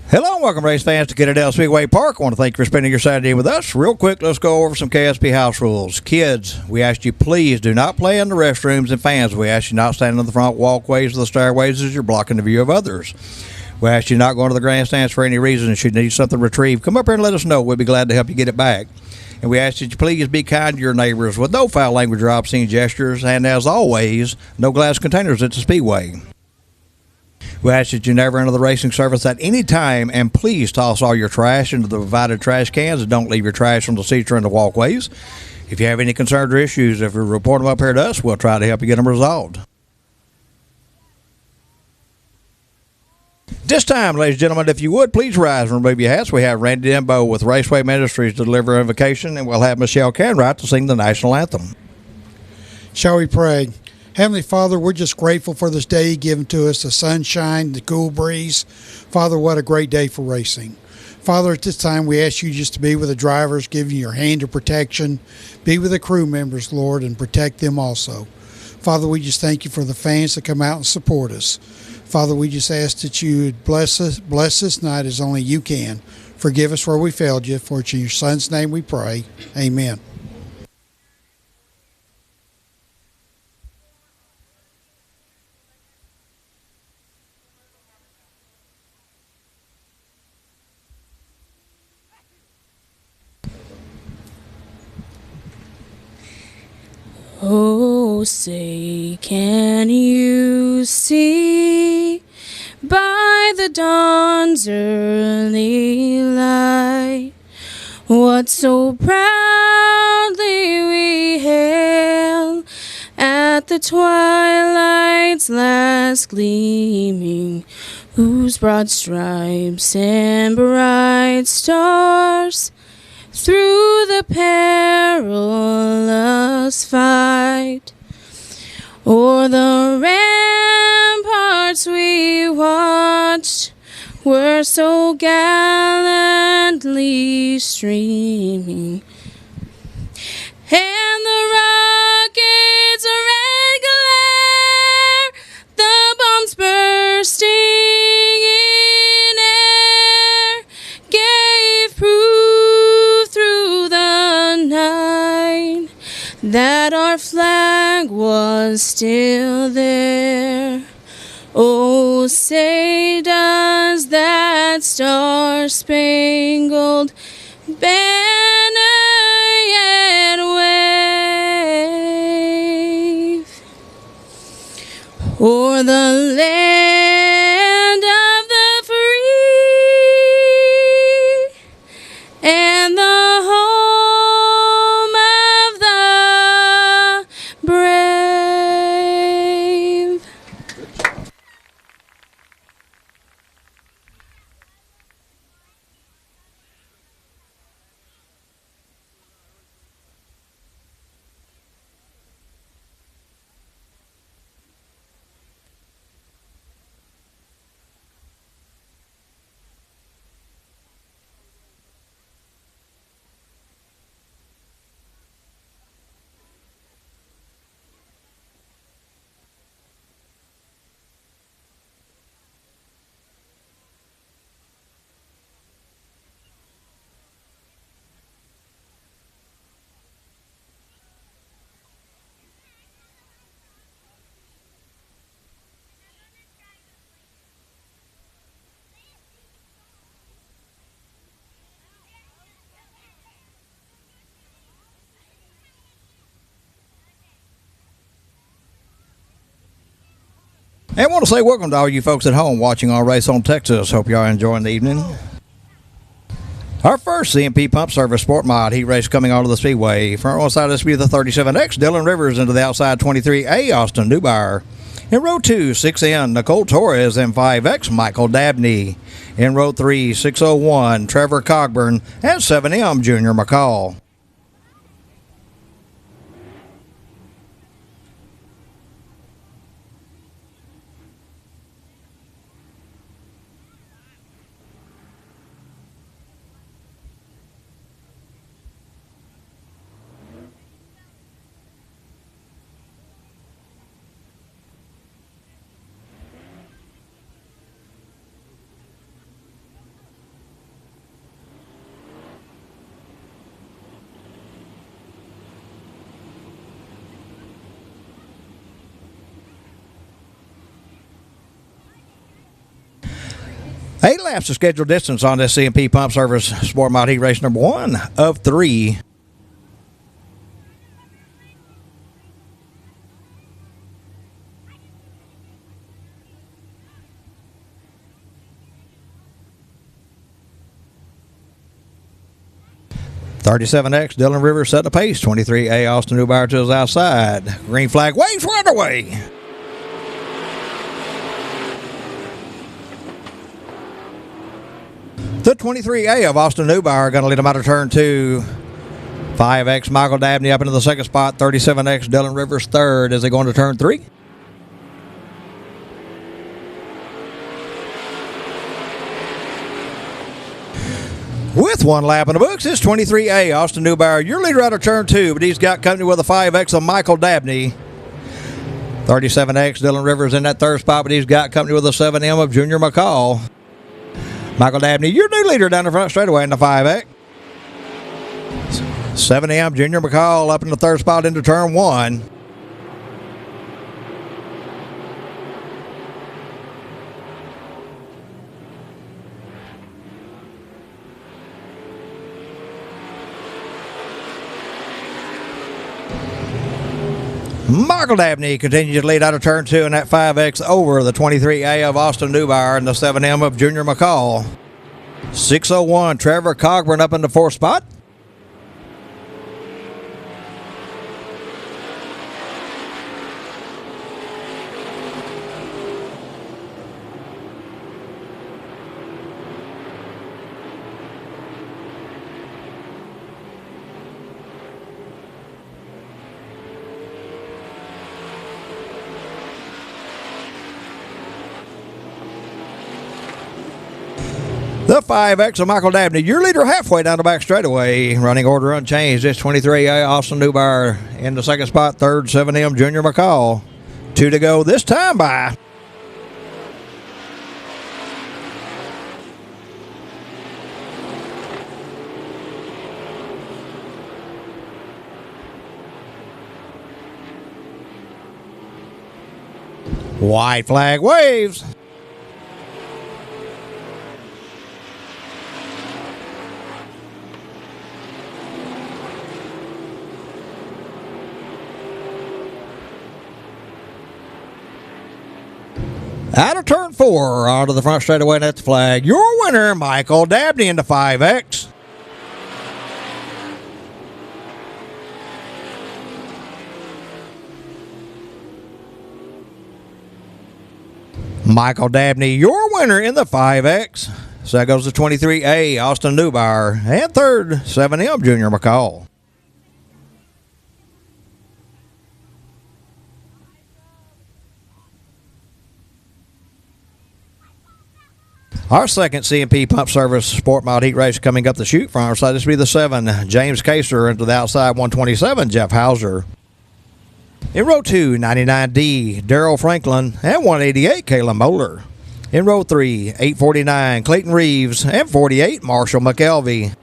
Hello and welcome, race fans, to Kennedale Speedway Park. I want to thank you for spending your Saturday with us. Real quick, let's go over some KSP house rules. Kids, we ask you please do not play in the restrooms, and fans, we ask you not stand in the front walkways or the stairways as you're blocking the view of others. We ask you not go into the grandstands for any reason. If you need something retrieved, come up here and let us know. We'll be glad to help you get it back. And we ask that you please be kind to your neighbors with no foul language or obscene gestures, and as always, no glass containers at the Speedway. We ask that you never enter the racing service at any time, and please toss all your trash into the provided trash cans and don't leave your trash on the seats or in the walkways. If you have any concerns or issues, if you report them up here to us, we'll try to help you get them resolved. This time, ladies and gentlemen, if you would, please rise and remove your hats. We have Randy Dembo with Raceway Ministries to deliver invocation, and we'll have Michelle Canwright to sing the national anthem. Shall we pray? Heavenly Father, we're just grateful for this day given to us, the sunshine, the cool breeze. Father, what a great day for racing. Father, at this time, we ask you just to be with the drivers, give you your hand of protection. Be with the crew members, Lord, and protect them also. Father, we just thank you for the fans that come out and support us. Father, we just ask that you would bless this night as only you can. Forgive us where we failed you. For it's in your Son's name we pray. Amen. Oh, say, can you see by the dawn's early light what so proudly we hail at the twilight's last gleaming, whose broad stripes and bright stars through the perilous fight o'er the ramparts we watched were so gallantly streaming, and the rockets' red glare, the bombs bursting in air, gave proof through the night that our flag was still there. Oh, say does that star-spangled banner yet wave o'er the land of the free and the home of the brave? And I want to say welcome to all you folks at home watching our race on Texas. Hope y'all are enjoying the evening. Our first CMP pump service sport mod heat race coming onto the Speedway. Front row side, this will be the 37X, Dylan Rivers, into the outside 23A, Austin Newbauer. In row 2, 6N, Nicole Torres, and 5X, Michael Dabney. In row 3, 601, Trevor Cogburn, and 7M, Junior McCall. 8 laps of scheduled distance on this CMP Pump Service Sport Mod Heat Race number 1 of 3. $37X, Dylan Rivers set the pace. 23A, Austin Newbauer to his outside. Green flag waves, we're underway. The 23A of Austin Newbauer going to lead him out of turn 2. 5X, Michael Dabney up into the second spot. 37X, Dylan Rivers third as they go into turn 3. With 1 lap in the books, it's 23A, Austin Newbauer, your leader out of turn 2, but he's got company with a 5X of Michael Dabney. 37X, Dylan Rivers in that third spot, but he's got company with a 7M of Junior McCall. Michael Dabney, your new leader down the front straightaway in the 5X. 7M, Junior McCall up in the third spot into turn 1. Michael Dabney continues to lead out of turn 2 in that 5X over the 23A of Austin Newbauer and the 7M of Junior McCall. 601, Trevor Cogburn up in the 4th spot. The 5X of Michael Dabney, your leader halfway down the back straightaway. Running order unchanged. It's 23A Austin Newbauer in the second spot. Third, 7M Junior McCall. 2 to go this time by. White flag waves. Out of turn 4, onto the front straightaway, and that's the flag. Your winner, Michael Dabney in the 5X. Michael Dabney, your winner in the 5X. So that goes to 23A, Austin Newbauer, and third, 7M, Junior McCall. Our second CMP Pump Service Sport Mod Heat Race coming up the chute from our side. This will be the 7, James Kaser, into the outside 127, Jeff Hauser. In row 2, 99D, Daryl Franklin, and 188, Kayla Moeller. In row 3, 849, Clayton Reeves, and 48, Marshall McElvey.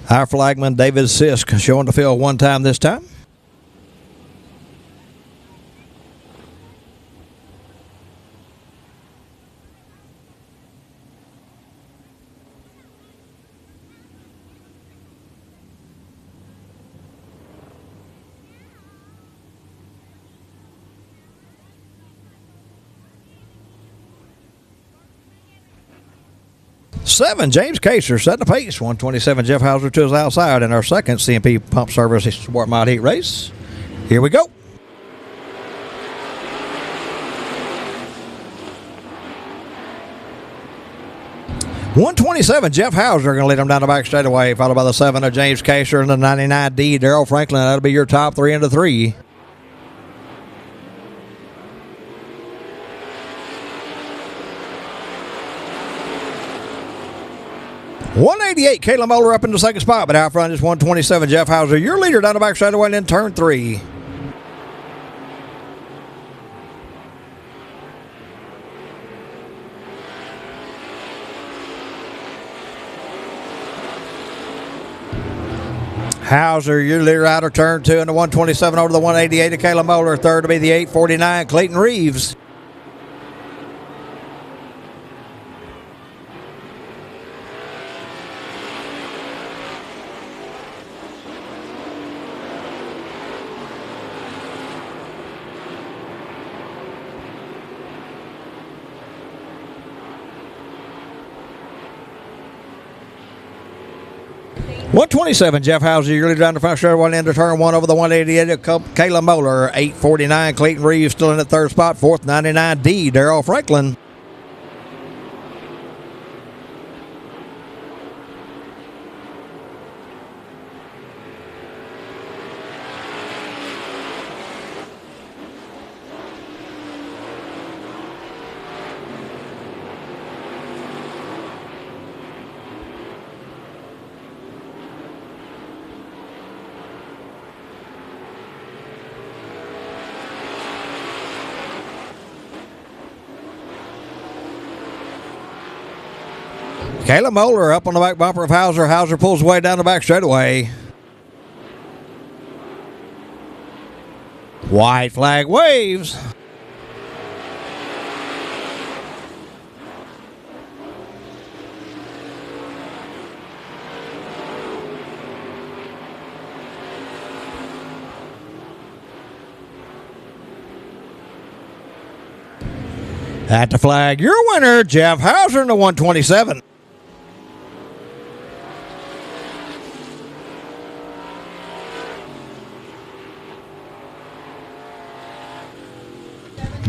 Our flagman, David Sisk, showing the field one time this time. Seven, James Kaser setting the pace. 127, Jeff Hauser to his outside in our second CMP Pump Service Sport Mod Heat Race. Here we go. $127, Jeff Hauser going to lead him down the back straightaway, followed by the 7 of James Kaser and the 99D, Daryl Franklin. That'll be your top 3 into 3. 188, Kayla Moeller up in the second spot, but out front is 127, Jeff Hauser. Your leader down the back straightaway and in turn 3. Hauser, your leader out of turn 2 in the 127 over the 188 of Kayla Moeller. Third to be the 849, Clayton Reeves. .127, Jeff Hauser, your leader down the front straight, one into turn 1 over the 188, Kayla Moeller. 849, Clayton Reeves still in the third spot. Fourth, 99D, Darrell Franklin. Kayla Moeller up on the back bumper of Hauser. Hauser pulls way down the back straightaway. White flag waves. At the flag, your winner, Jeff Hauser in the 127.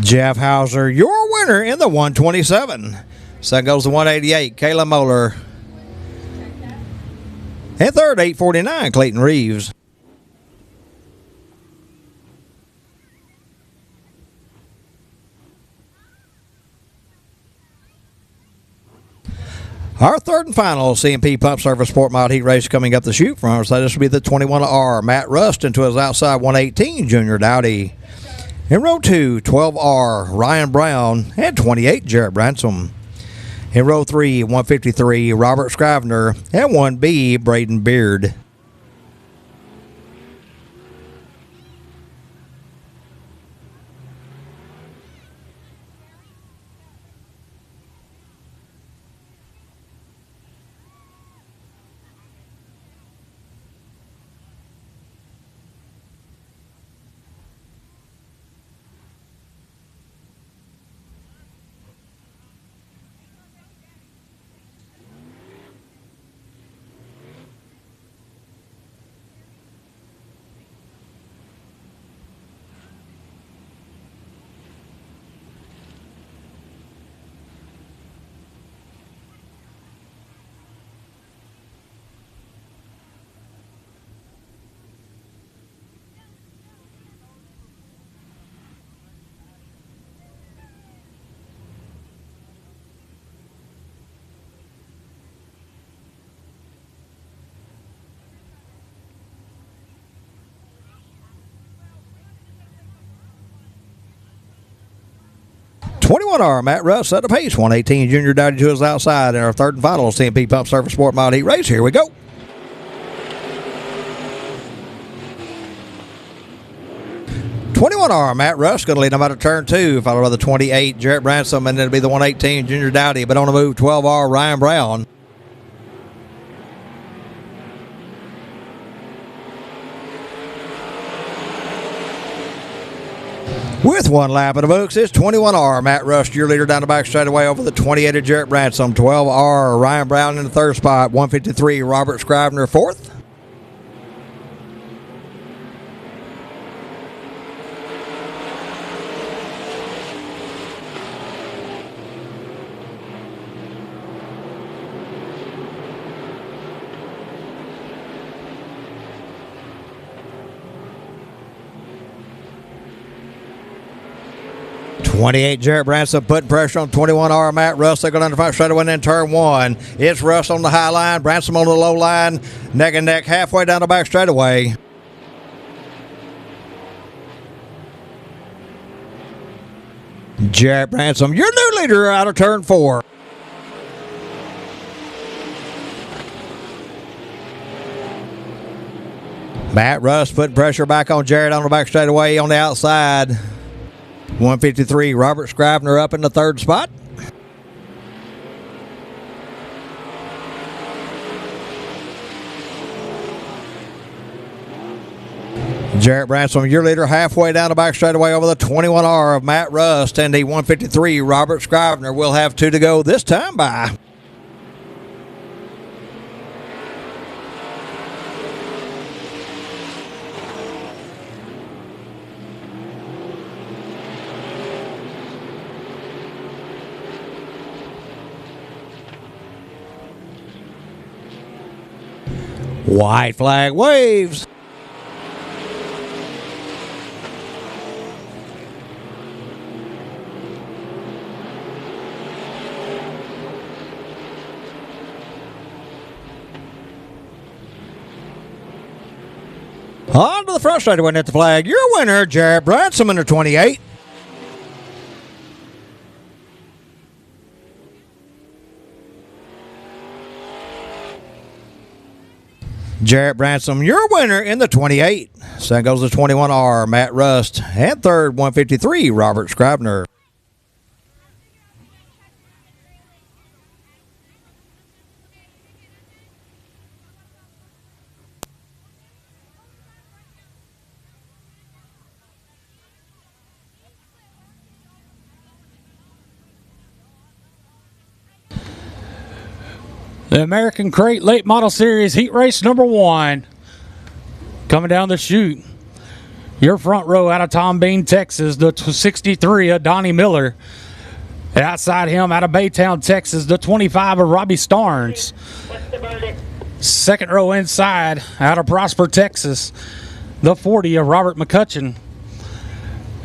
Jeff Hauser, your winner in the 127. Second goes the 188, Kayla Moeller. And third, 849, Clayton Reeves. Our third and final CMP Pump Service Sport Mod Heat race coming up the chute from us. So this will be the 21R, Matt Rust into his outside 118, Junior Dowdy. In row 2, 12R, Ryan Brown, and 28, Jarrett Bransom. In row 3, 153, Robert Scrivener, and 1B, Braden Beard. R, Matt Russ at the pace. 118, Junior Dowdy to his outside in our third and final CMP Pump Service Sport Mod Heat race. Here we go. R, Matt Russ going to lead him out of turn 2, followed by the 28, Jarrett Bransom, and it'll be the 118, Junior Dowdy. But on the move, 12R, Ryan Brown. With one lap in the books, it's 21R, Matt Rust, your leader down the back straightaway over the 28 of Jarrett Bransom. 12R, Ryan Brown in the third spot. 153, Robert Scrivener fourth. 28, Jarrett Branson putting pressure on 21R, Matt Russ. They go down the front straightaway and then turn one. It's Russ on the high line, Branson on the low line, neck and neck halfway down the back straightaway. Jarrett Branson, your new leader out of turn 4. Matt Russ putting pressure back on Jarrett on the back straightaway on the outside. 153, Robert Scrivener up in the 3rd spot. Jarrett Branson, your leader, halfway down the back straightaway over the 21R of Matt Rust, and the 153, Robert Scrivener, will have 2 to go this time by. White flag waves. On to the front straightaway at the flag. Your winner, Jarrett Branson, under 28. Jarrett Branson, your winner in the 28. Second goes the 21R, Matt Rust. And third, 153, Robert Scrivener. The American Crate Late Model Series Heat Race number 1. Coming down the chute. Your front row out of Tom Bean, Texas, the 63 of Donnie Miller. Outside him out of Baytown, Texas, the 25 of Robbie Starnes. Second row inside out of Prosper, Texas, the 40 of Robert McCutcheon.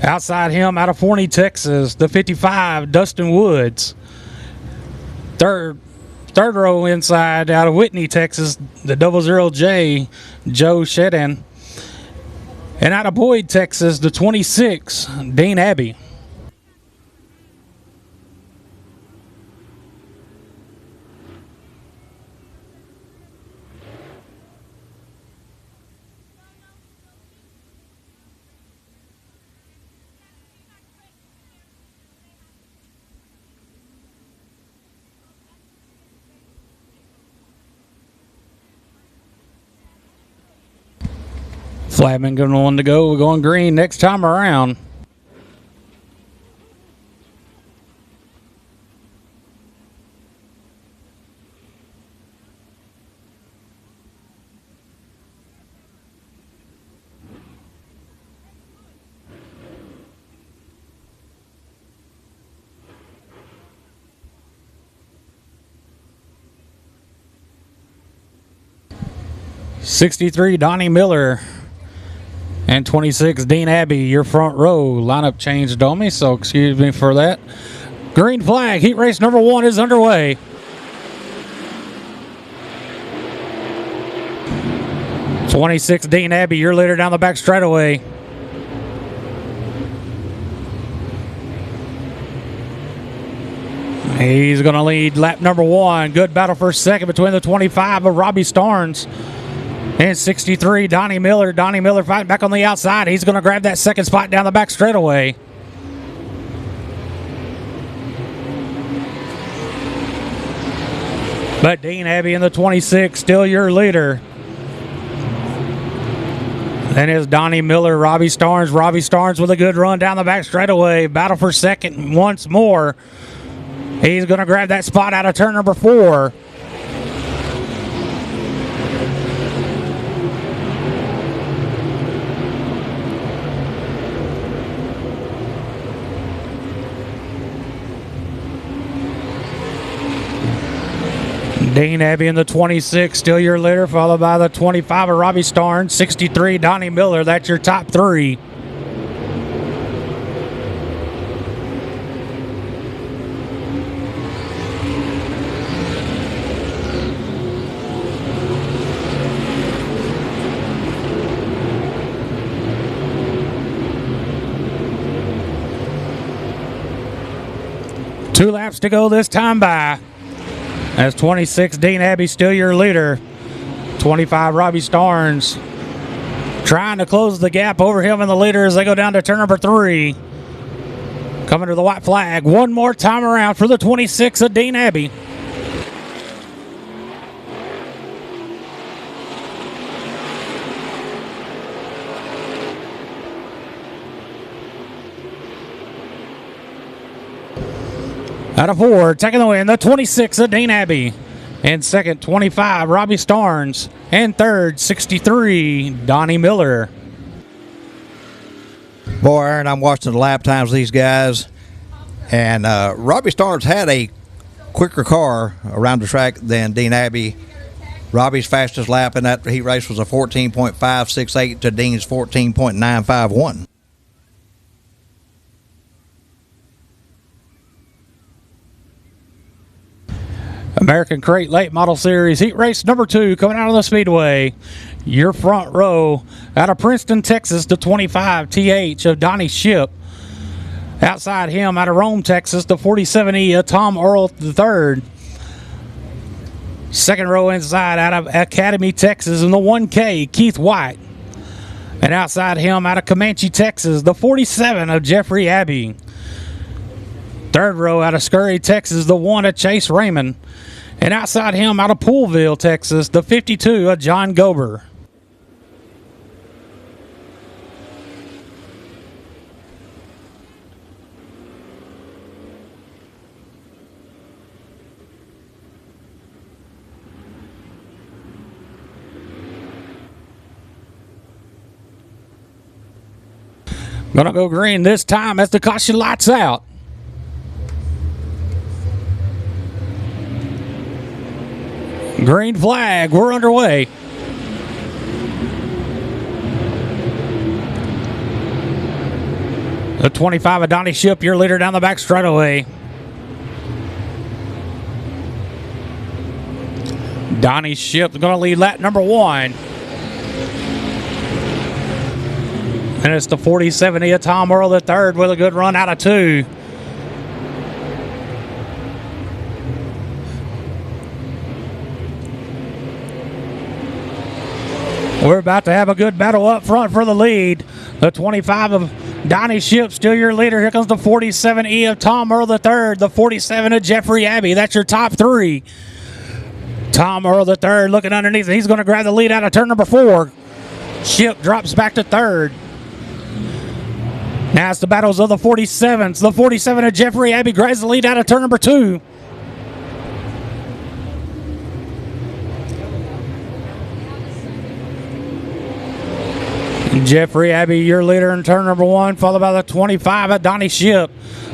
Outside him out of Forney, Texas, the 55, Dustin Woods. Third row inside out of Whitney, Texas, the 00J, Joe Shedden. And out of Boyd, Texas, the 26, Dean Abbey. Flagman going on to go. We're going green next time around. '63 Donnie Miller. And 26, Dean Abbey, your front row. Lineup changed on me, so excuse me for that. Green flag, heat race number 1 is underway. '26, Dean Abbey, your leader down the back straightaway. He's going to lead lap number 1. Good battle for second between the 25 of Robbie Starnes and 63, Donnie Miller. Donnie Miller fighting back on the outside. He's going to grab that second spot down the back straightaway. But Dean Abbey in the 26, still your leader. Then is Donnie Miller, Robbie Starnes. Robbie Starnes with a good run down the back straightaway. Battle for second once more. He's going to grab that spot out of turn number 4. Dean Abbey in the 26, still your leader, followed by the 25 of Robbie Starnes, 63, Donnie Miller. That's your top 3. 2 laps to go this time by. As 26, Dean Abbey still your leader. 25, Robbie Starnes trying to close the gap over him and the leader as they go down to turn number 3. Coming to the white flag. One more time around for the 26 of Dean Abbey. Out of 4, taking the win, the 26 of Dean Abbey. In second, 25, Robbie Starnes. And third, 63, Donnie Miller. Boy, Aaron, I'm watching the lap times of these guys. And Robbie Starnes had a quicker car around the track than Dean Abbey. Robbie's fastest lap in that heat race was a 14.568 to Dean's 14.951. American Crate Late Model Series Heat Race number 2 coming out of the Speedway. Your front row out of Princeton, Texas, the 25 TH of Donnie Ship. Outside him out of Rome, Texas, the 47E of Tom Earl III. Second row inside out of Academy, Texas, in the 1K, Keith White. And outside him out of Comanche, Texas, the 47 of Jeffrey Abbey. Third row out of Scurry, Texas, the 1 of Chase Raymond. And outside him out of Poolville, Texas, the 52 of John Gober. Gonna go green this time as the caution lights out. Green flag, we're underway. The 25 of Donnie Ship, your leader down the back straightaway. Donnie Ship's going to lead lap number 1. And it's the 47 of Tom Earl III with a good run out of 2. We're about to have a good battle up front for the lead. The 25 of Donnie Ship, still your leader. Here comes the 47E of Tom Earl III, the 47 of Jeffrey Abbey. That's your top 3. Tom Earl III looking underneath. He's going to grab the lead out of turn number 4. Ship drops back to 3rd. Now it's the battles of the 47s. The 47 of Jeffrey Abbey grabs the lead out of turn number 2. Jeffrey Abbey, your leader in turn number 1, followed by the 25 of Donnie Ship.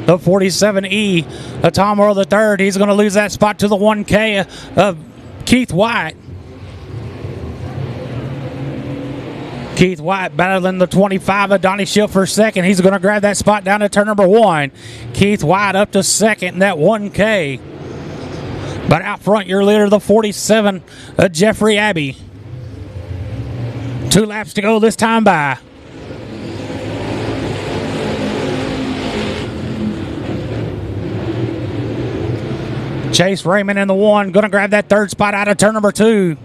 The 47E of Tom Earl III. He's going to lose that spot to the 1K of Keith White. Keith White battling the 25 of Donnie Ship for second. He's going to grab that spot down to turn number 1. Keith White up to second in that 1K. But out front, your leader, the 47 of Jeffrey Abbey. 2 laps to go this time by. Chase Raymond in the 1, going to grab that 3rd spot out of turn number 2.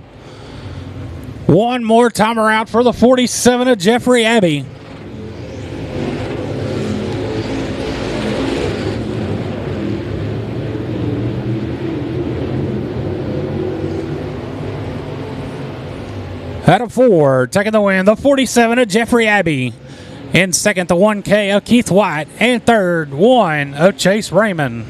One more time around for the 47 of Jeffrey Abbey. Out of 4, taking the win, the 47 of Jeffrey Abbey. In second, the 1K of Keith White. And third, 1 of Chase Raymond.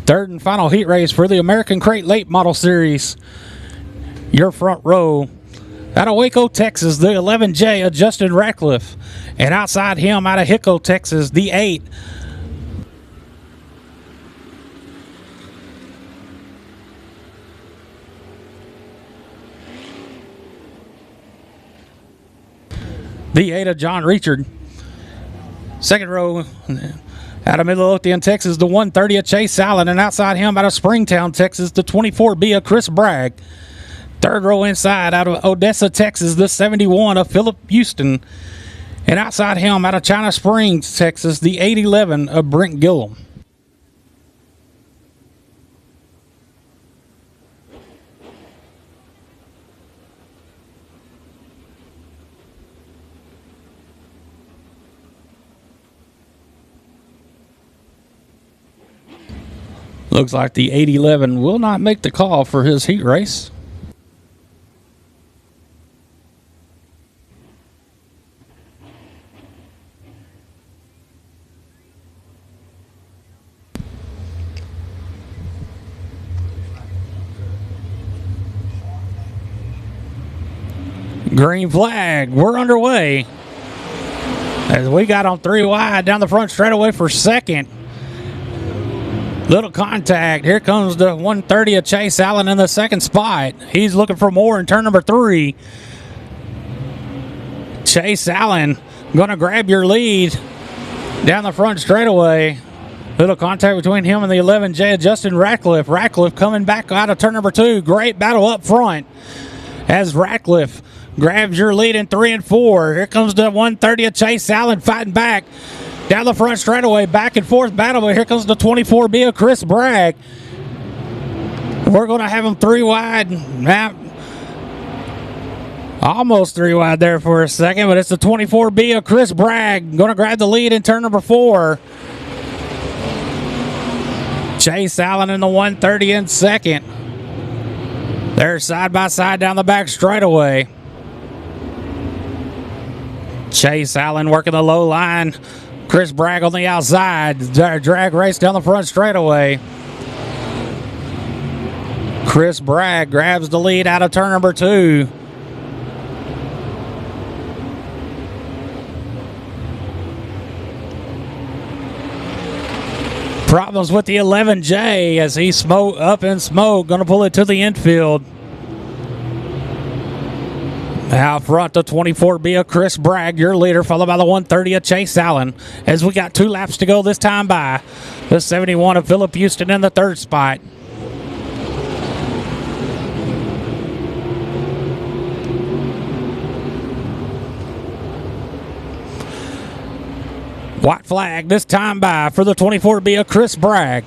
Third and final heat race for the American Crate Late Model Series. Your front row out of Waco, Texas, the 11J of Justin Ratcliffe. And outside him out of Hicko, Texas, the 8. The 8 of John Richard. Second row Out of Midlothian, Texas, the 130 of Chase Allen. And outside him, out of Springtown, Texas, the 24B of Chris Bragg. Third row inside, out of Odessa, Texas, the 71 of Philip Houston. And outside him, out of China Springs, Texas, the 811 of Brent Gillum. Looks like the 811 will not make the call for his heat race. Green flag. We're underway. As we got on 3 wide down the front straightaway for second. Little contact. Here comes the 130 of Chase Allen in the second spot. He's looking for more in turn number 3. Chase Allen going to grab your lead down the front straightaway. Little contact between him and the 11J of Justin Ratcliffe. Ratcliffe coming back out of turn number 2. Great battle up front as Ratcliffe grabs your lead in 3 and 4. Here comes the 130 of Chase Allen fighting back. Down the front straightaway, back and forth battle, but here comes the 24B of Chris Bragg. We're going to have him 3 wide. Now, almost 3 wide there for a second, but it's the 24B of Chris Bragg. Going to grab the lead in turn number 4. Chase Allen in the 130 in second. They're side by side down the back straightaway. Chase Allen working the low line. Chris Bragg on the outside. Drag race down the front straightaway. Chris Bragg grabs the lead out of turn number 2. Problems with the 11J as he up in smoke. Going to pull it to the infield. Out front, the 24B of Chris Bragg, your leader, followed by the 130 of Chase Allen. As we got 2 laps to go this time by the 71 of Philip Houston in the third spot. White flag this time by for the 24B of Chris Bragg.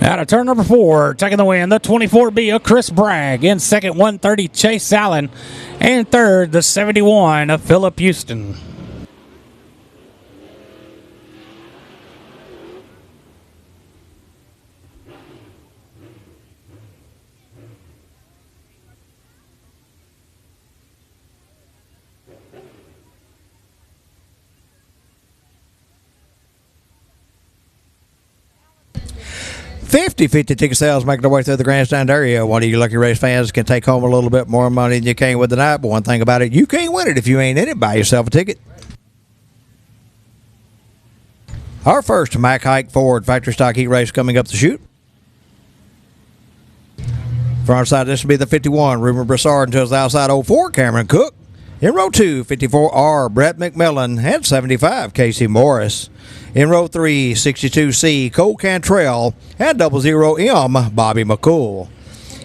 Out of turn number 4, taking the win, the 24B of Chris Bragg. In second, 130 Chase Allen. And third, the 71 of Philip Houston. $50 ticket sales making their way through the grandstand area. One of you lucky race fans can take home a little bit more money than you can with the night, but one thing about it, you can't win it if you ain't in it. Buy yourself a ticket. Our first Mack Hike Ford factory stock heat race coming up the chute. Front side, this will be the 51, Ruben Broussard, until the outside 04, Cameron Cook. In row 2, 54R, Brett McMillan, and 75, Casey Morris. In row 3, 62C, Cole Cantrell, and 00M, Bobby McCool.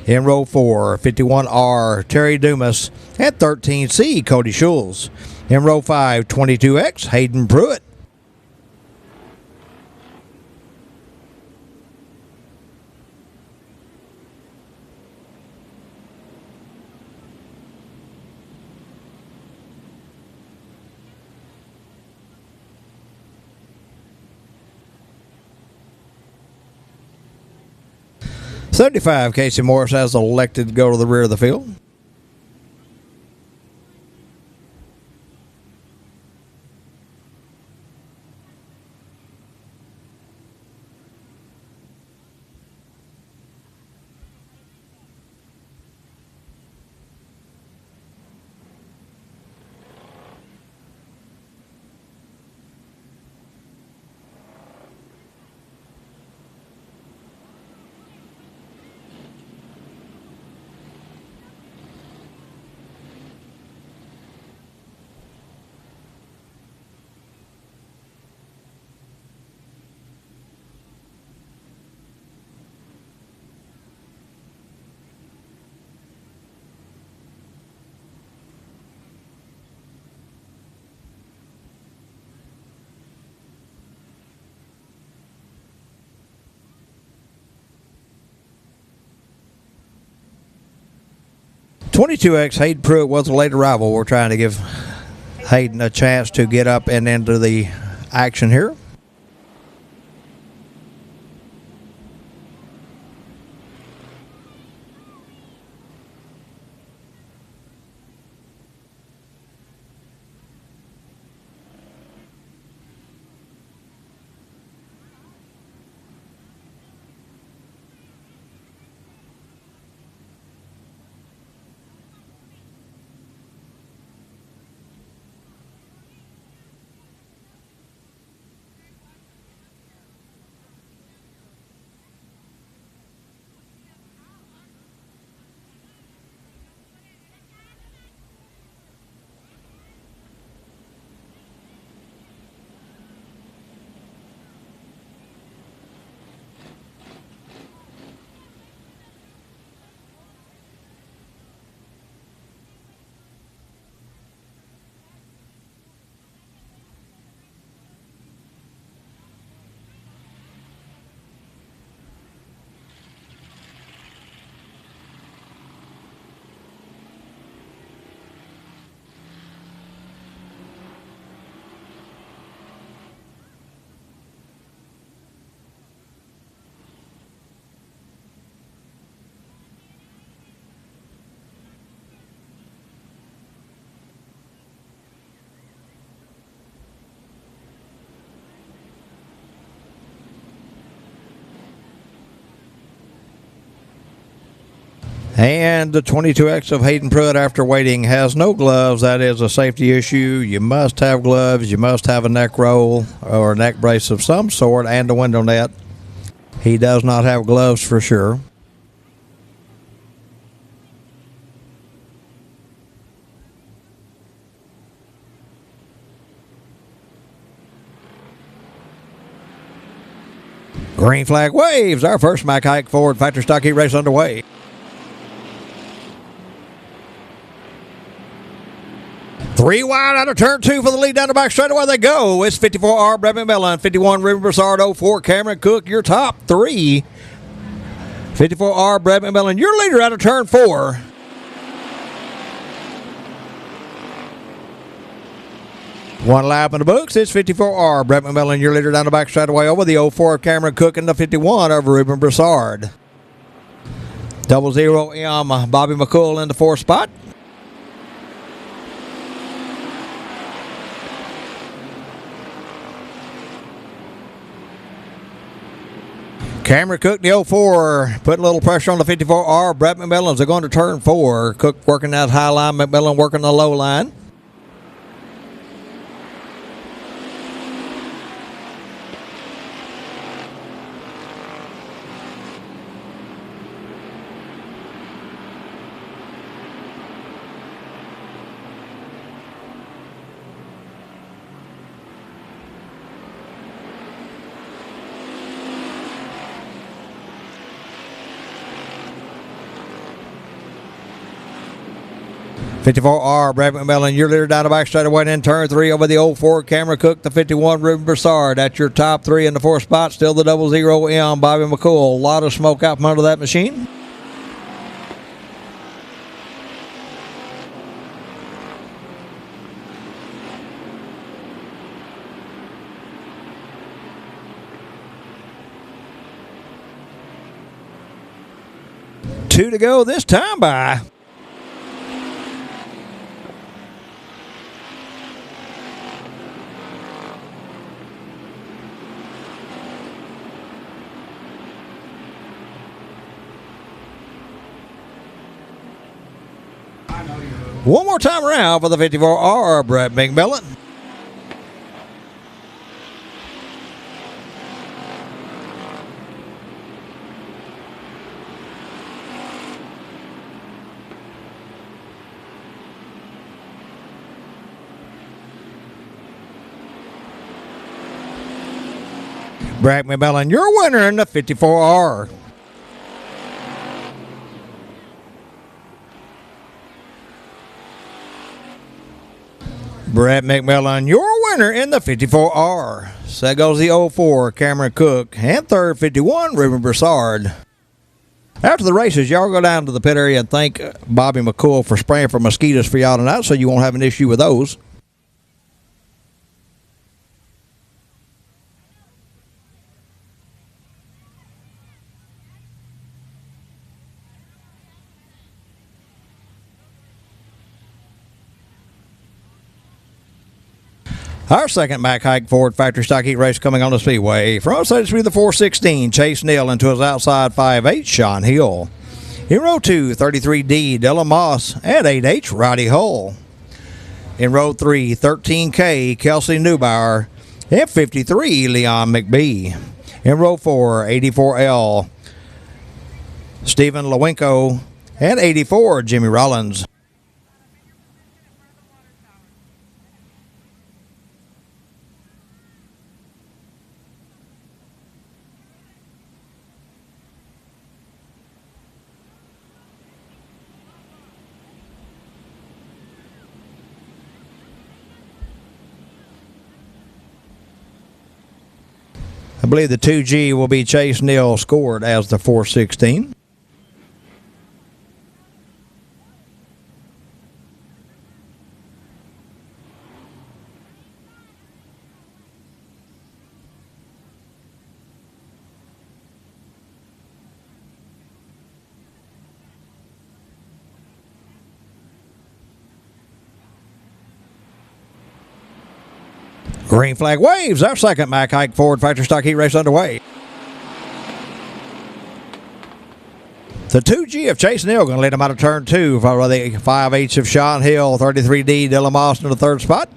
In row 4, 51R, Terry Dumas, and 13C, Cody Schulz. In row 5, 22X, Hayden Pruitt. $75, Casey Morris has elected to go to the rear of the field. 22X Hayden Pruitt was a late arrival. We're trying to give Hayden a chance to get up and into the action here. And the 22X of Hayden Pruitt, after waiting, has no gloves. That is a safety issue. You must have gloves. You must have a neck roll or a neck brace of some sort and a window net. He does not have gloves for sure. Green flag waves. Our first Mac Hike Ford factory stock heat race underway. Three wide out of turn two for the lead down the back straight away they go. It's 54R Brett McMillan, 51 Ruben Broussard, 04 Cameron Cook, your top three. 54R Brett McMillan, your leader out of turn four. One lap in the books. It's 54R Brett McMillan, your leader down the back straight away over the 04 Cameron Cook and the 51 of Ruben Broussard. 00M Bobby McCool in the fourth spot. Cameron Cook, the 04, putting a little pressure on the 54R. Brett McMillan's going to turn four. Cook working that high line, McMillan working the low line. R Brad McMillan, your leader down the back straight away, and then turn three over the 04 Cameron Cook, the 51 Ruben Broussard. That's your top three in the fourth spot. Still the 00M Bobby McCool. A lot of smoke out from under that machine. Two to go this time by. One more time around for the 54R, Brett McMillan. Brett McMillan, your winner in the 54R. Brett McMillan, your winner in the 54R. So that goes the 04 Cameron Cook, and third 51 Ruben Broussard. After the races, y'all go down to the pit area and thank Bobby McCool for spraying for mosquitoes for y'all tonight, so you won't have an issue with those. Our second back hike Ford factory stock heat race coming on the Speedway. Front side through the 416, Chase Neal into his outside 5'8", Sean Hill. In row 2, 33D, Dylan Moss, and 8H, Roddy Hull. In row 3, 13K, Kelsey Neubauer, and 53, Leon McBee. In row 4, 84L, Stephen Lewenko, and 84, Jimmy Rollins. I believe the 2G will be Chase Neal, scored as the 416. Green flag waves. Our second Mack Hike Ford factory stock heat race underway. The 2G of Chase Neal going to lead him out of turn 2, followed by the 5H of Sean Hill, 33D Dylan Moss in the third spot.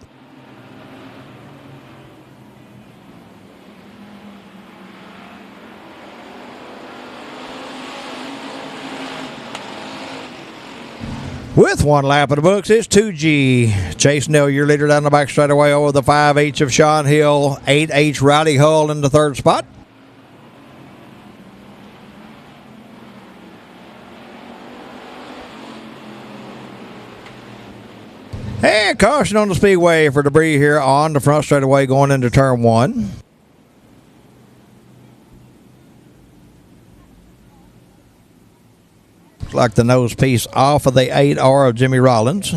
With one lap of the books, it's 2G. Chase Neal, your leader down the back straightaway over the 5H of Sean Hill, 8H Roddy Hull in the third spot. And caution on the Speedway for debris here on the front straightaway going into turn 1. Looks like the nose piece off of the 8R of Jimmy Rollins.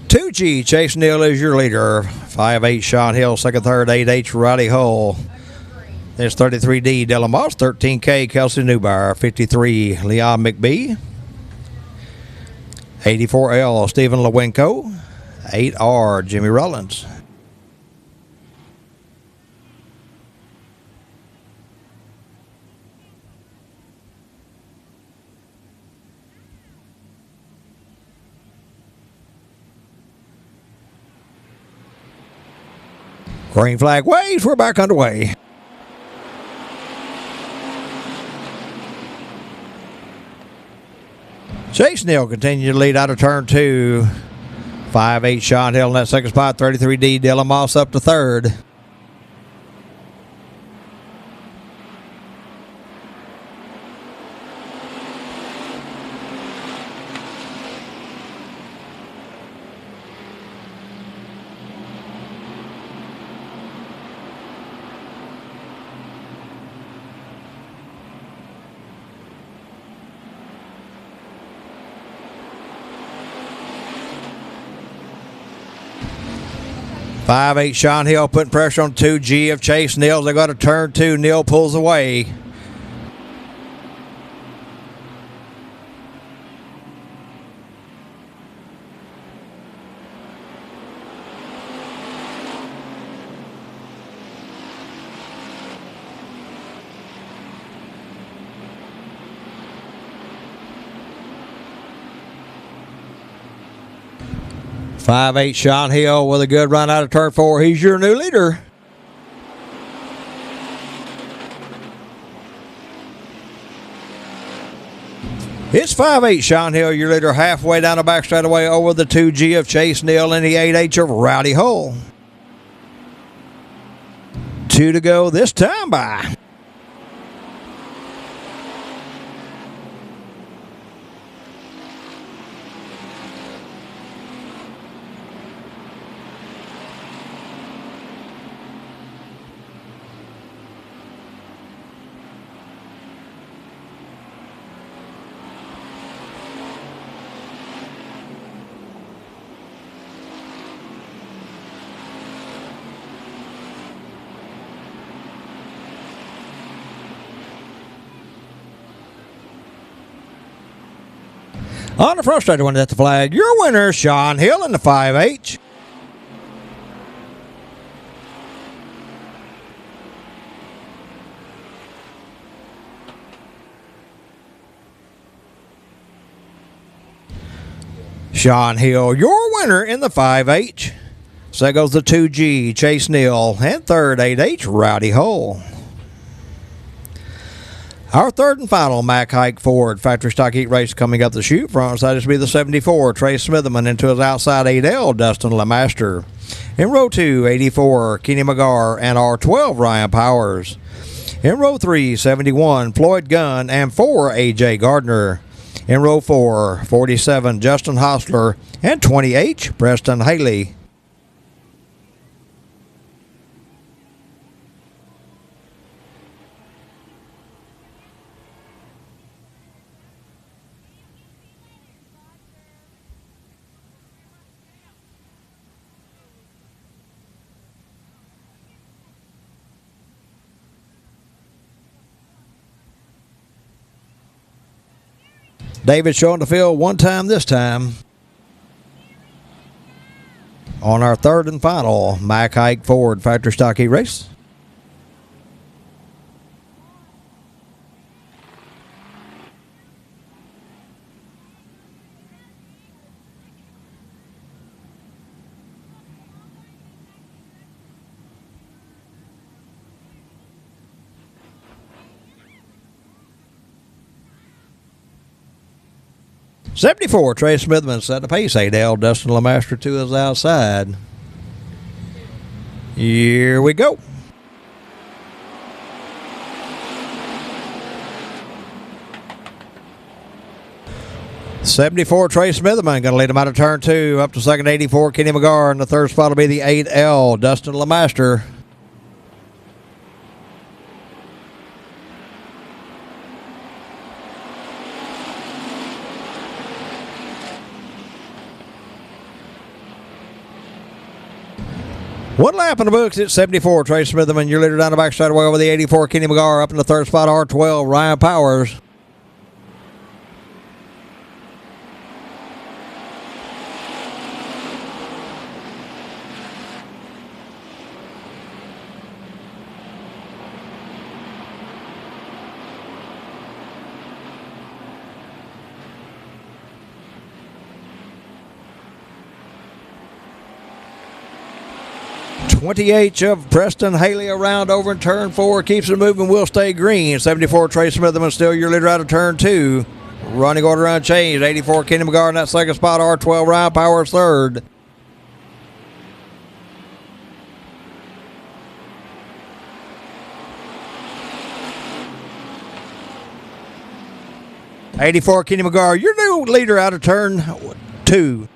Two G Chase Neal is your leader. 5'8" Sean Hill, second, third, 8H Roddy Hull. There's 33D Dylan Moss, 13K Kelsey Neubauer, 53 Leon McBee, 84L Stephen Lewenko, 8R Jimmy Rollins. Green flag waves, we're back underway. Chase Neal continued to lead out of turn 2. 5'8" Sean Hill in that second spot. 33D Dylan Moss up to third. 5-8 Sean Hill putting pressure on 2G of Chase Neal. They got to turn 2. Neal pulls away. Five eight Sean Hill with a good run out of turn 4. He's your new leader. It's 5-8 Sean Hill, your leader, halfway down the back straightaway over the 2G of Chase Neal and the 8H of Rowdy Hull. 2 to go this time by. On the front straight, one at the flag. Your winner, Sean Hill in the 5H. Sean Hill, your winner in the 5H. So that goes the 2G, Chase Neal, and third 8H, Rowdy Hull. Our third and final Mack Hike Ford factory stock heat race coming up the chute. Front side is to be the 74, Trey Smitherman, into his outside 8L, Dustin LeMaster. In row 2, 84, Kenny McGar, and R12, Ryan Powers. In row 3, 71, Floyd Gunn, and 4, AJ Gardner. In row 4, 47, Justin Hostler, and 20H, Preston Haley. David showing the field one time this time on our third and final Mack Hike Ford factory stock heat race. '74, Trey Smithman set the pace. 8L, Dustin LeMaster to his outside. Here we go. '74, Trey Smitherman going to lead him out of turn 2. Up to second, 84, Kenny McGar. And the third spot will be the 8L, Dustin LeMaster. One lap in the books at 74, Trey Smitherman, your leader down the back straightaway over the 84, Kenny McGar. Up in the third spot, R12, Ryan Powers. '20H of Preston Haley around over in turn 4. Keeps it moving, will stay green. '74, Trey Smitherman, still your leader out of turn 2. Running order unchanged. '84, Kenny McGar in that second spot. R12, Ryan Powers third. '84, Kenny McGar, your new leader out of turn 2.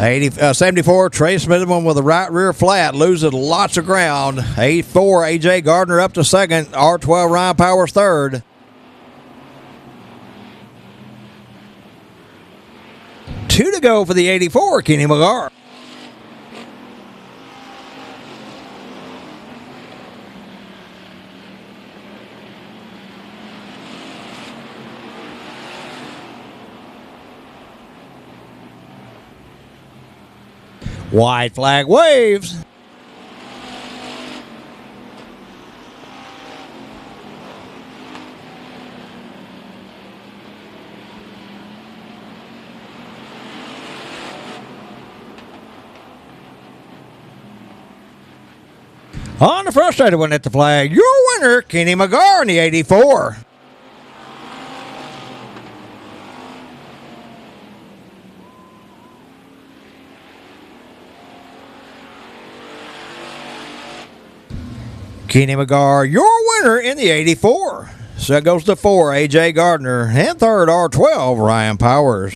74, Trace Midman with a right rear flat, loses lots of ground. 84, A.J. Gardner up to second. R12, Ryan Powers third. 2 to go for the 84, Kenny McGar. White flag waves. On the frustrated one at the flag, your winner, Kenny McGar in the 84. Kenny McGar, your winner in the 84. So that goes to 4, A.J. Gardner. And third, R12, Ryan Powers.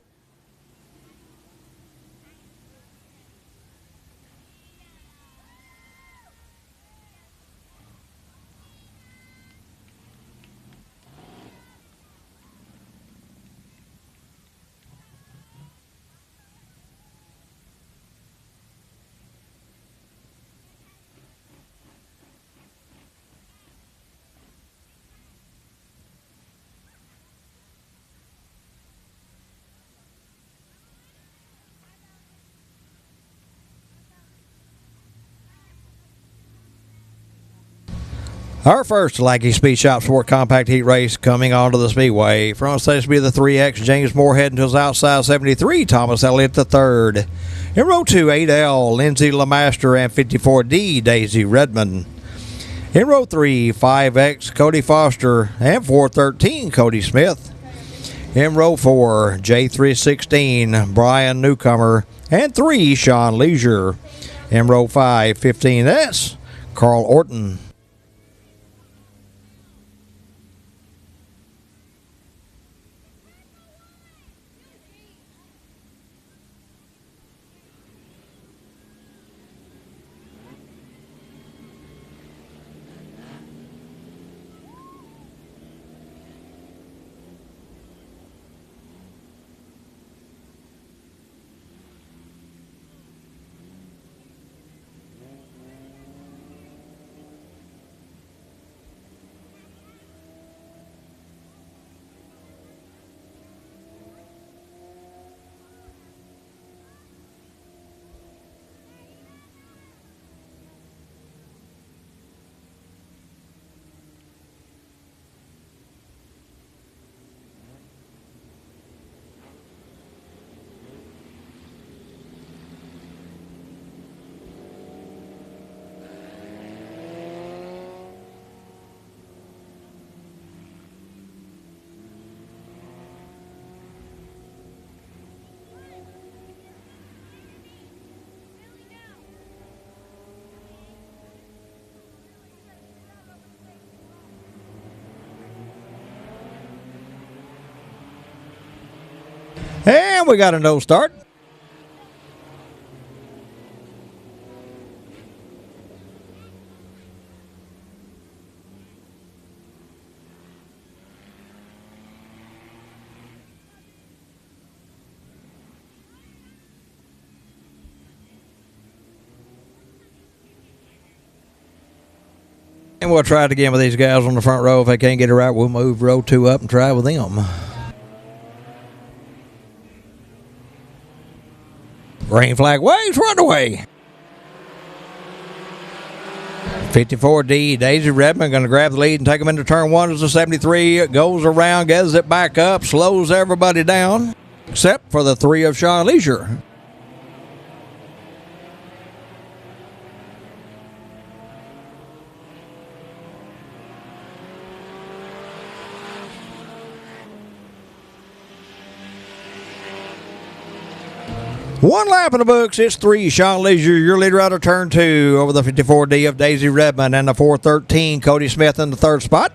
Our first Lackey Speed Shop Sport Compact Heat Race coming onto the Speedway. Front stage will be the 3X, James Moore heading to his outside 73, Thomas Elliott the third. In row 2, 8L, Lindsay LeMaster and 54D, Daisy Redmond. In row 3, 5X, Cody Foster and 413, Cody Smith. In row 4, J316, Brian Newcomer and 3, Sean Leisure. In row 5, 15S, Carl Orton. And we got a no start. And we'll try it again with these guys on the front row. If they can't get it right, we'll move row 2 up and try with them. Green flag waves, run away. 54D, Daisy Redmond going to grab the lead and take them into turn 1 as the 73. It goes around, gathers it back up, slows everybody down, except for the 3 of Sean Leisure. One lap in the books. It's 3, Sean Leisure, your leader out of turn 2 over the 54D of Daisy Redmond and the 413, Cody Smith in the third spot.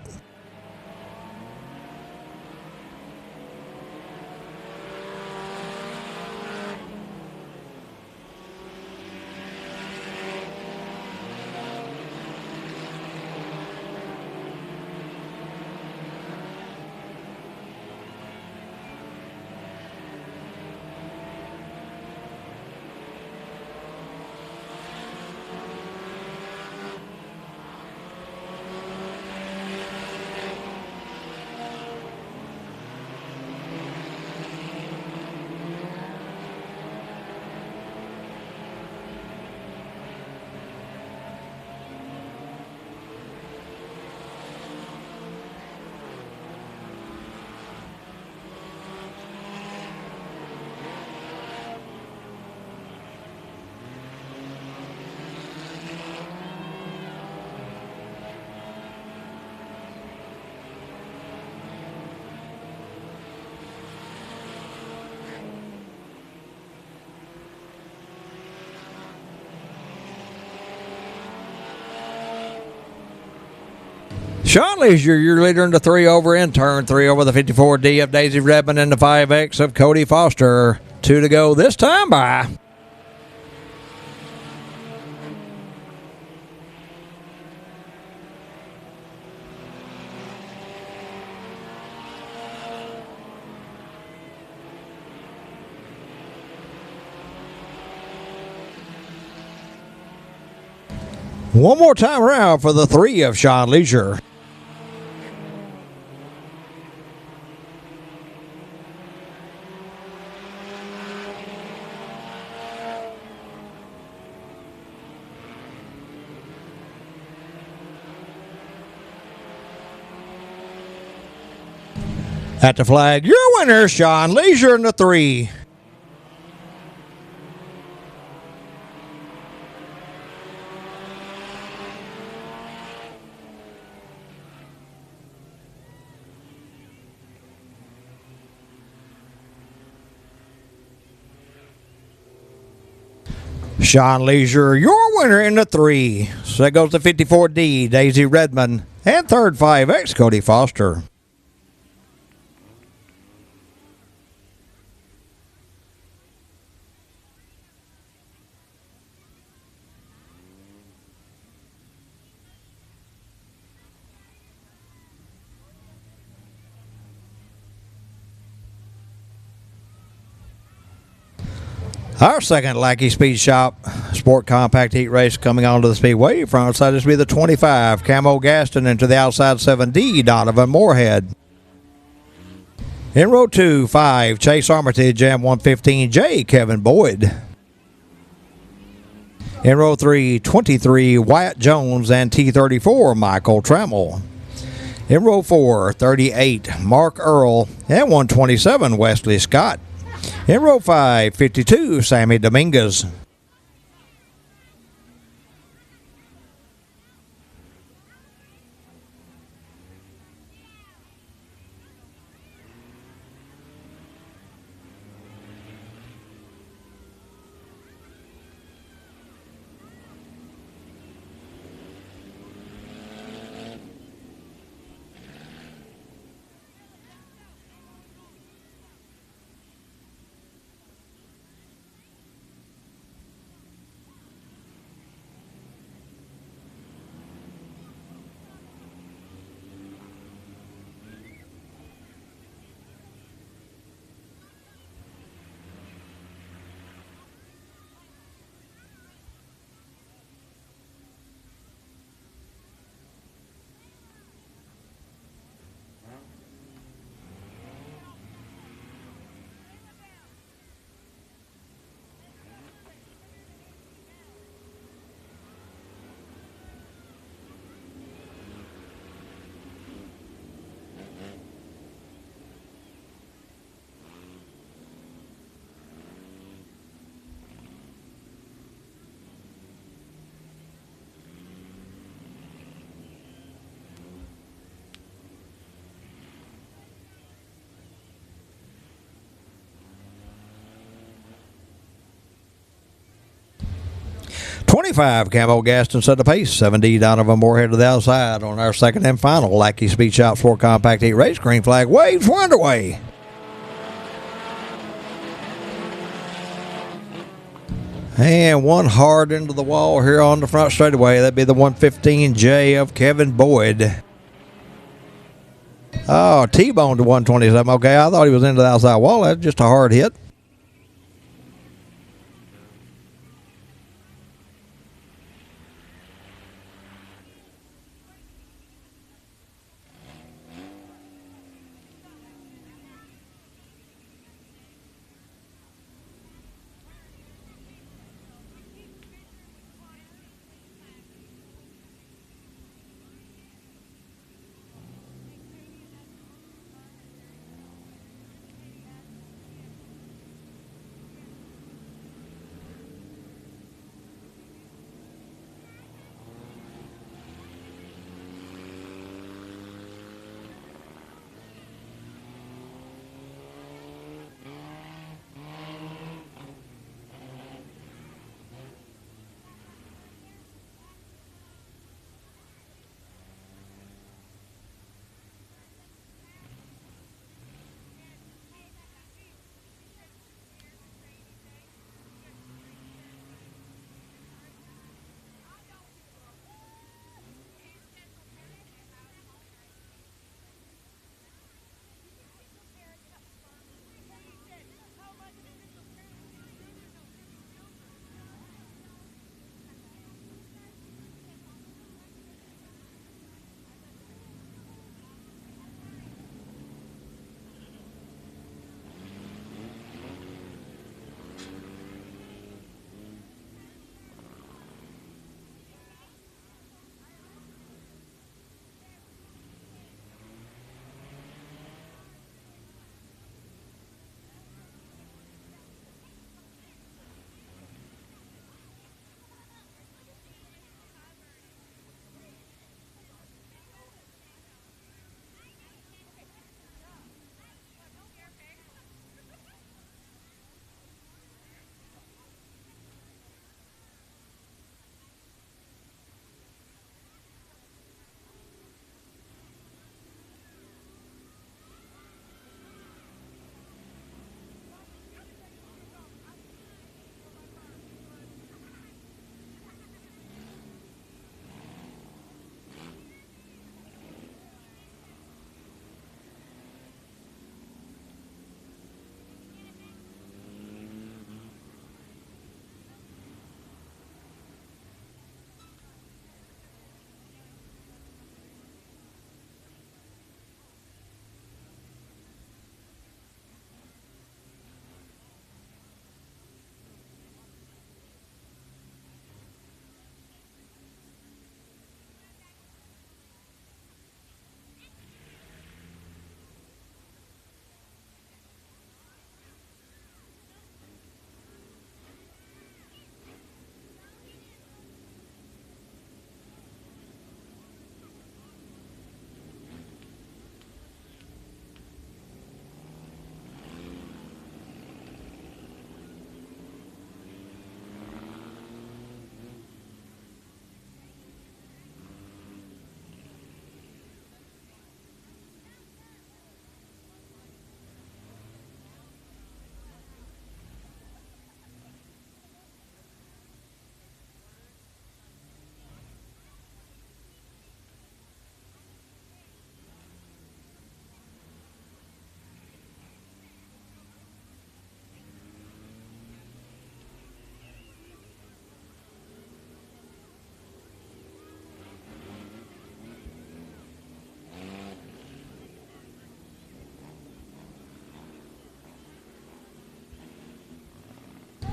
Sean Leisure, your leader in the 3 over in turn 3 over the 54D of Daisy Redmond and the 5X of Cody Foster. 2 to go this time by. One more time around for the 3 of Sean Leisure. At the flag, your winner, Sean Leisure in the 3. Sean Leisure, your winner in the 3. So that goes to 54D, Daisy Redmond, and third 5X, Cody Foster. Our second Lackey Speed Shop Sport Compact Heat Race coming onto the Speedway. Front side is to be the 25, Camo Gaston, and to the outside 7D, Donovan Moorhead. In row 2, 5, Chase Armitage and 115J, Kevin Boyd. In row 3, 23, Wyatt Jones and T34, Michael Trammell. In row 4, 38, Mark Earl and 127, Wesley Scott. In row 5, 52, Sammy Dominguez. .25 Camo Gaston set the pace. 7D Donovan Moorhead to the outside on our second and final Lackey Speed Shop Sport Compact Heat Race. Green flag waves. We're underway. And one hard into the wall here on the front straightaway. That'd be the 115J of Kevin Boyd. Oh, T-bone to 127. Okay, I thought he was into the outside wall. That's just a hard hit.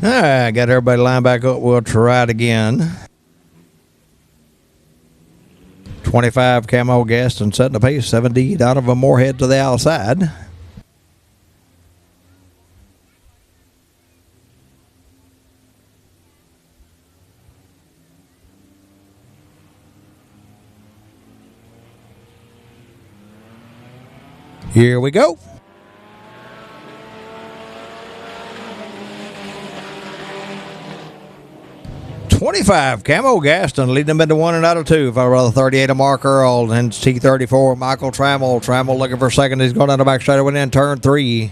All right, got everybody lined back up. We'll try it again. 25 Camo Gaston setting the pace. 70 Donovan Moorhead to the outside. Here we go. $25 Camo Gaston leading them into 1 and out of 2. Followed by the 38 of Mark Earl and T34 Michael Trammell. Trammell looking for second. He's going down the back straight away in turn 3.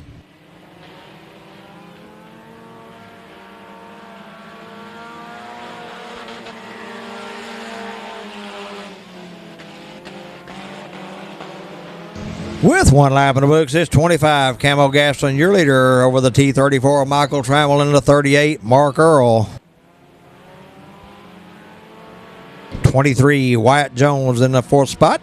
With 1 lap in the books, it's 25 Camo Gaston, your leader over the T34 Michael Trammell into 38 Mark Earl. 23 Wyatt Jones in the 4th spot.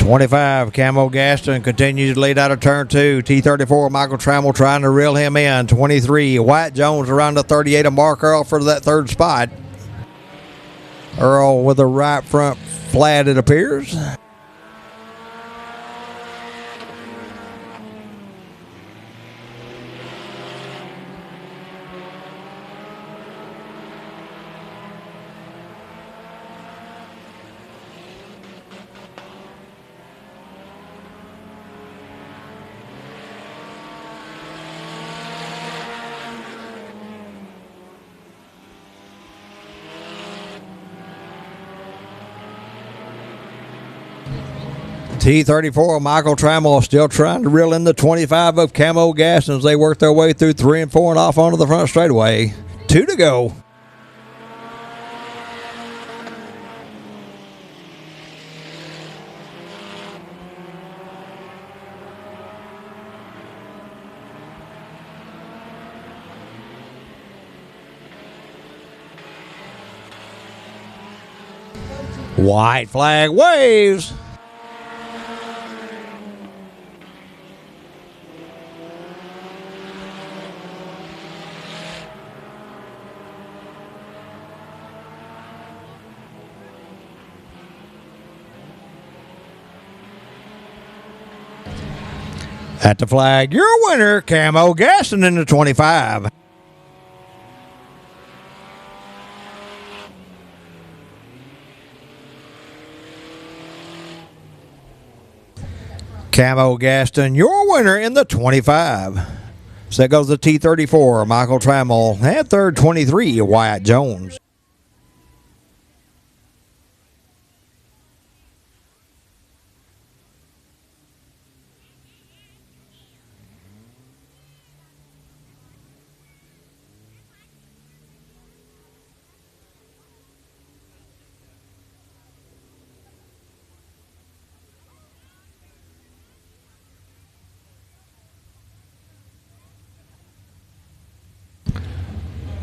$25 Camo Gaston continues to lead out of turn 2. T34 Michael Trammell trying to reel him in. 23 Wyatt Jones around the 38 of Mark Earl for that 3rd spot. Earl with the right front flat, it appears. T34 Michael Trammell still trying to reel in the 25 of Camo Gaston as they work their way through 3 and 4 and off onto the front straightaway. 2 to go. White flag waves. At the flag, your winner, Camo Gaston in the 25. Camo Gaston, your winner in the 25. So that goes the T34, Michael Trammell, and 3rd, 23, Wyatt Jones.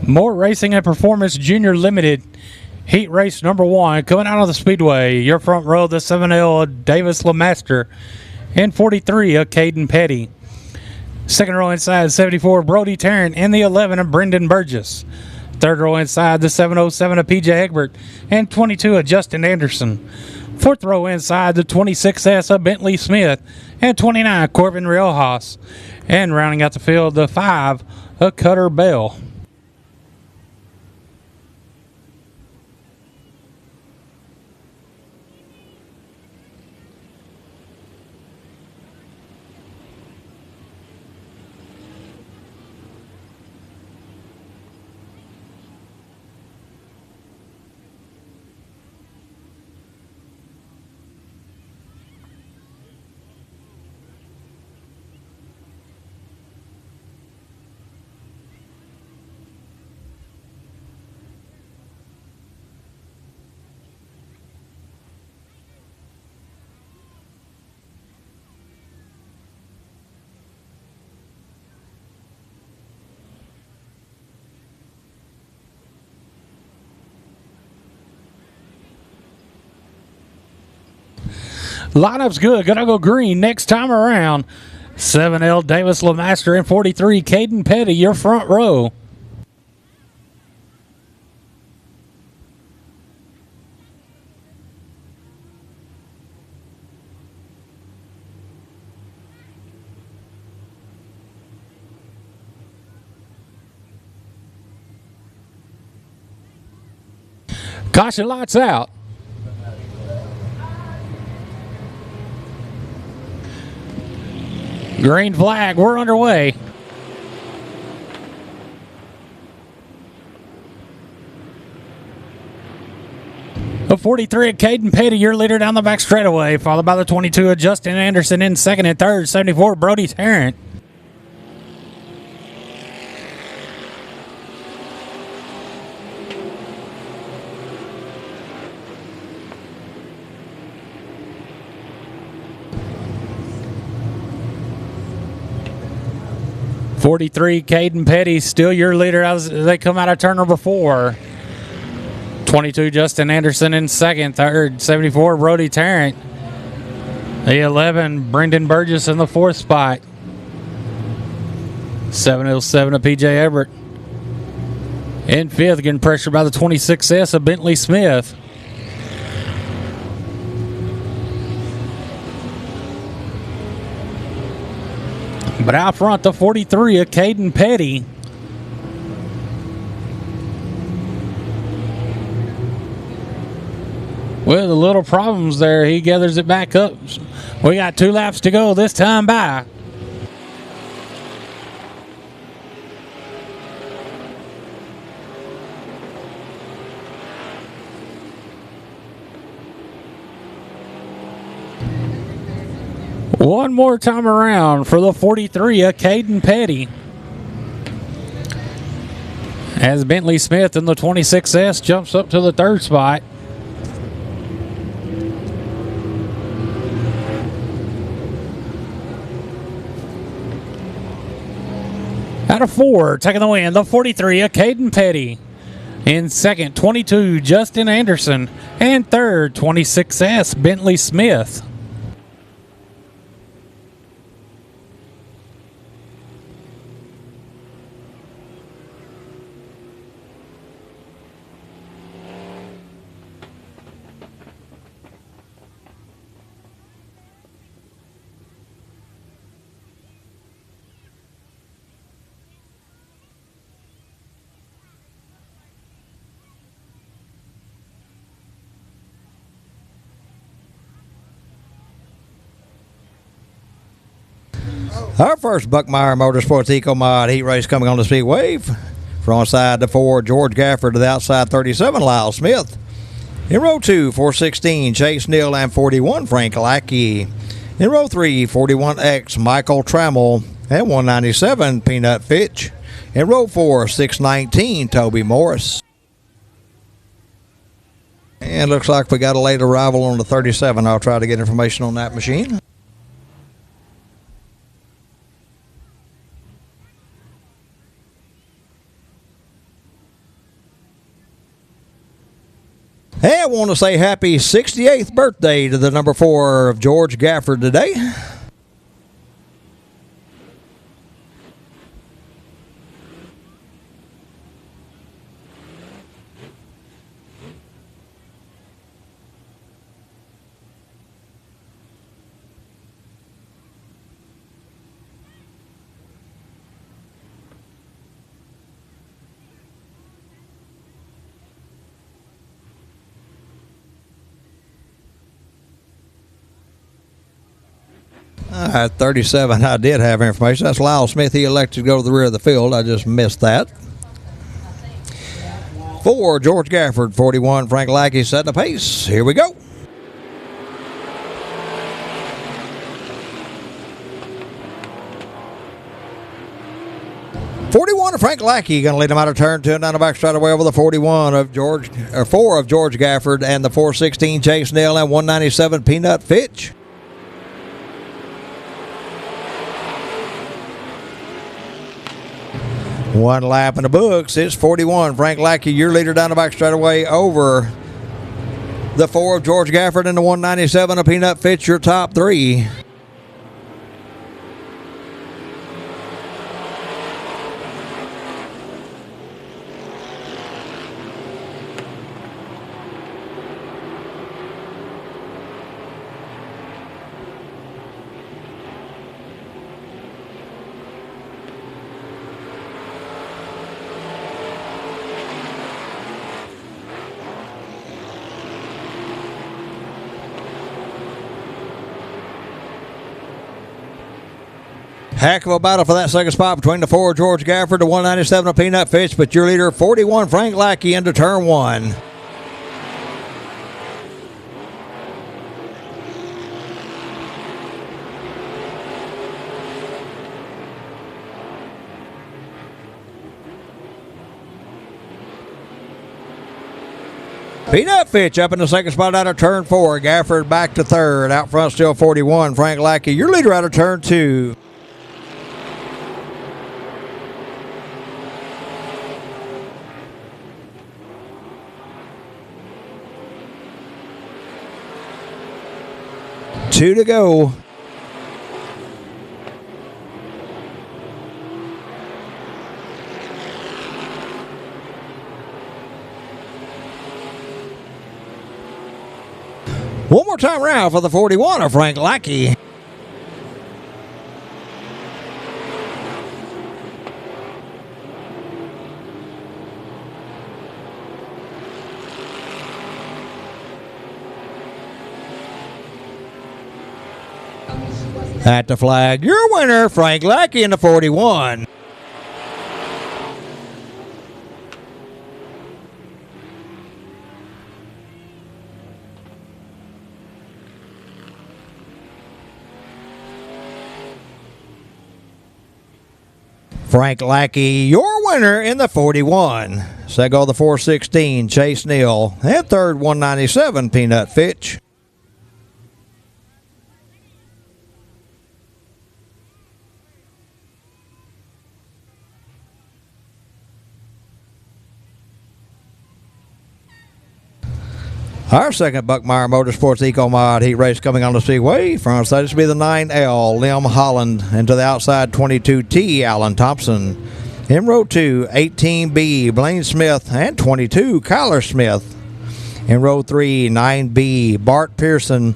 More Racing and Performance Junior Limited Heat Race number 1 coming out of the Speedway. Your front row, the 7L of Davis LeMaster and 43 of Caden Petty. Second row inside, 74 Brody Tarrant and the 11 of Brendan Burgess. Third row inside, the 707 of PJ Egbert and 22 of Justin Anderson. Fourth row inside, the 26S of Bentley Smith and 29 Corbin Riojas. And rounding out the field, the 5 of Cutter Bell. Lineup's good. Gonna go green next time around. 7L Davis LeMaster and 43 Caden Petty, your front row. Caution, lights out. Green flag, we're underway. The 43 of Caden Petty, your leader down the back straightaway, followed by the 22 of Justin Anderson in second and third, 74 Brody Tarrant. .43 Caden Petty, still your leader as they come out of turn number 4. 22 Justin Anderson in second, third 74 Brody Tarrant. The 11 Brendan Burgess in the 4th spot. 707 of PJ Everett. In 5th, getting pressured by the 26S of Bentley Smith. But out front, the 43 of Caden Petty. With a little problems there, he gathers it back up. We got 2 laps to go this time by. One more time around for the 43 of Caden Petty. As Bentley Smith in the 26S jumps up to the 3rd spot. Out of 4, taking the win, the 43 of Caden Petty. In second, 22, Justin Anderson. And third, 26S, Bentley Smith. Our first Buckmeyer Motorsports Eco Mod heat race coming on the Speedway. Front side to 4, George Gafford. To the outside, 37, Lyle Smith. In row 2, 416, Chase Neal and 41, Frank Lackey. In row 3, 41X, Michael Trammell and 197, Peanut Fitch. In row 4, 619, Toby Morris. And looks like we got a late arrival on the 37. I'll try to get information on that machine. Hey, I want to say happy 68th birthday to the number 4 of George Gafford today. At 37, I did have information. That's Lyle Smith. He elected to go to the rear of the field. I just missed that. 4, George Gafford. 41, Frank Lackey setting the pace. Here we go. .41 of Frank Lackey going to lead him out of turn 2 and down the back straightaway over the 41 of George, or 4 of George Gafford and the 416 Chase Neal and 197 Peanut Fitch. One lap in the books. It's 41. Frank Lackey, your leader down the back straightaway over The 4 of George Gafford and the 197 of Peanut Fitch, your top three. Heck of a battle for that second spot between the 4 George Gafford, the 197 of Peanut Fitch, but your leader 41 Frank Lackey into turn one. Peanut Fitch up in the second spot out of turn 4. Gafford back to third. Out front still 41 Frank Lackey, your leader out of turn 2. Two to go. One more time round for the 41 of Frank Lackey. At the flag, your winner, Frank Lackey in the 41. Frank Lackey, your winner in the 41. Second go the 416, Chase Neal. And third, 197, Peanut Fitch. Our second Buckmeyer Motorsports Eco Mod heat race coming on the Speedway. Front side to be the 9L, Lim Holland, and to the outside 22T, Alan Thompson. In row 2, 18B, Blaine Smith, and 22, Kyler Smith. In row 3, 9B, Bart Pearson,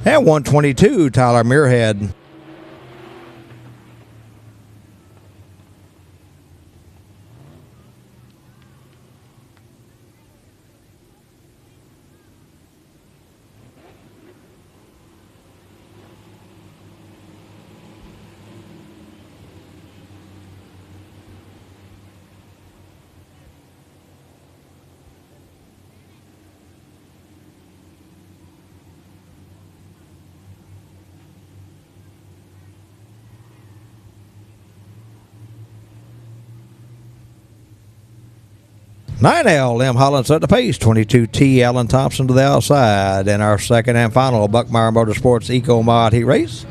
and 122, Tyler Muirhead. Nine L, Lim Holland set the pace. 22T, Alan Thompson to the outside. And our second and final Buckmeyer Motorsports Eco Mod heat race.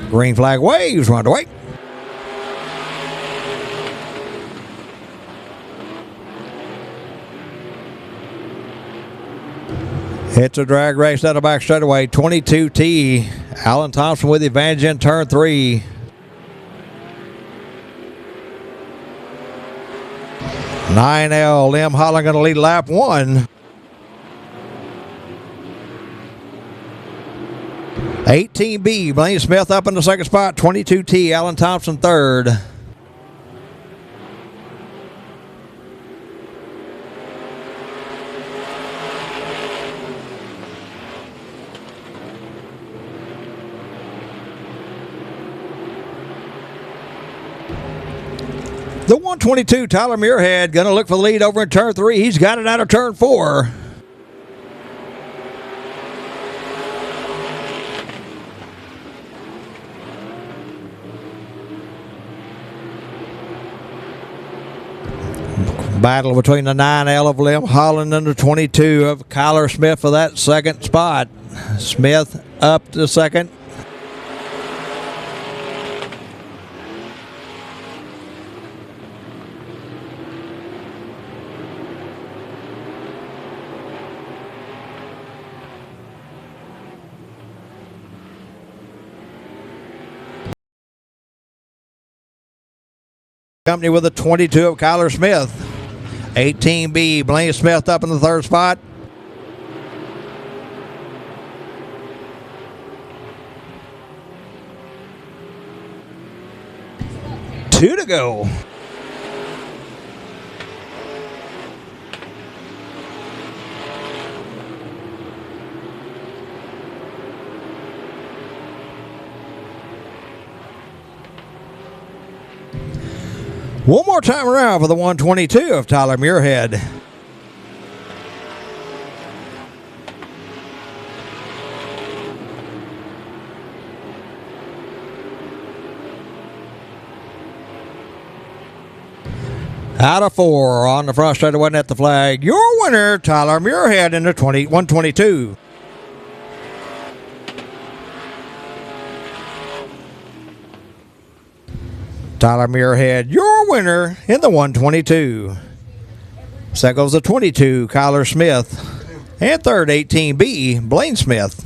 Green flag waves, run away. It's a drag race out of back straightaway. 22T, Alan Thompson with the advantage in turn 3. Nine L, Lim Holland going to lead lap 1. 18B, Blaine Smith up in the second spot. 22T, Alan Thompson third. The 122, Tyler Muirhead, going to look for the lead over in turn 3. He's got it out of turn 4. Battle between the 9L of Lim Holland and the 22 of Kyler Smith for that second spot. Smith up to second. Company with a 22 of Kyler Smith. 18B, Blaine Smith up in the third spot. Two to go. One more time around for the 122 of Tyler Muirhead. Out of 4 on the front straightaway at the flag. Your winner, Tyler Muirhead in the 122. Tyler Muirhead, your winner in the 122. Second goes the 22, Kyler Smith. And third, 18B, Blaine Smith.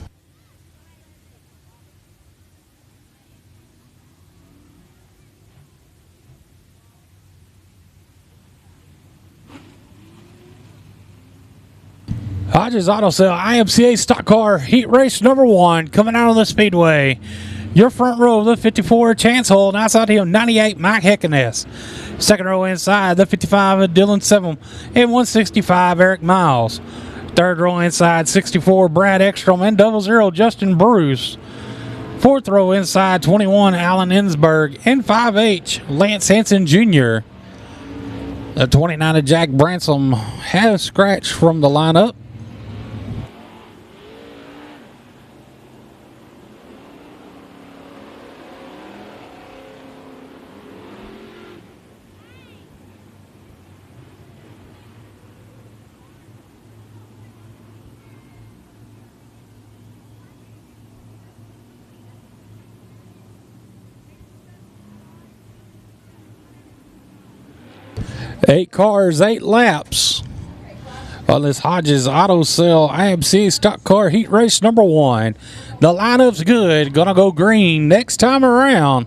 Hodges Auto Sale IMCA Stock Car Heat Race number 1 coming out on the Speedway. Your front row of the 54, Chance Hole, and outside him, 98, Mike Heckeness. Second row inside, the 55 of Dylan Seven, and 165, Eric Miles. Third row inside, 64, Brad Ekstrom, and 00, Justin Bruce. Fourth row inside, 21, Alan Ensberg, and 5H, Lance Hansen Jr. The 29 of Jack Bransom has scratched from the lineup. Eight cars, 8 laps on this Hodges Auto Sale IMC Stock Car Heat Race number 1. The lineup's good. Gonna go green next time around.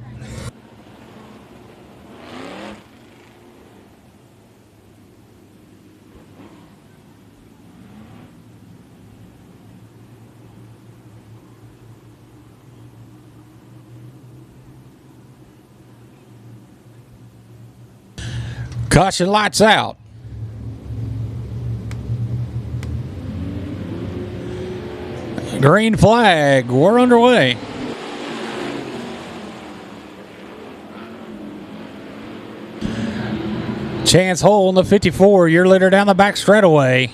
Caution lights out. Green flag. We're underway. Chance Hole in the 54. Your leader down the back straightaway.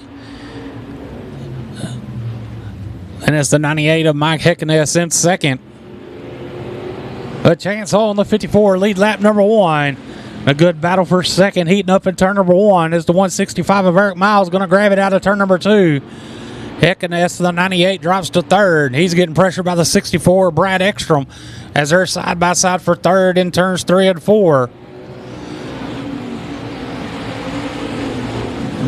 And it's the 98 of Mike Heckeness in second. A Chance Hole in the 54. Lead lap number 1. A good battle for second, heating up in turn number 1 is the 165 of Eric Miles, going to grab it out of turn number 2. Heckeness, the 98, drops to third. He's getting pressured by the 64, Brad Ekstrom, as they're side by side for third in turns 3 and 4.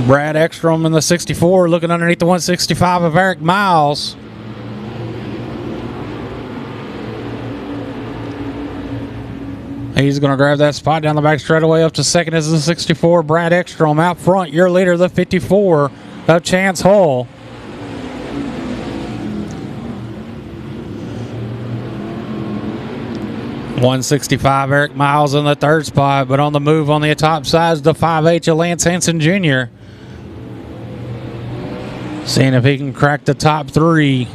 Brad Ekstrom in the 64 looking underneath the 165 of Eric Miles. He's going to grab that spot down the back straightaway. Up to second is the 64, Brad Ekstrom. Out front, your leader, the 54 of Chance Hole. .165 Eric Miles in the third spot, but on the move on the top side is the 5H of Lance Hansen Jr. Seeing if he can crack the top 3.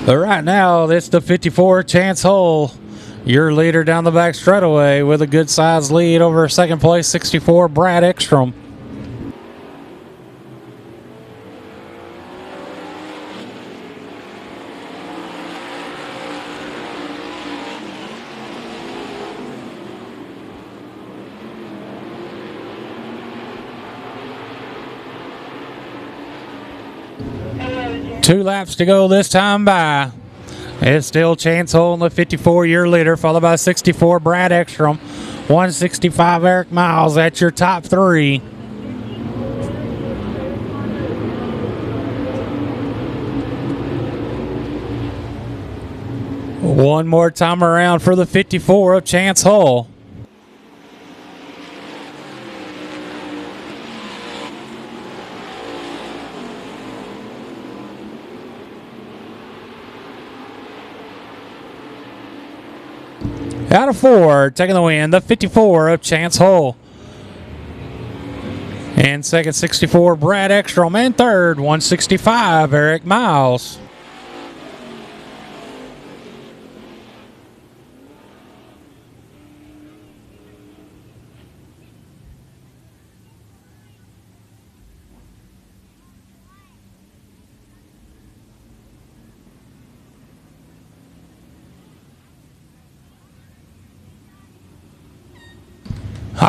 But right now, it's the 54 Chance Hole. Your leader down the back straightaway with a good size lead over second place, 64, Brad Ekstrom. Two laps to go this time by. It's still Chance Hole in the 54, your leader, followed by 64, Brad Ekstrom. 165, Eric Miles. That's your top 3. One more time around for the 54 of Chance Hull. Out of 4, taking the win, the 54 of Chance Hull. And second, 64, Brad Ekstrom. And third, 165, Eric Miles.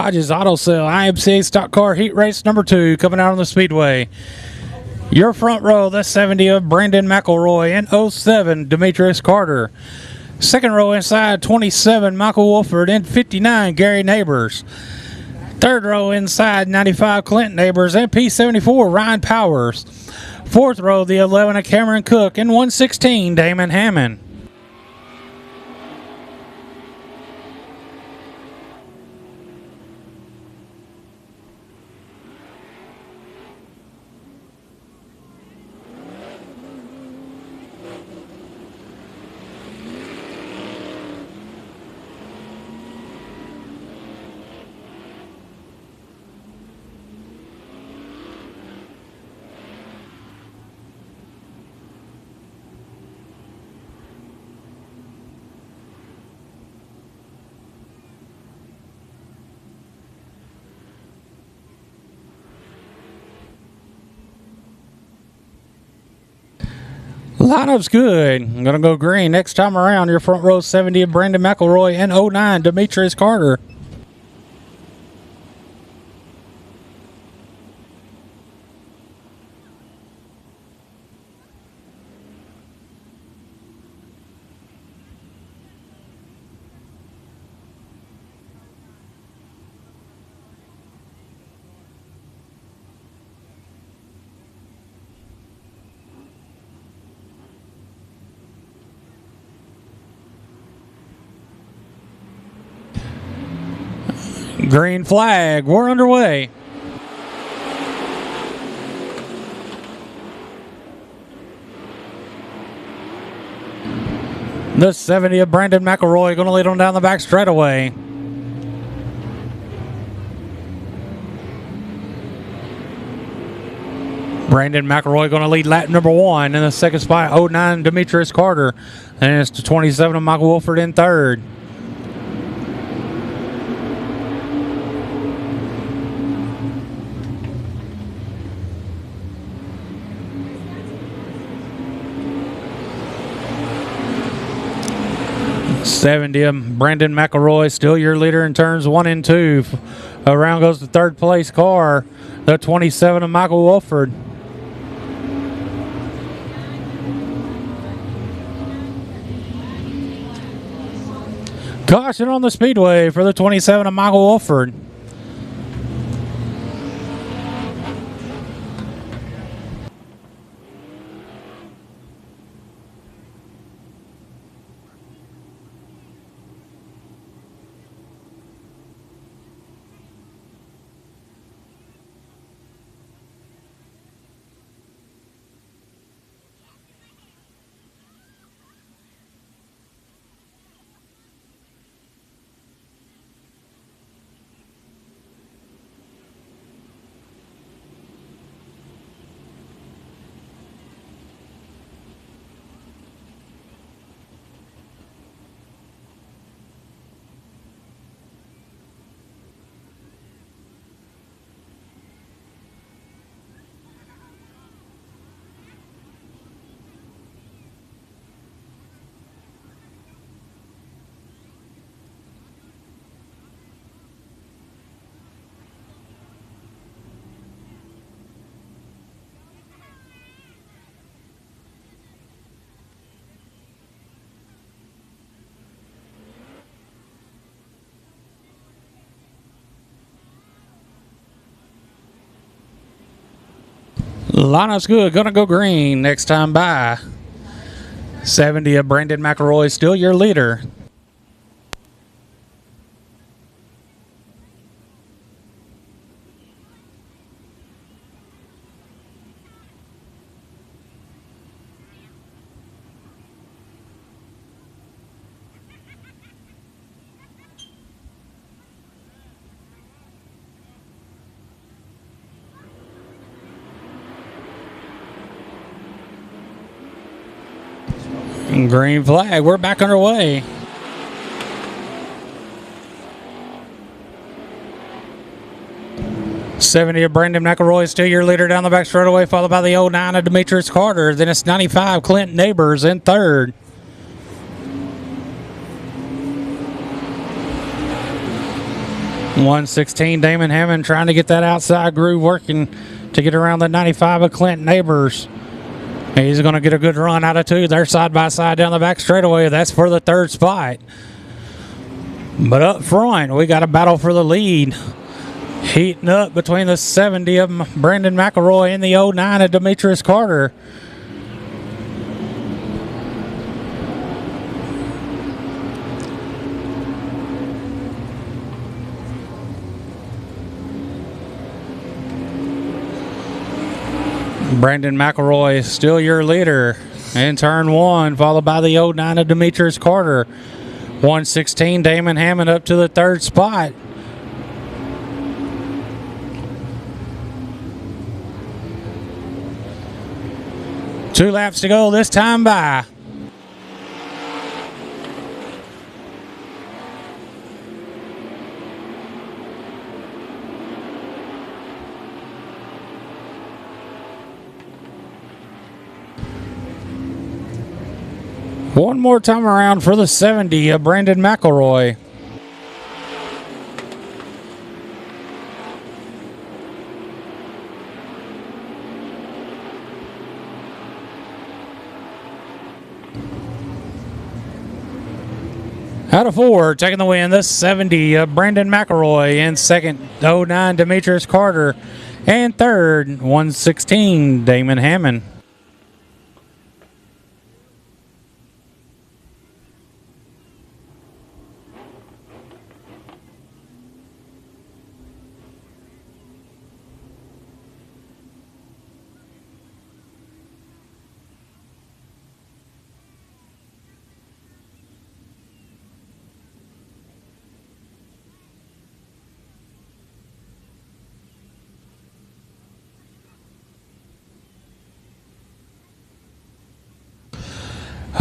Hodges Auto Sale IMCA Stock Car Heat Race number 2 coming out on the Speedway. Your front row, the 70 of Brandon McElroy and 07 Demetrius Carter. Second row inside, 27 Michael Wolford and 59 Gary Neighbors. Third row inside, 95 Clint Neighbors and P74 Ryan Powers. Fourth row, the 11 of Cameron Cook and 116 Damon Hammond. Lineup's good. I'm going to go green. Next time around, your front row 70 of Brandon McElroy and 09 Demetrius Carter. Green flag. We're underway. The 70 of Brandon McElroy going to lead on down the back straightaway. Brandon McElroy going to lead lap number 1 in the second spot. 09 Demetrius Carter. And it's to 27 of Michael Wolford in third. Brandon McElroy, still your leader in turns 1 and 2. Around goes the third place car, the 27 of Michael Wolford. Caution on the Speedway for the 27 of Michael Wolford. Lineup's good. Gonna go green next time by. 70 of Brandon McElroy, still your leader. Green flag, we're back underway. '70 of Brandon McElroy, still your leader down the back straightaway, followed by the '09 of Demetrius Carter. Then it's 95 Clint Neighbors in third. '116 Damon Hammond trying to get that outside groove working to get around the 95 of Clint Neighbors. He's going to get a good run out of two. They're side by side down the back straightaway. That's for the third spot. But up front, we got a battle for the lead. Heating up between the '70 of Brandon McElroy and the '09 of Demetrius Carter. Brandon McElroy, still your leader in turn one, followed by the '09 of Demetrius Carter. 116 Damon Hammond up to the third spot. Two laps to go this time by. One more time around for the '70 of Brandon McElroy. Out of four, taking the win, the '70 of Brandon McElroy. In second, '09 Demetrius Carter. And third, 116 Damon Hammond.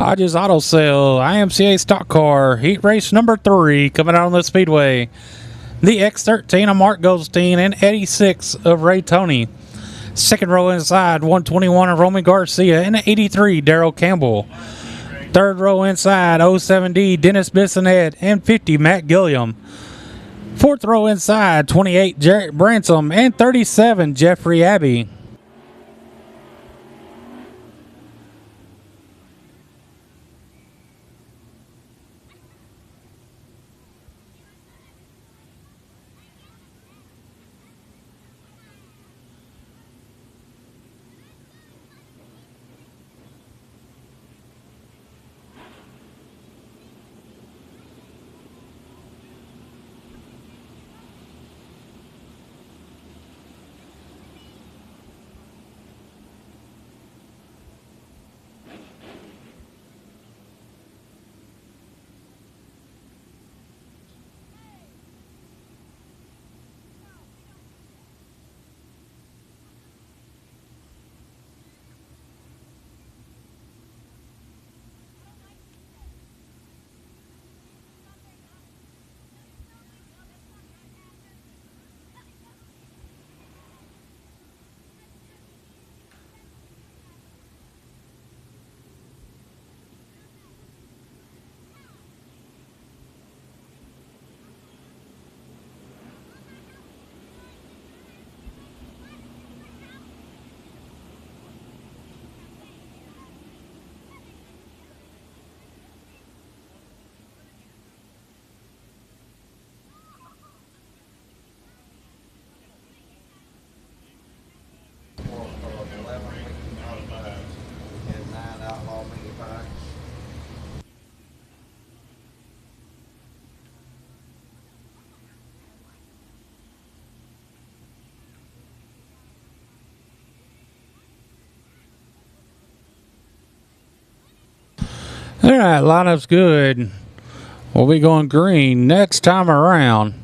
Hodges Auto Sale, IMCA Stock Car, Heat Race number 3, coming out on the Speedway. The X13 of Mark Goldstein and 86 of Ray Toney. Second row inside, 121 of Roman Garcia and 83 Darrell Campbell. Third row inside, 07D Dennis Bissonette and 50 Matt Gilliam. Fourth row inside, 28 Jarrett Bransom and 37 Jeffrey Abbey. All right, lineup's good. We'll be going green next time around.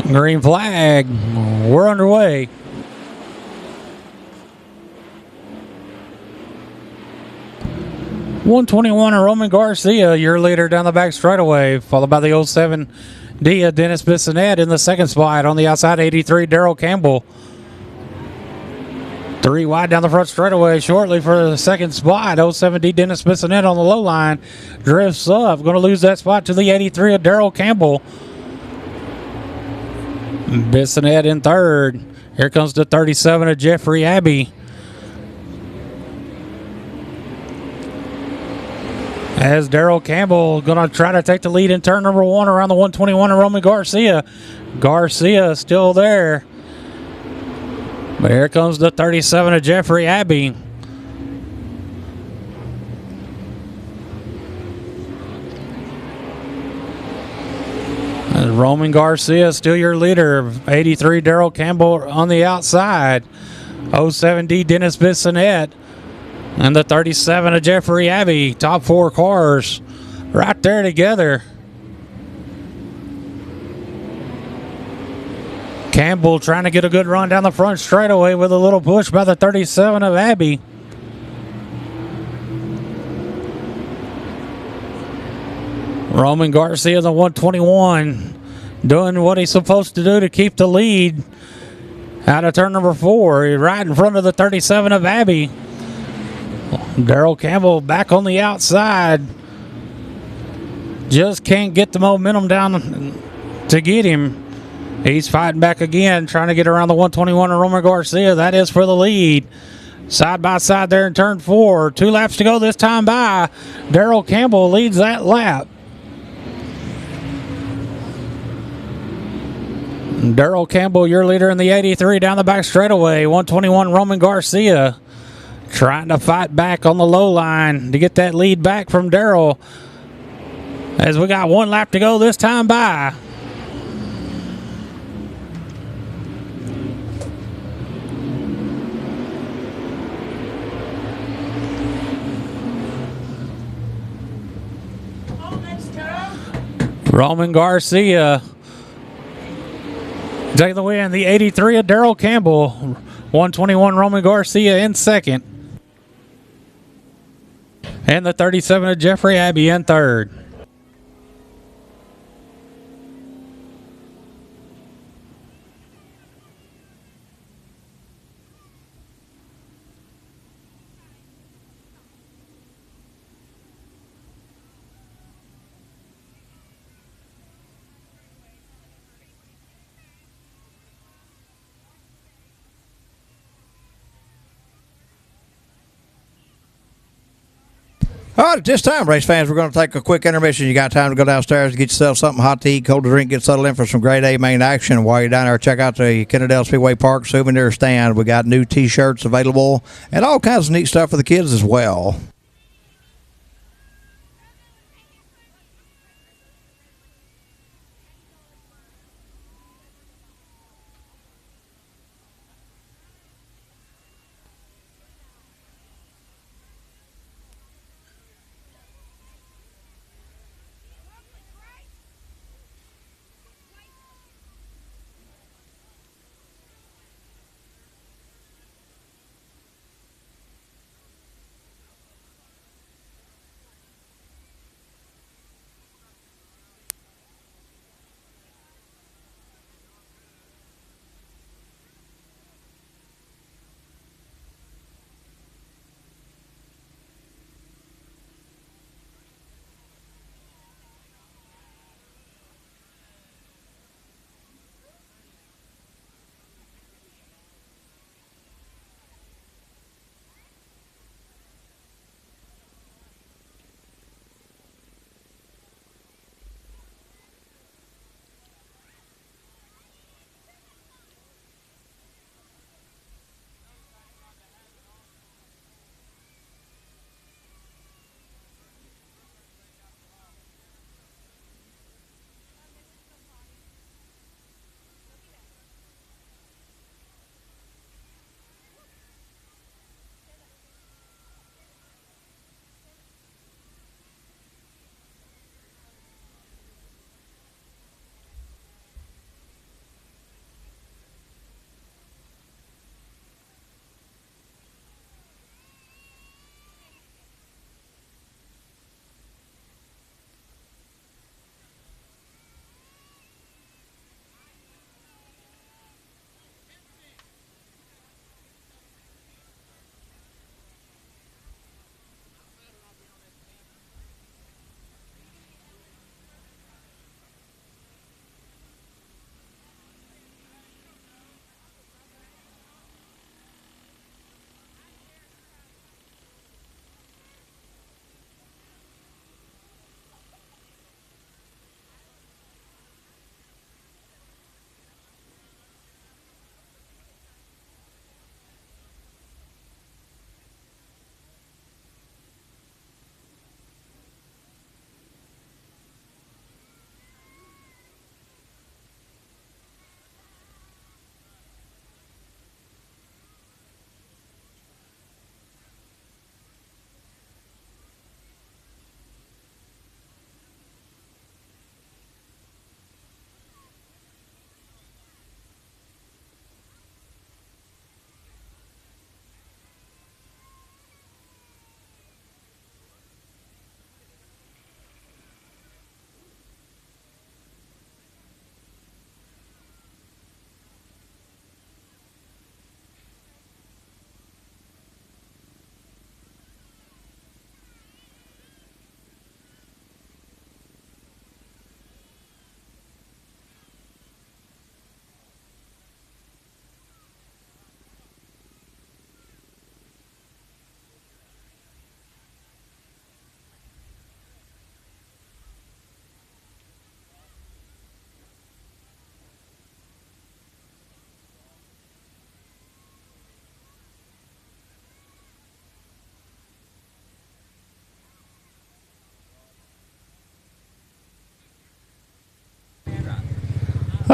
Green flag. We're underway. $121 Roman Garcia, your leader down the back straightaway, followed by the 07 Dia Dennis Bissonette in the second spot. On the outside, 83 Darrell Campbell. 3 wide down the front straightaway shortly for the second spot. 07D Dennis Bissonette on the low line drifts up. Going to lose that spot to the 83 of Darrell Campbell. Bissonette in third. Here comes the 37 of Jeffrey Abbey. As Darrell Campbell going to try to take the lead in turn number 1 around the 121 of Roman Garcia. Garcia still there. But here comes the 37 of Jeffrey Abbey. Roman Garcia still your leader. 83 Darrell Campbell on the outside. 07D Dennis Bissonette. And the 37 of Jeffrey Abbey. Top 4 cars right there together. Campbell trying to get a good run down the front straightaway with a little push by the 37 of Abbey. Roman Garcia, the 121, doing what he's supposed to do to keep the lead out of turn number 4. He's right in front of the 37 of Abbey. Darrell Campbell back on the outside. Just can't get the momentum down to get him. He's fighting back again, trying to get around the 121 of Roman Garcia. That is for the lead. Side by side there in turn 4. 2 laps to go this time by. Darrell Campbell leads that lap. Darrell Campbell, your leader in the 83 down the back straightaway. 121 Roman Garcia trying to fight back on the low line to get that lead back from Darrell. As we got 1 lap to go this time by. Roman Garcia taking the win. The 83 of Darrell Campbell. 121 Roman Garcia in second. And the 37 of Jeffrey Abbey in third. All right, at this time, race fans, we're going to take a quick intermission. You got time to go downstairs and get yourself something hot to eat, cold to drink, get settled in for some grade A main action. While you're down there, check out the Kennedale Speedway Park souvenir stand. We got new T-shirts available and all kinds of neat stuff for the kids as well.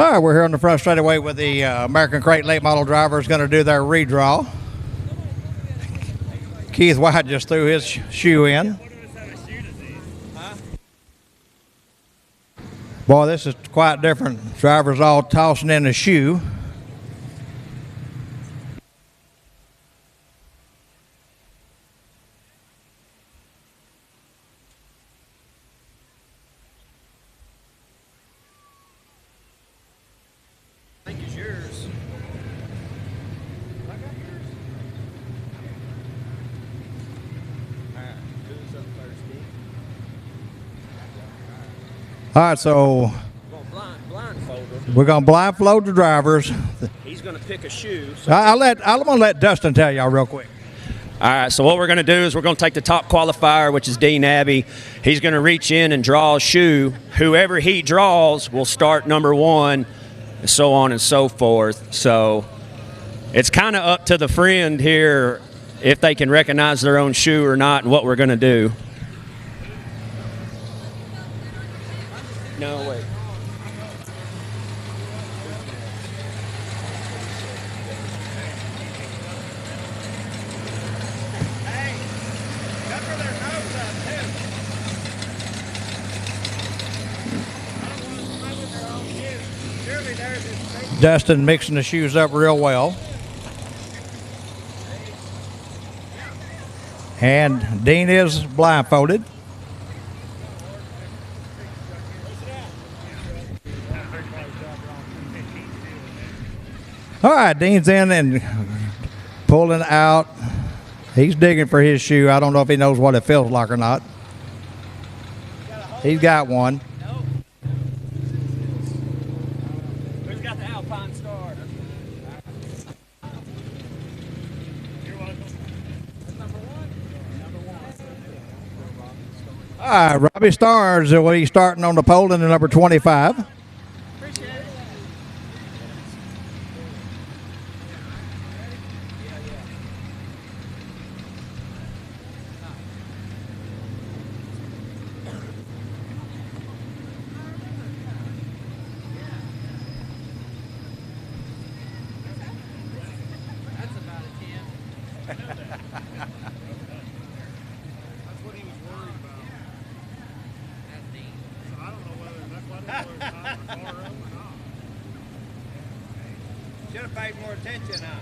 All right, we're here on the front straightaway with the American Crate late model drivers going to do their redraw. Keith White just threw his shoe in. Boy, this is quite different. Drivers all tossing in a shoe. I think it's yours. I got yours. All right, who's up first, Steve? All right, so Blindfold her. we're going to blindfold the drivers. He's going to pick a shoe. So I'm going to let Dustin tell y'all real quick. all right, so what we're going to do is we're going to take the top qualifier, which is Dean Abbey. He's going to reach in and draw a shoe. Whoever he draws will start number one, and so on and so forth. So it's kind of up to the friend here if they can recognize their own shoe or not and what we're going to do. No, wait. Dustin mixing the shoes up real well. And Dean is blindfolded. All right, Dean's in and pulling out. He's digging for his shoe. I don't know if he knows what it feels like or not. He's got one. Who's got the Alpine Star? You're welcome. That's number one. All right, Robbie Stars will be starting on the pole in the number 25. Should have paid more attention, huh?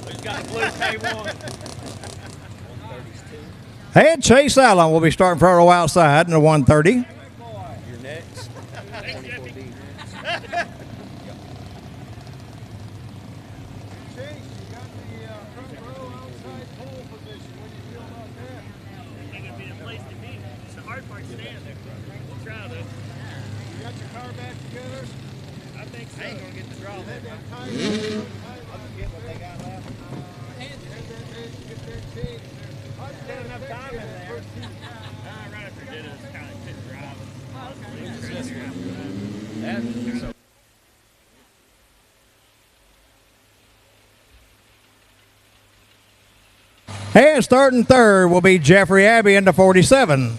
Who's got a blue K1? And Chase Allen will be starting for row outside in the 130. You're next. 24D. And starting third will be Jeffrey Abbey in the 47.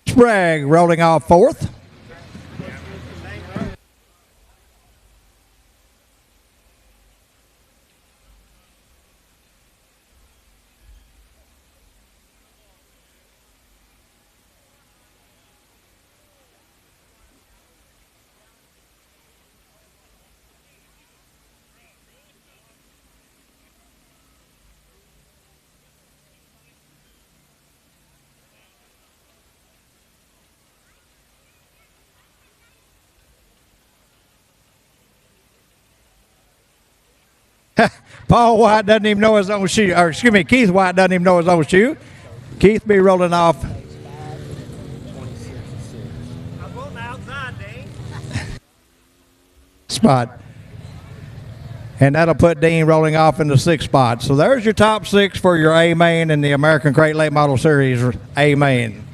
Sprague rolling off fourth. Paul White doesn't even know his own shoe. Or excuse me, Keith White doesn't even know his own shoe. Keith be rolling off. I'm on the outside, Dean. Spot. And that'll put Dean rolling off in the 6th spot. So there's your top 6 for your A main in the American Crate Late Model Series A main.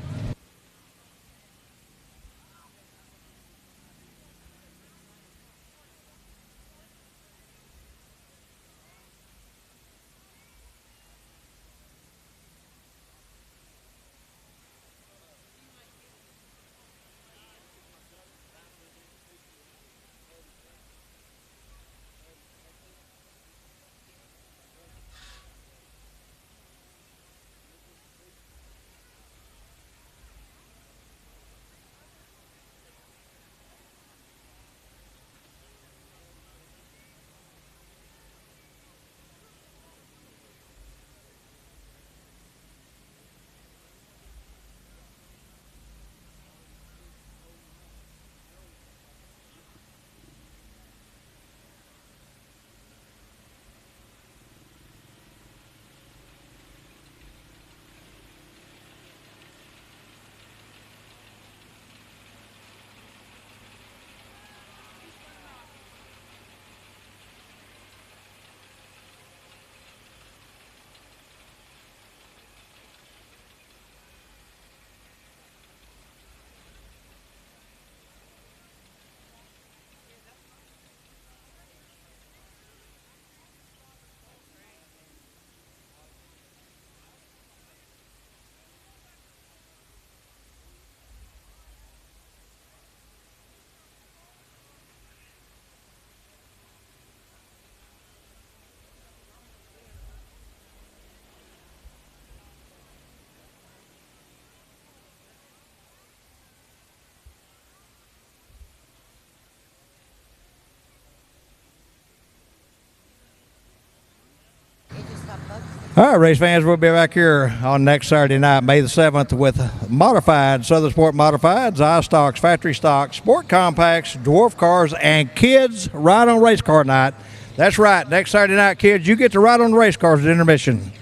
All right, race fans, we'll be back here on next Saturday night, May the 7th, with modified, Southern Sport modifieds, iStocks, factory stock, sport compacts, dwarf cars, and kids ride on race car night. That's right, next Saturday night, kids, you get to ride on the race cars at intermission.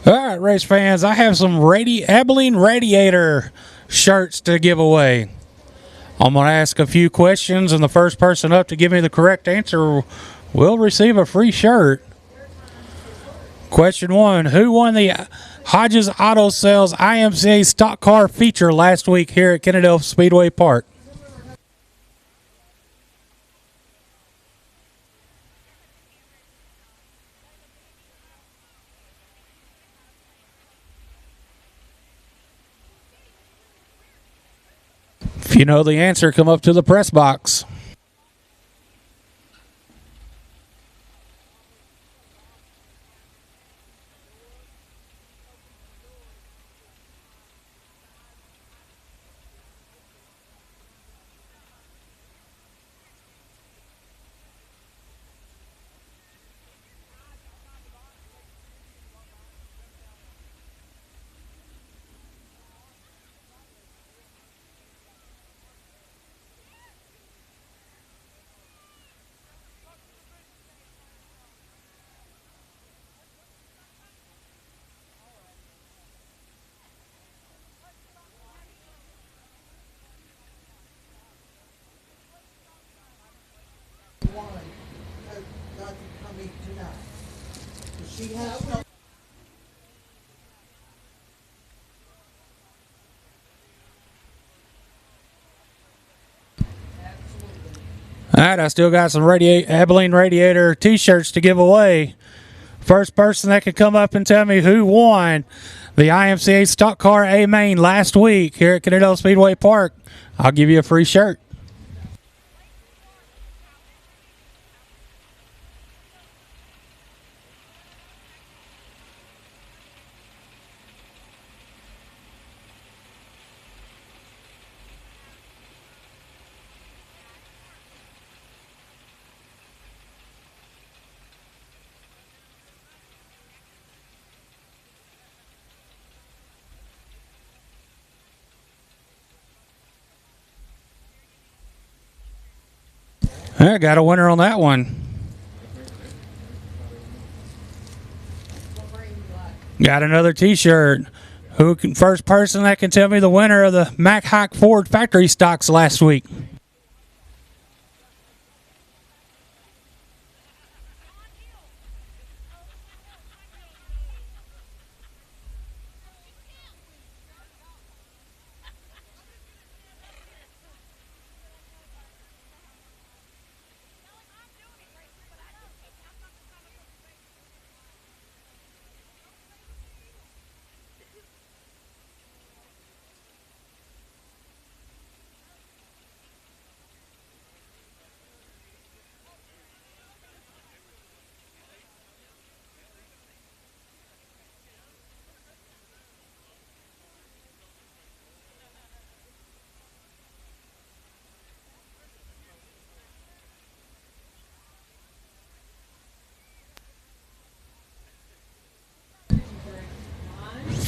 All right, race fans, I have some Abilene Radiator shirts to give away. I'm going to ask a few questions, and the first person up to give me the correct answer will receive a free shirt. Question 1, who won the Hodges Auto Sales IMCA Stock Car feature last week here at Kennedale Speedway Park? If you know the answer, come up to the press box. All right, I still got some Abilene Radiator t-shirts to give away. First person that can come up and tell me who won the IMCA Stock Car A Main last week here at Kennedale Speedway Park, I'll give you a free shirt. I got a winner on that one. Got another t-shirt. First person that can tell me the winner of the Mack Hike Ford factory stocks last week.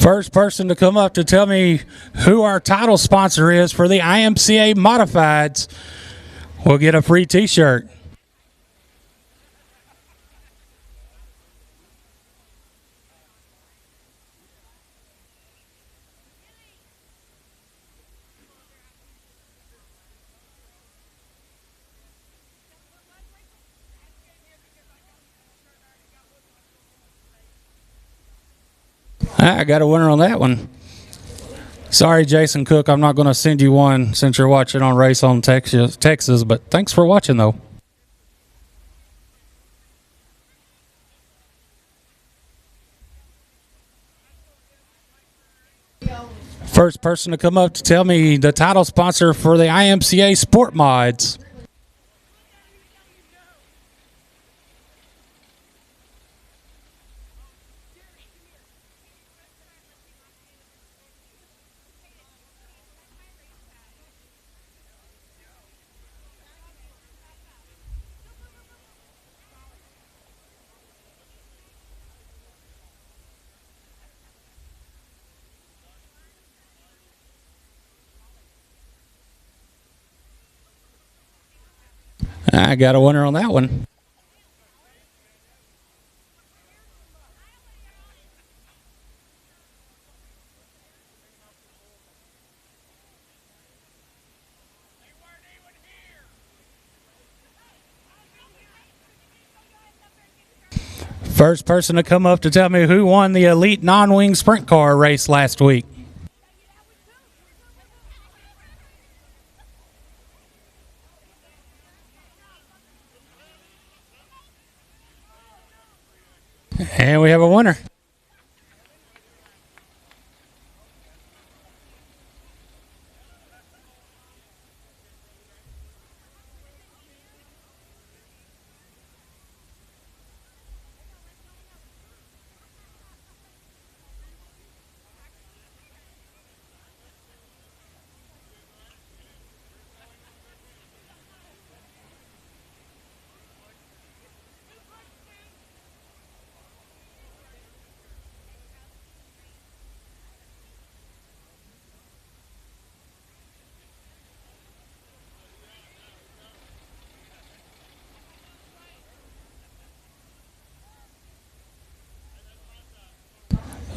First person to come up to tell me who our title sponsor is for the IMCA Modifieds will get a free t-shirt. I got a winner on that one. Sorry, Jason Cook, I'm not going to send you one since you're watching on Race on Texas, but thanks for watching, though. First person to come up to tell me the title sponsor for the IMCA Sport Mods. I got a winner on that one. First person to come up to tell me who won the Elite Non-Wing Sprint Car race last week. And we have a winner.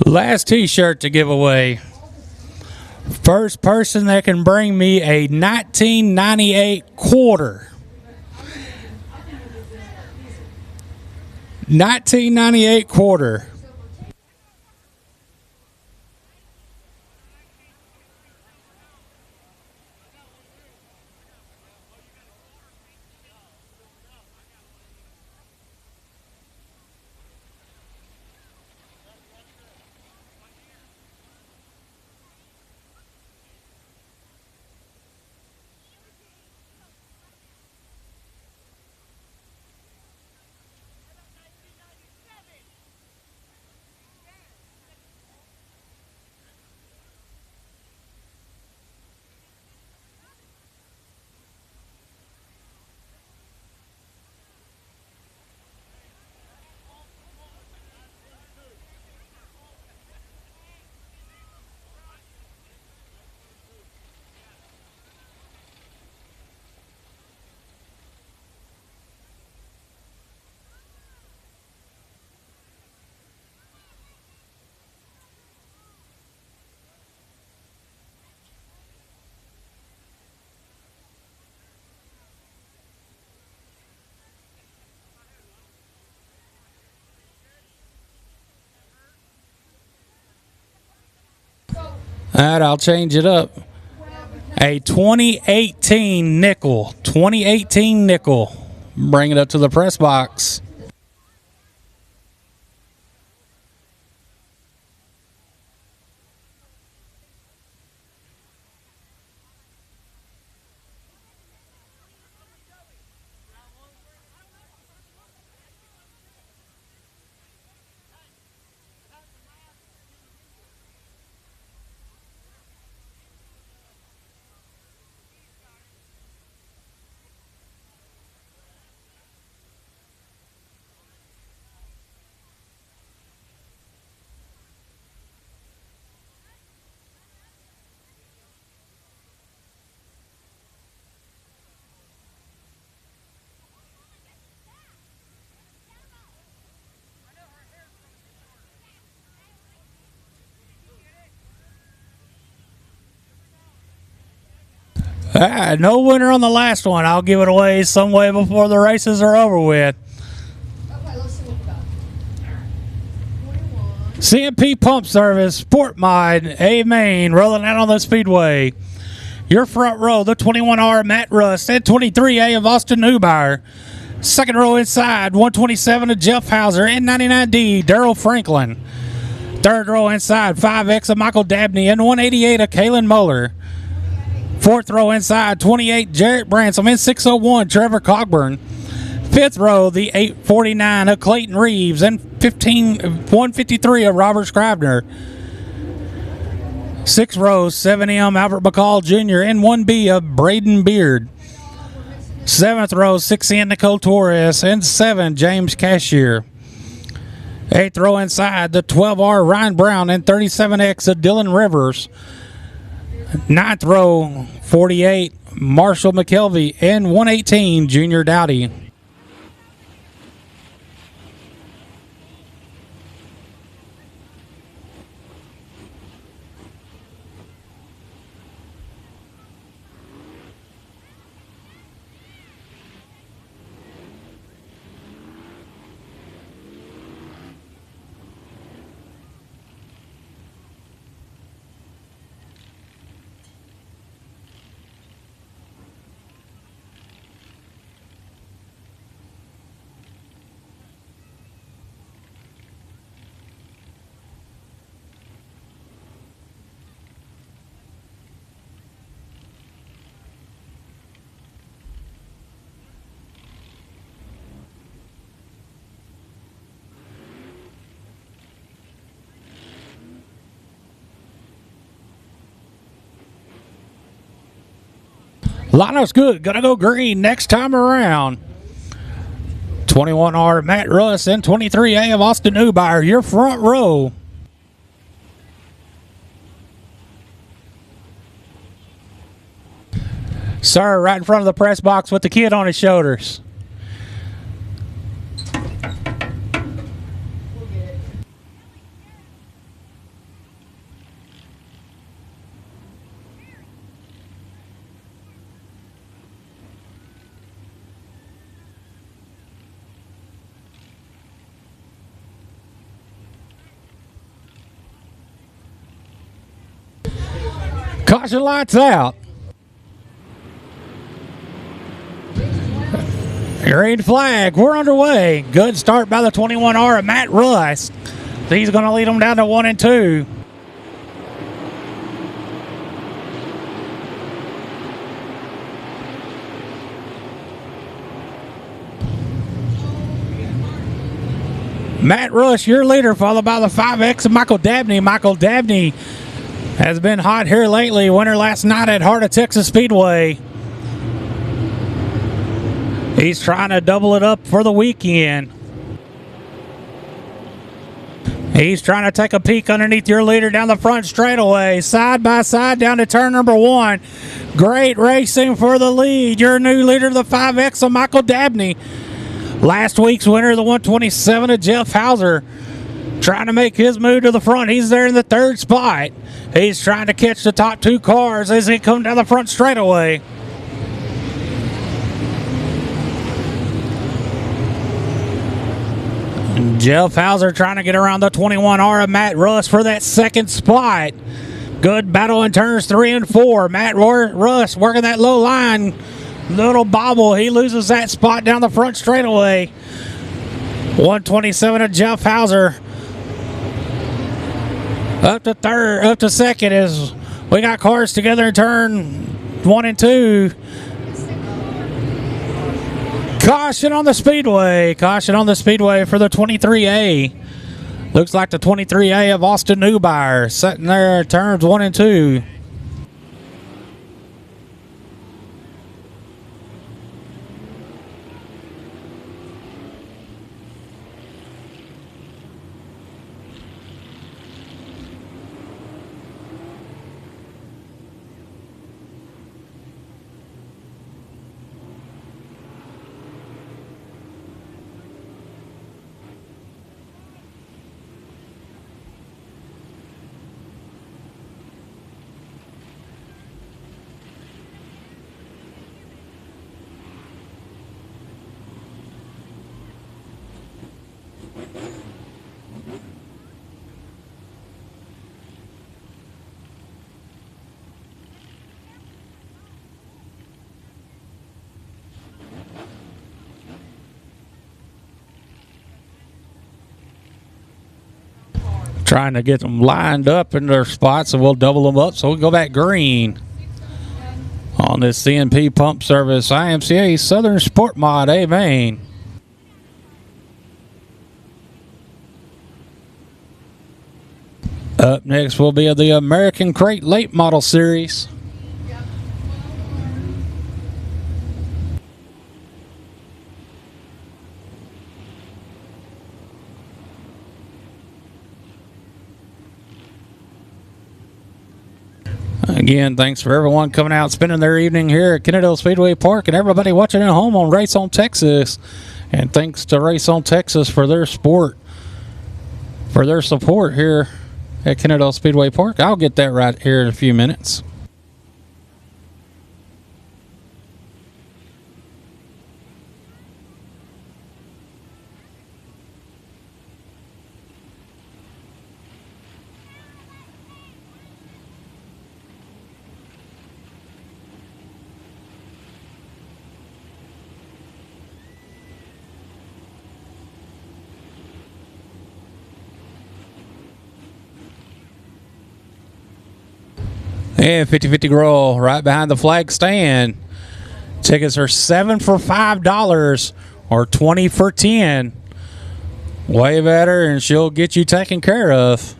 Last t-shirt to give away. First person that can bring me a 1998 quarter. 1998 quarter. All right, I'll change it up. A 2018 nickel. 2018 nickel. Bring it up to the press box. No winner on the last one. I'll give it away some way before the races are over with. Okay, let's see what we got. 21. CMP Pump Service, Sport Mod, A Main, rolling out on the Speedway. Your front row, the 21R Matt Rust and 23A of Austin Neubauer. Second row inside, 127 of Jeff Hauser and 99D, Daryl Franklin. Third row inside, 5X of Michael Dabney and 188 of Kalen Muller. Fourth row inside, 28 Jarrett Bransom and 601 Trevor Cogburn. Fifth row, the 849 of Clayton Reeves and 153 of Robert Scribner. Sixth row, 7M Albert McCall Jr. and 1B of Braden Beard. Seventh row, 6N Nicole Torres and 7 James Cashier. Eighth row inside, the 12R Ryan Brown and 37X of Dylan Rivers. Ninth row, 48 Marshall McKelvey and 118 Junior Dowdy. Lineup's good. Gonna go green next time around. 21R Matt Russ and 23A of Austin Neubauer. Your front row. Sir, right in front of the press box with the kid on his shoulders. Caution lights out. Green flag. We're underway. Good start by the 21R of Matt Russ. He's going to lead them down to 1 and 2. Matt Rush, your leader, followed by the 5X of Michael Dabney. Michael Dabney has been hot here lately. Winner last night at Heart of Texas Speedway. He's trying to double it up for the weekend. He's trying to take a peek underneath your leader down the front straightaway. Side by side down to turn number 1. Great racing for the lead. Your new leader of the 5X of Michael Dabney. Last week's winner of the 127 of Jeff Hauser. Trying to make his move to the front. He's there in the 3rd spot. He's trying to catch the top 2 cars as they come down the front straightaway. Jeff Hauser trying to get around the 21R of Matt Russ for that 2nd spot. Good battle in turns 3 and 4. Matt Russ working that low line. Little bobble. He loses that spot down the front straightaway. 127 of Jeff Hauser. Up to 2nd as we got cars together in turn 1 and 2. Caution on the Speedway. Caution on the Speedway for the 23A. Looks like the 23A of Austin Newbauer sitting there at turns 1 and 2. Trying to get them lined up in their spots, and we'll double them up so we'll go back green on this CNP Pump Service IMCA Southern Sport Mod A main. Up next will be the American Crate Late Model Series. Again, thanks for everyone coming out, spending their evening here at Kennedale Speedway Park, and everybody watching at home on Race on Texas. And thanks to Race on Texas for their support here at Kennedale Speedway Park. I'll get that right here in a few minutes. And 50-50 Grill right behind the flag stand. Tickets are $7 for $5 or $20 for $10. Wave at her and she'll get you taken care of.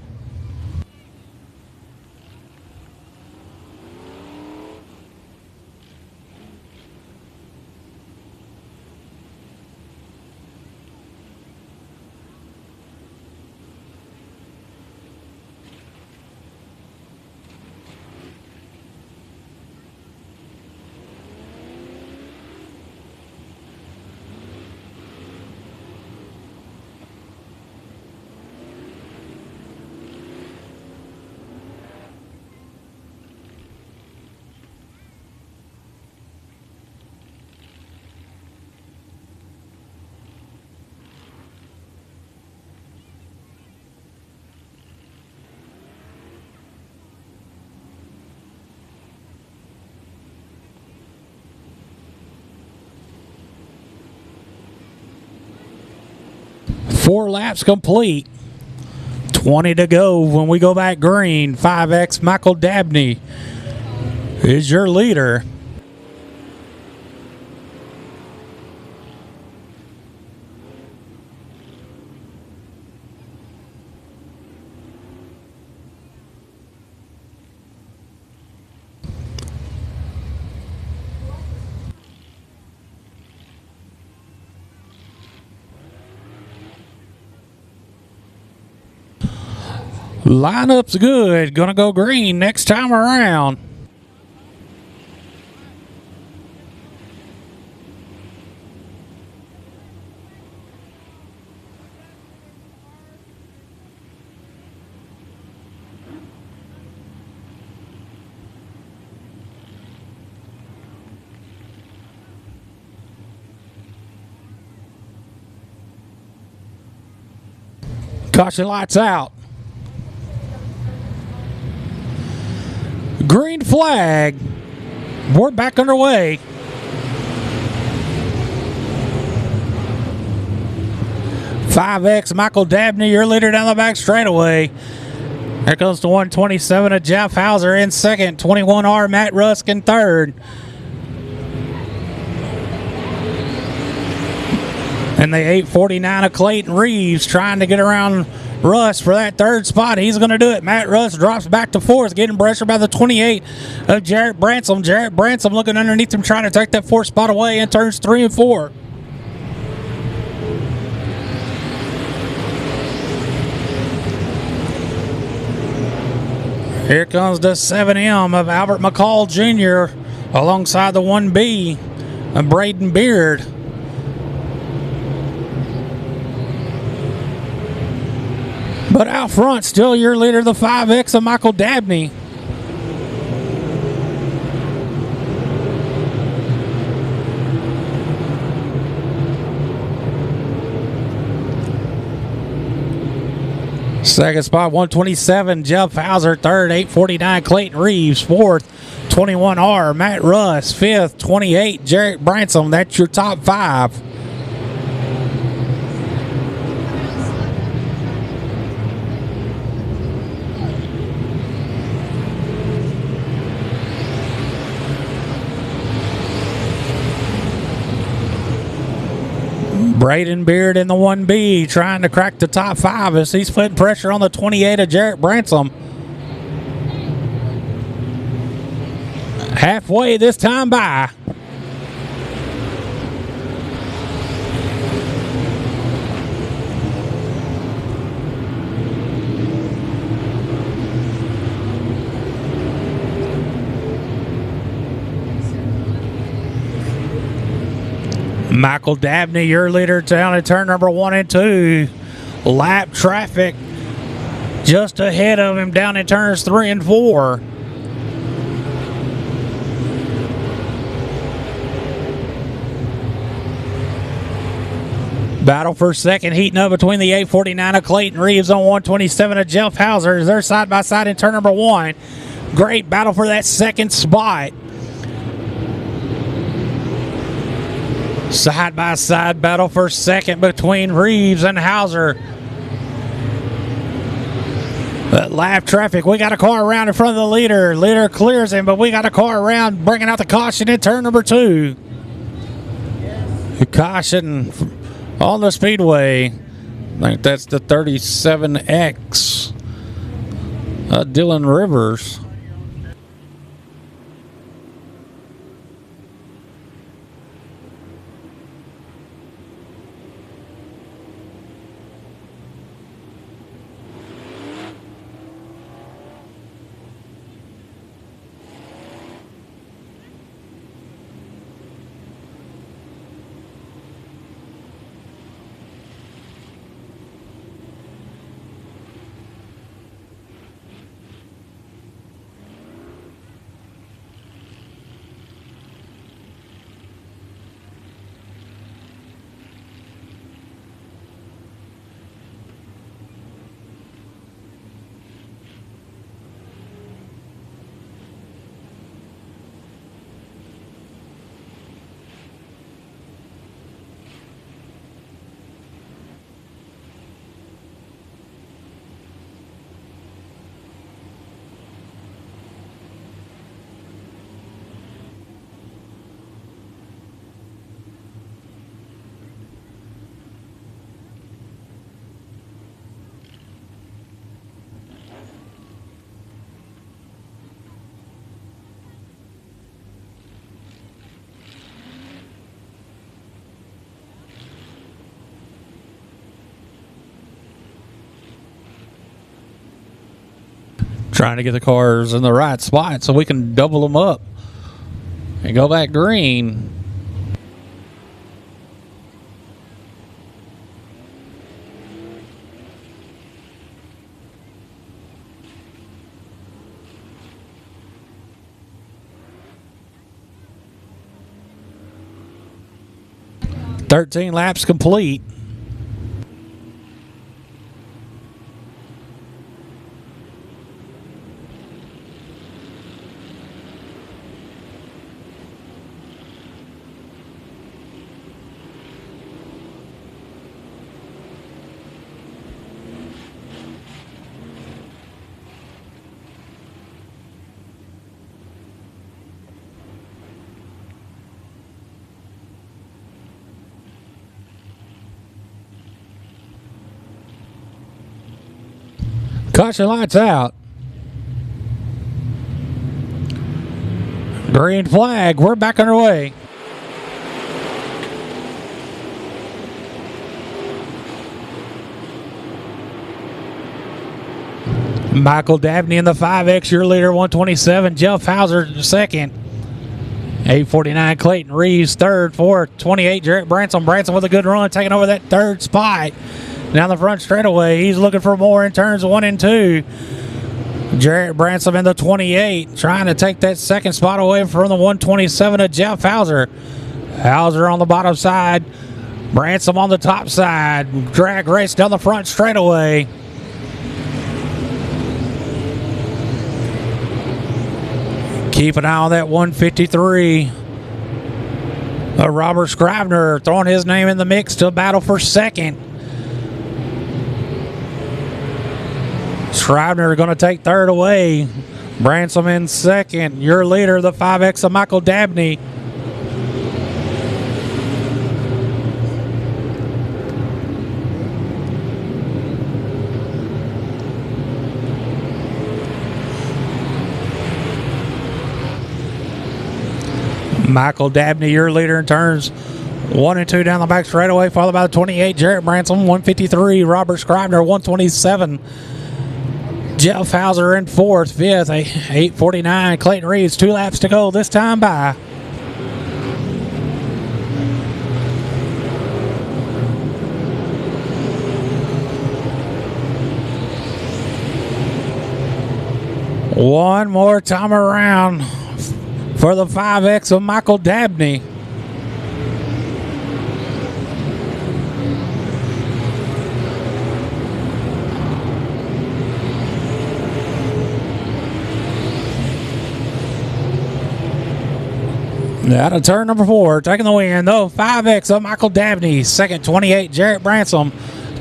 4 laps complete. 20 to go when we go back green. 5X Michael Dabney is your leader. Lineup's good. Gonna go green next time around. Caution lights out. Green flag. We're back underway. "5X Michael Dabney, your leader down the back straightaway." Here comes the 127 of Jeff Hauser in second. 21R Matt Rusk in third. And the 849 of Clayton Reeves trying to get around Russ for that third spot. He's going to do it. Matt Russ drops back to fourth, getting pressure by the 28 of Jarrett Bransom. Jarrett Bransom looking underneath him, trying to take that fourth spot away in turns 3 and 4. Here comes the 7M of Albert McCall Jr. alongside the 1B of Braden Beard. But out front, still your leader, the 5X of Michael Dabney. Second spot, 127, Jeff Hauser. Third, 849, Clayton Reeves. Fourth, 21R, Matt Russ. Fifth, 28, Jarrett Bransom. That's your top 5. Braden Beard in the 1B trying to crack the top 5 as he's putting pressure on the 28 of Jarrett Bransom. Halfway this time by. Michael Dabney, your leader down at turn number 1 and 2. Lap traffic just ahead of him down in turns 3 and 4. Battle for second heating up between the 849 of Clayton Reeves on 127 of Jeff Hauser. They're side by side in turn number 1. Great battle for that second spot. Side-by-side battle for second between Reeves and Hauser. Lap traffic. We got a car around in front of the leader. Leader clears him, but we got a car around bringing out the caution in turn number 2. The caution on the Speedway. I think that's the 37X. Dylan Rivers. Trying to get the cars in the right spot so we can double them up and go back green. "13 laps complete." Caution lights out. Green flag. We're back underway. Michael Dabney in the 5X, your leader, 127. Jeff Hauser second. 849 Clayton Reeves third. 428 Jarrett Branson. Branson with a good run, taking over that third spot. Down the front straightaway, he's looking for more in turns 1 and 2. Jarrett Branson in the 28, trying to take that second spot away from the 127 of Jeff Hauser. Hauser on the bottom side, Branson on the top side. Drag race down the front straightaway. Keep an eye on that 153. Robert Scrivener throwing his name in the mix to battle for second. Scrivener going to take third away. Branson in second. Your leader, the 5X of Michael Dabney. Michael Dabney, your leader in turns 1 and 2 down the back straightaway, followed by the 28, Jarrett Branson, 153, Robert Scrivener, 127. Jeff Hauser in fourth, fifth, 849. Clayton Reeves, 2 laps to go this time by. One more time around for the 5X of Michael Dabney. Out of turn number 4, taking the win, though, 5X of Michael Dabney. Second, 28, Jarrett Branson.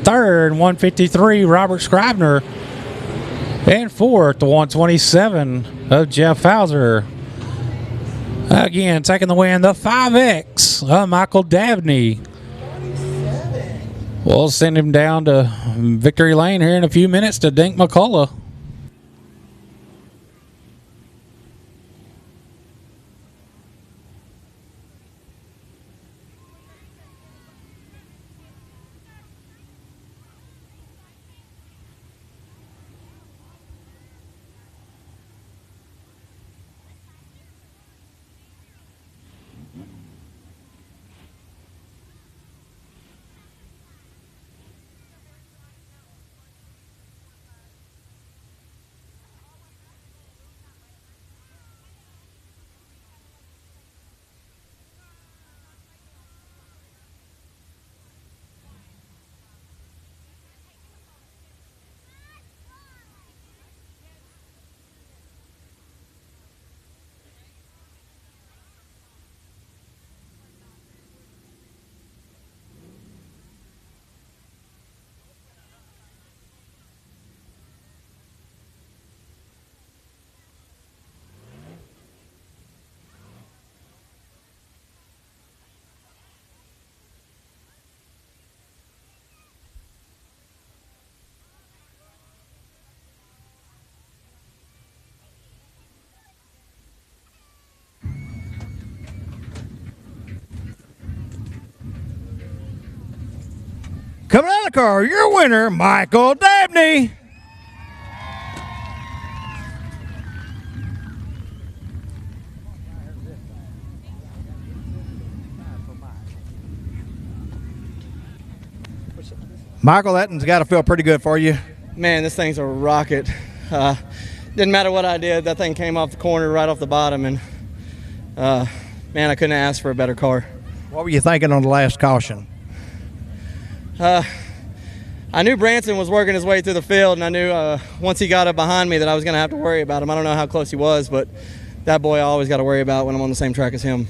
Third, 153, Robert Scrivener. And fourth, the 127 of Jeff Hauser. Again, taking the win, the 5X of Michael Dabney. We'll send him down to victory lane here in a few minutes to Dink McCullough. Coming out of the car, your winner, Michael Dabney. Michael, that's got to feel pretty good for you. Man, this thing's a rocket. Didn't matter what I did, that thing came off the corner right off the bottom, and man, I couldn't ask for a better car. What were you thinking on the last caution? I knew Branson was working his way through the field, and I knew once he got up behind me that I was going to have to worry about him. I don't know how close he was, but that boy I always got to worry about when I'm on the same track as him.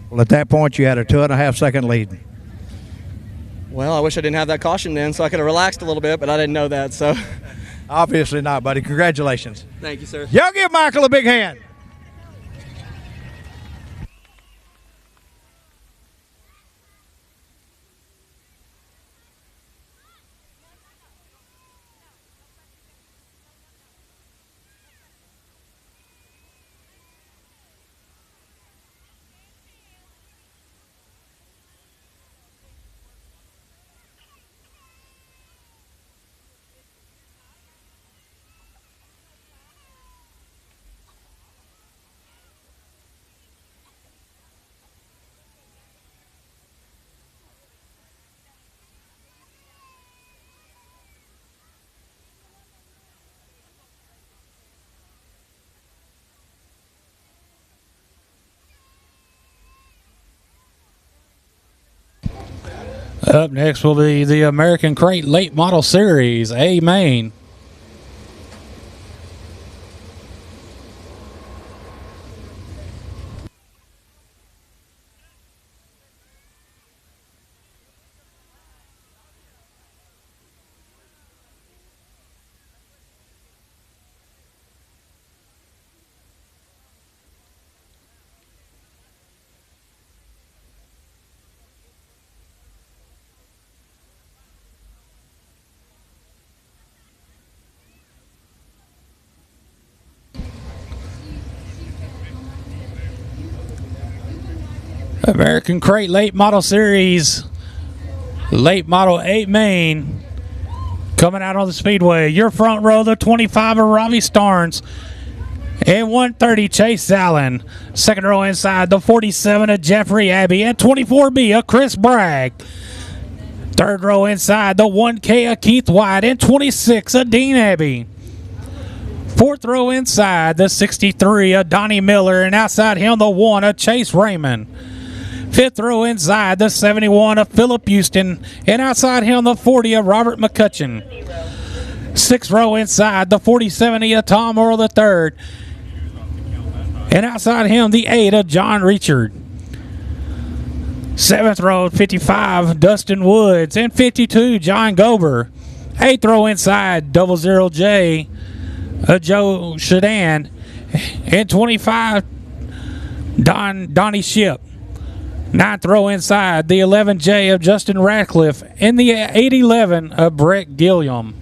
Well, at that point, you had a 2.5-second lead. Well, I wish I didn't have that caution then, so I could have relaxed a little bit, but I didn't know that, so. Obviously not, buddy. Congratulations. Thank you, sir. Y'all give Michael a big hand. Up next will be the American Crate Late Model Series, A main. American Crate Late Model Series, Late Model 8 main, coming out on the Speedway. Your front row, the 25 of Robbie Starnes, and 130 Chase Allen. Second row inside, the 47 of Jeffrey Abbey, and 24B of Chris Bragg. Third row inside, the 1K of Keith White, and 26 of Dean Abbey. Fourth row inside, the 63 of Donnie Miller, and outside him, the 1 of Chase Raymond. Fifth row inside, the 71 of Philip Houston, and outside him, the 40 of Robert McCutcheon. Sixth row inside, the 47 of Tom Earl III, and outside him, the 8 of John Richard. Seventh row, 55, Dustin Woods, and 52, John Gober. Eighth row inside, 00J, Joe Shadan, and 25, Donnie Ship. Ninth row inside, the 11J of Justin Radcliffe, and the 811 of Brett Gilliam.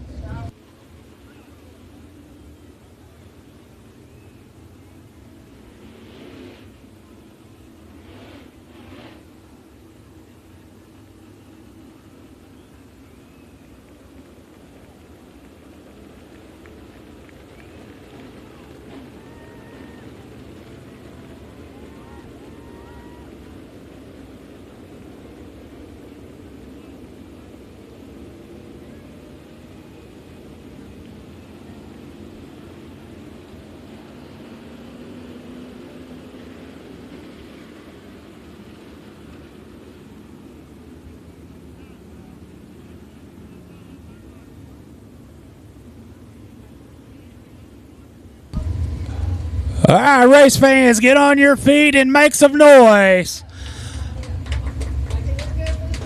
All right, race fans, get on your feet and make some noise.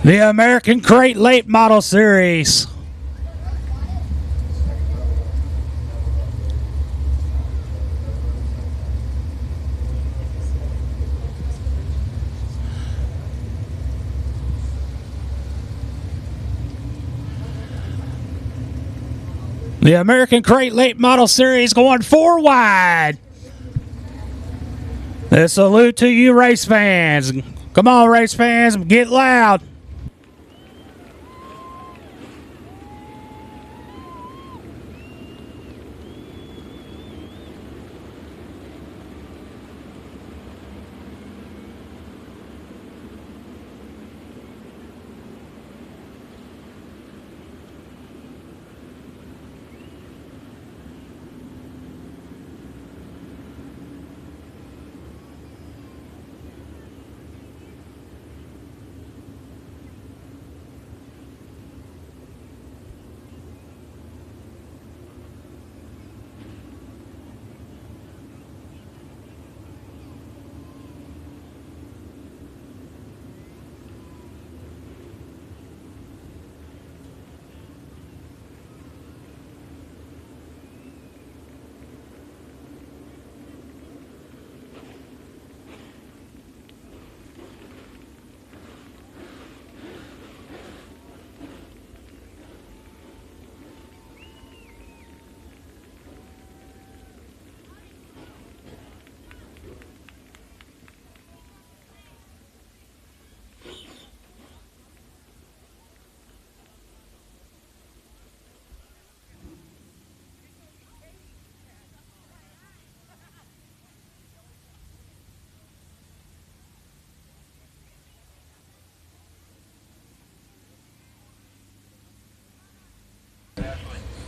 The American Crate Late Model Series. The American Crate Late Model Series going 4 wide. A salute to you race fans. Come on, race fans, get loud.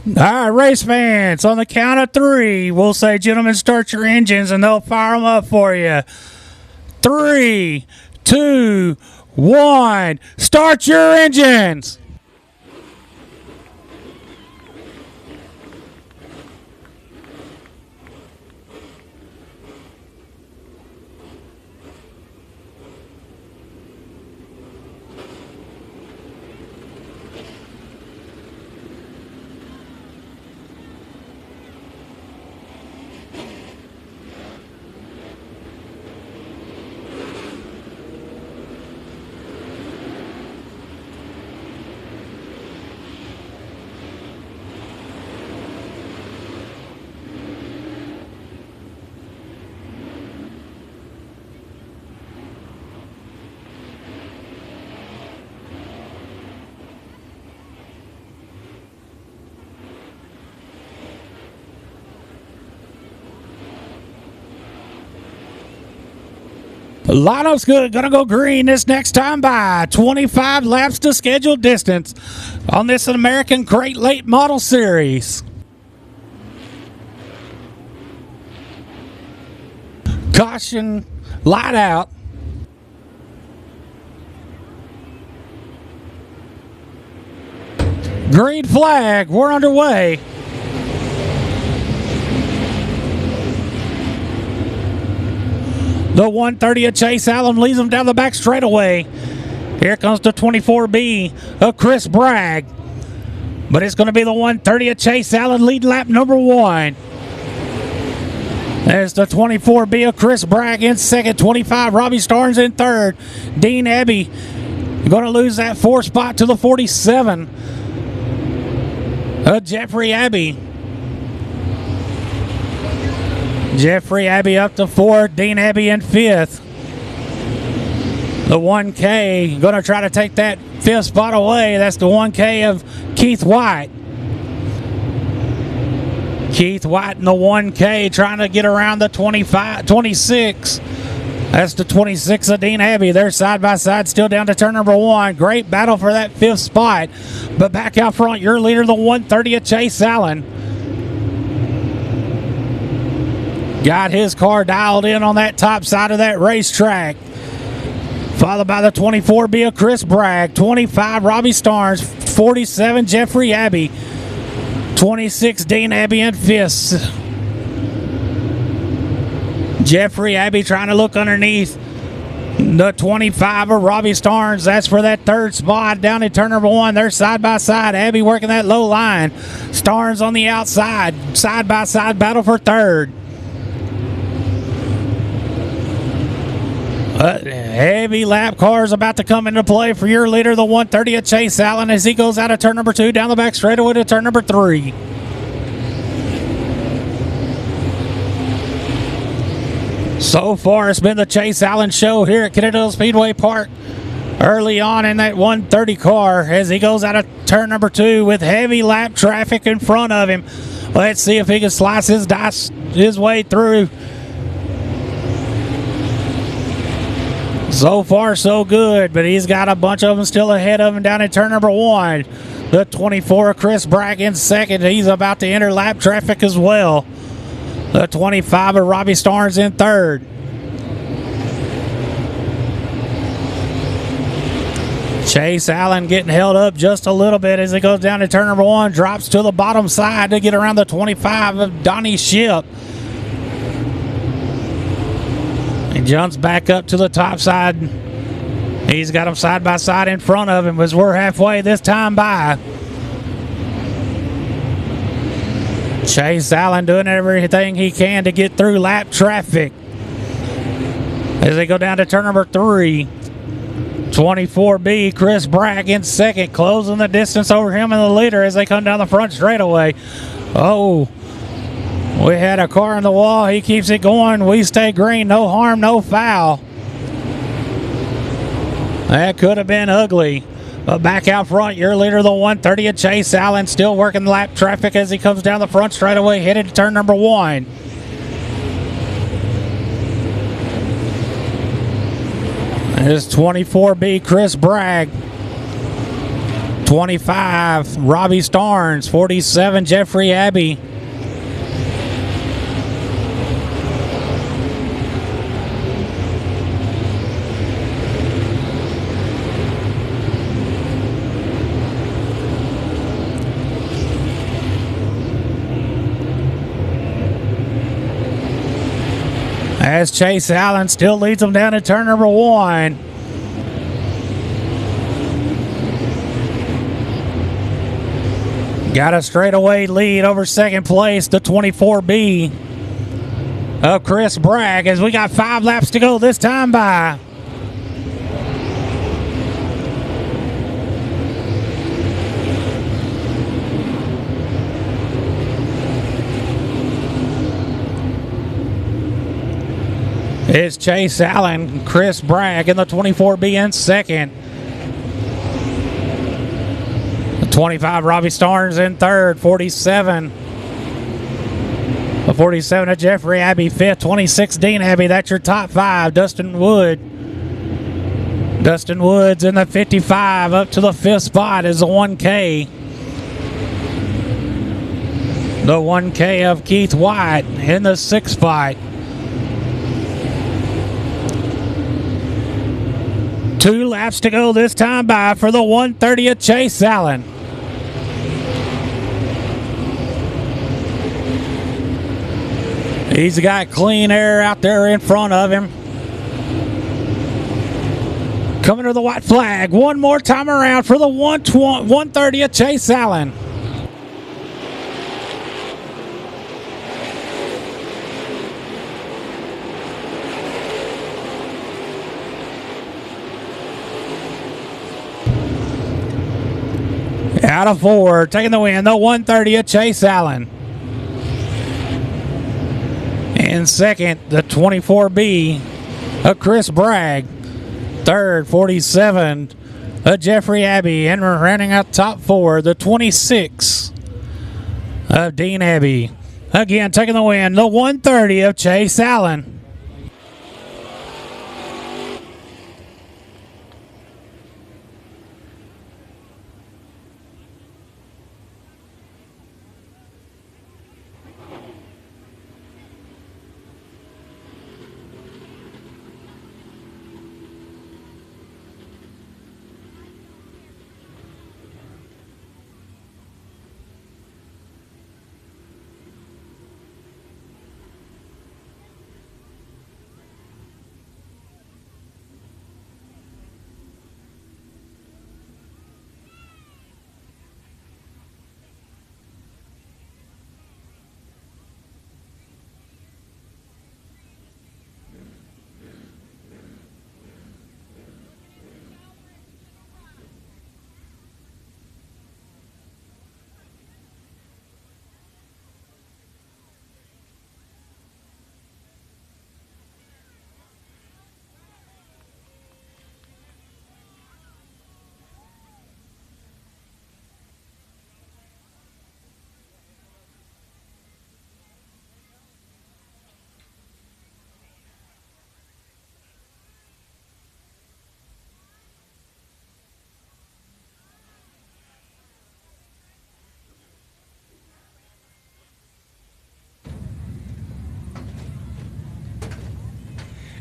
All right, race fans, on the count of three, we'll say, gentlemen, start your engines, and they'll fire them up for you. 3, 2, 1, start your engines. Lineup's gonna go green this next time by. 25 laps to scheduled distance on this American Great Late Model Series. Caution, light out. Green flag, we're underway. The 130 of Chase Allen leads him down the back straightaway. Here comes the 24B of Chris Bragg. But it's going to be the 130 of Chase Allen leading lap number 1. There's the 24B of Chris Bragg in second. 25 Robbie Starnes in third. Dean Abbey going to lose that 4th spot to the 47 of Jeffrey Abbey. Jeffrey Abbey up to 4th. Dean Abbey in 5th. The 1K going to try to take that 5th spot away. That's the 1K of Keith White. Keith White in the 1K trying to get around the 26. That's the 26 of Dean Abbey. They're side by side, still down to turn number 1. Great battle for that 5th spot. But back out front, your leader, the 130 of Chase Allen. Got his car dialed in on that top side of that racetrack. Followed by the 24B of Chris Bragg. 25 Robbie Starnes. 47 Jeffrey Abbey. 26 Dean Abbey in 5th. Jeffrey Abbey trying to look underneath the 25 of Robbie Starnes. That's for that 3rd spot down in turn number 1. They're side by side. Abbey working that low line. Starnes on the outside. Side by side battle for 3rd. Heavy lap cars about to come into play for your leader, the 130 of Chase Allen, as he goes out of turn number 2 down the back straightaway to turn number 3. So far, it's been the Chase Allen show here at Kennedale Speedway Park early on in that 130 car as he goes out of turn number 2 with heavy lap traffic in front of him. Let's see if he can slice his way through. So far, so good, but he's got a bunch of them still ahead of him down in turn number 1. The 24 of Chris Bragg in second. He's about to enter lap traffic as well. The 25 of Robbie Starnes in third. Chase Allen getting held up just a little bit as he goes down to turn number 1. Drops to the bottom side to get around the 25 of Donnie Ship. He jumps back up to the top side. He's got him side by side in front of him as we're halfway this time by. Chase Allen doing everything he can to get through lap traffic. As they go down to turn number 3. 24B, Chris Bragg in second, closing the distance over him and the leader as they come down the front straightaway. Oh, we had a car in the wall. He keeps it going. We stay green. No harm, no foul. That could have been ugly. But back out front, your leader, the 130 of Chase Allen, still working lap traffic as he comes down the front straightaway, headed to turn number 1. There's 24B, Chris Bragg. 25, Robbie Starnes. 47, Jeffrey Abbey. As Chase Allen still leads them down to turn number 1. Got a straightaway lead over second place, the 24B of Chris Bragg, as we got 5 laps to go this time by. It's Chase Allen, Chris Bragg in the 24B in second. 25, Robbie Starnes in third. 47. The 47 of Jeffrey Abbey, fifth. 26, Dean Abbey. That's your top 5. Dustin Woods in the 55 up to the 5th spot is the 1K. The 1K of Keith White in the 6th spot. 2 laps to go this time by for the 130th Chase Allen. He's got clean air out there in front of him. Coming to the white flag one more time around for the 130th Chase Allen. Out of 4, taking the win, the 130th Chase Allen. In second, the 24B of Chris Bragg. Third, 47 of Jeffrey Abbey. And we're rounding out top 4, the 26 of Dean Abbey. Again, taking the win, the 130 of Chase Allen.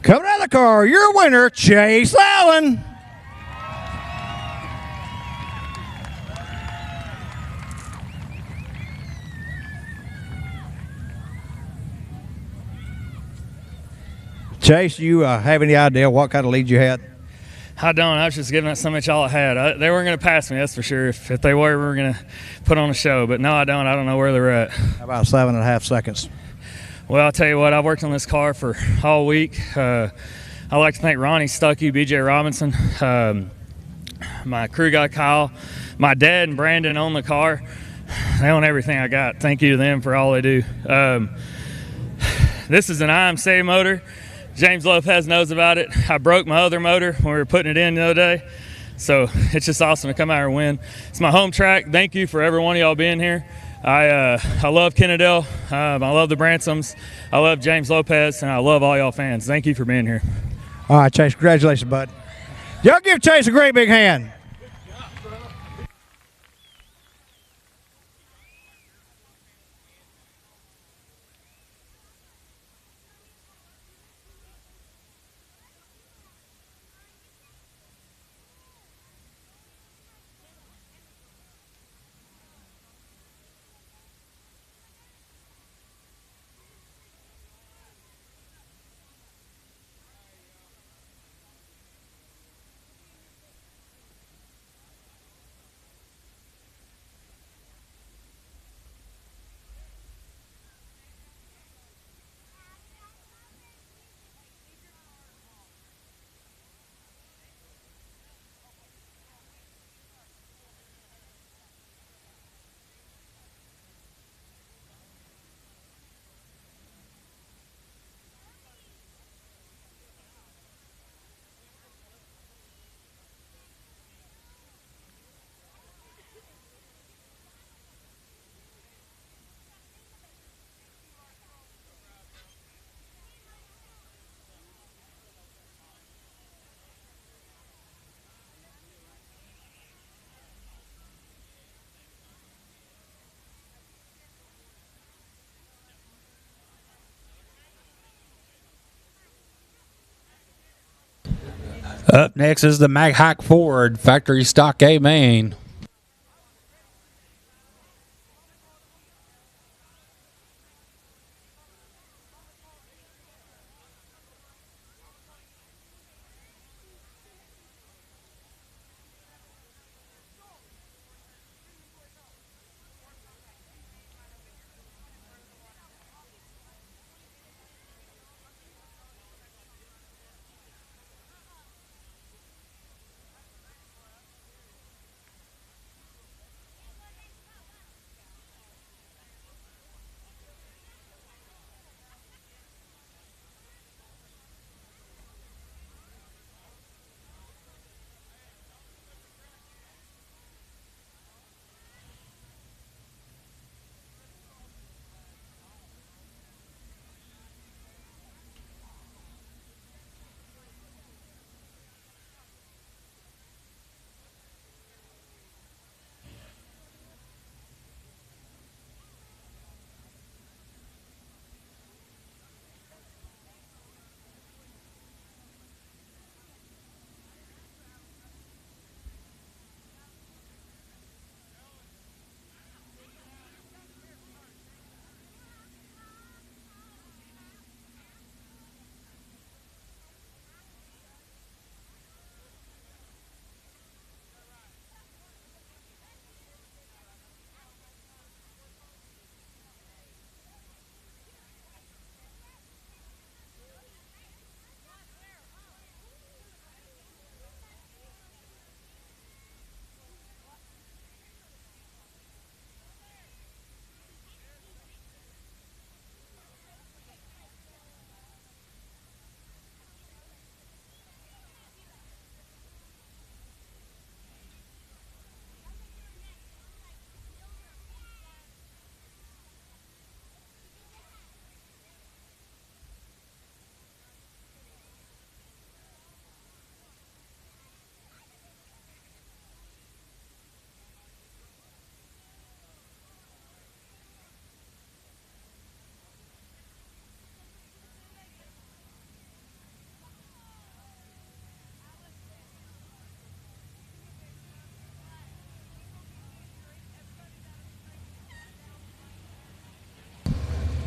Coming out of the car, your winner, Chase Allen. Chase, you have any idea what kind of lead you had? I don't. I was just giving it so much all I had. They weren't going to pass me, that's for sure. If they were, we were going to put on a show. But no, I don't. I don't know where they're at. About 7.5 seconds. Well, I'll tell you what, I've worked on this car for all week. I'd like to thank Ronnie Stuckey, BJ Robinson, my crew guy Kyle, my dad and Brandon own the car. They own everything I got. Thank you to them for all they do. This is an IMC motor. James Lopez knows about it. I broke my other motor when we were putting it in the other day. So it's just awesome to come out here and win. It's my home track. Thank you for every one of y'all being here. I love Kennedale. I love the Bransoms. I love James Lopez, and I love all y'all fans. Thank you for being here. All right, Chase, congratulations, bud. Y'all give Chase a great big hand. Up next is the Mag Hike Ford Factory Stock A main.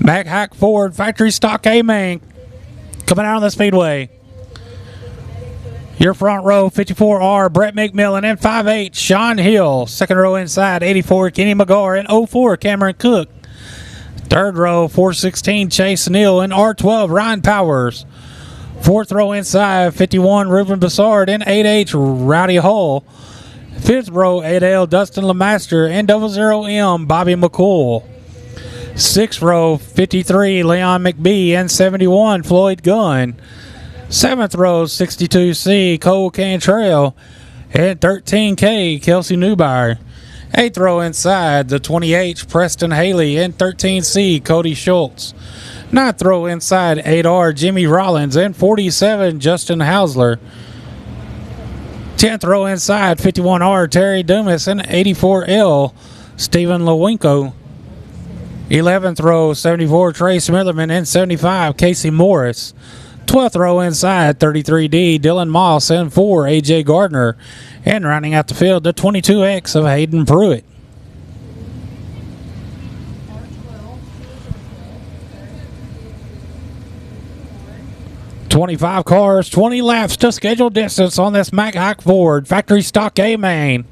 Mag Hike Ford Factory Stock A main coming out on the Speedway. Your front row, 54R, Brett McMillan, and 5'8", Sean Hill. Second row inside, 84, Kenny McGar, and 04, Cameron Cook. Third row, 416, Chase Neal, and R12, Ryan Powers. Fourth row inside, 51, Ruben Bassard, and 8H, Rowdy Hull. Fifth row, 8L, Dustin Lemaster, and 00M, Bobby McCool. Sixth row, 53, Leon McBee, and 71, Floyd Gunn. Seventh row, 62C, Cole Cantrell, and 13K, Kelsey Newbauer. Eighth row inside, the 20H, Preston Haley, and 13C, Cody Schultz. Ninth row inside, 8R, Jimmy Rollins, and 47, Justin Hausler. 10th row inside, 51R, Terry Dumas, and 84L, Stephen Lewinko. 11th row, 74, Trey Smitherman, and 75, Casey Morris. 12th row inside, 33D, Dylan Moss, and 4, AJ Gardner. And rounding out the field, the 22X of Hayden Pruitt. $25 cars, 20 laps to scheduled distance on this Mag Hike Ford Factory Stock A main.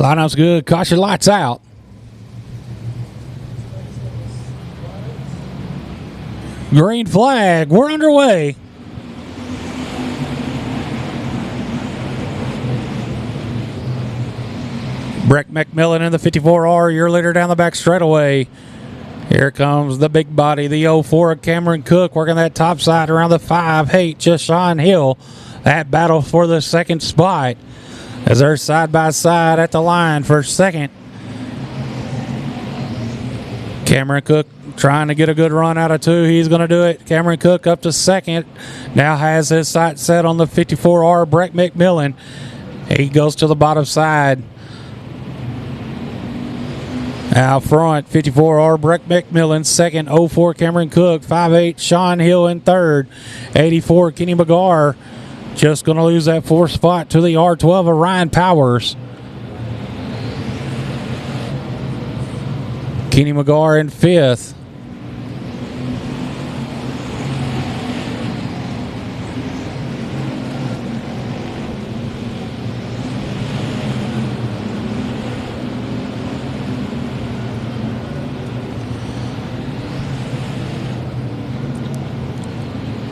Lineup's good. Caution lights out. Green flag. We're underway. Breck McMillan in the 54R, your leader down the back straightaway. Here comes the big body, the 04 Cameron Cook, working that top side around the 5-8, just Sean Hill. That battle for the second spot as they're side by side at the line for second. Cameron Cook trying to get a good run out of two. He's going to do it. Cameron Cook up to second. Now has his sight set on the 54R, Breck McMillan. He goes to the bottom side. Out front, 54R, Breck McMillan, second, 04 Cameron Cook, 5-8 Sean Hill in third, 84 Kenny McGar, just going to lose that fourth spot to the R12 of Ryan Powers. Kenny McGar in fifth.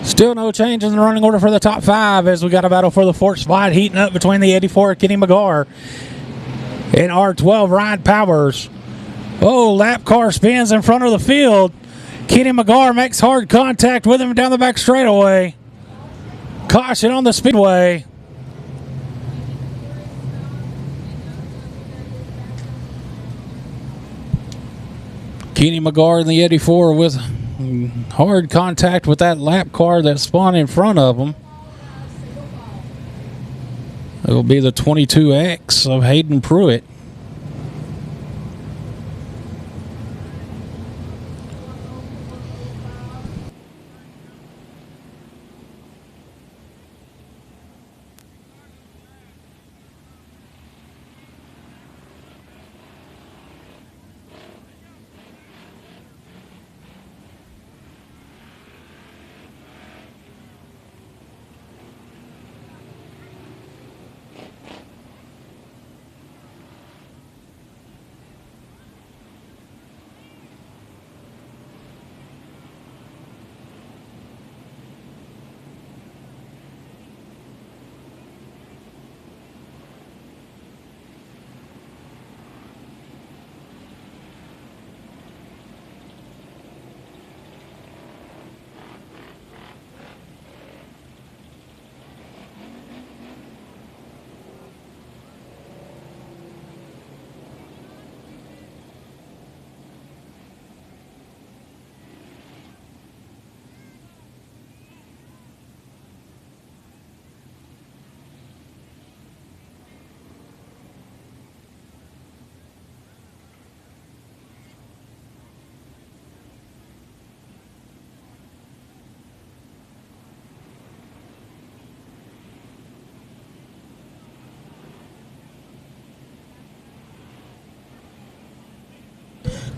Still no change in the running order for the top five as we got a battle for the fourth spot heating up between the 84 Kenny McGar and R12 Ryan Powers. Oh, lap car spins in front of the field. Kenny McGar makes hard contact with him down the back straightaway. Caution on the Speedway. Kenny McGar in the 84 with hard contact with that lap car that spun in front of him. It will be the 22X of Hayden Pruitt.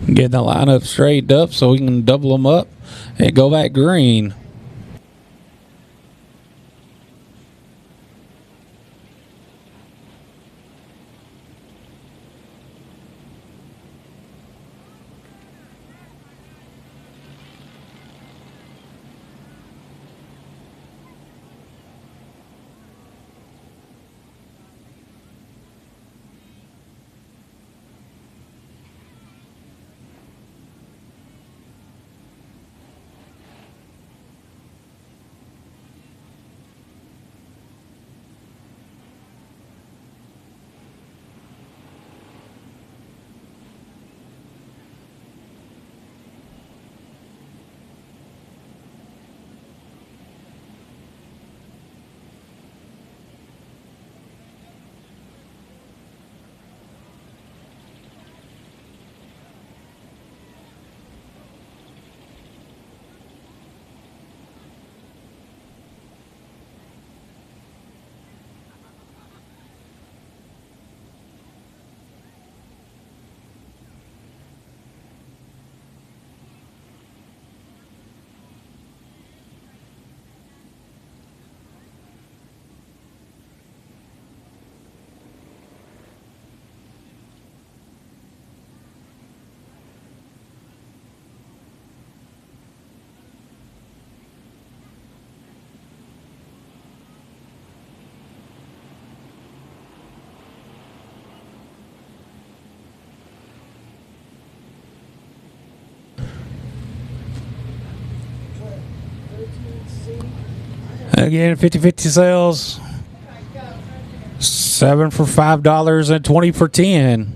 Getting the lineup straightened up so we can double them up and go back green. Again, 50-50 sales. 7 for $5 and 20 for 10.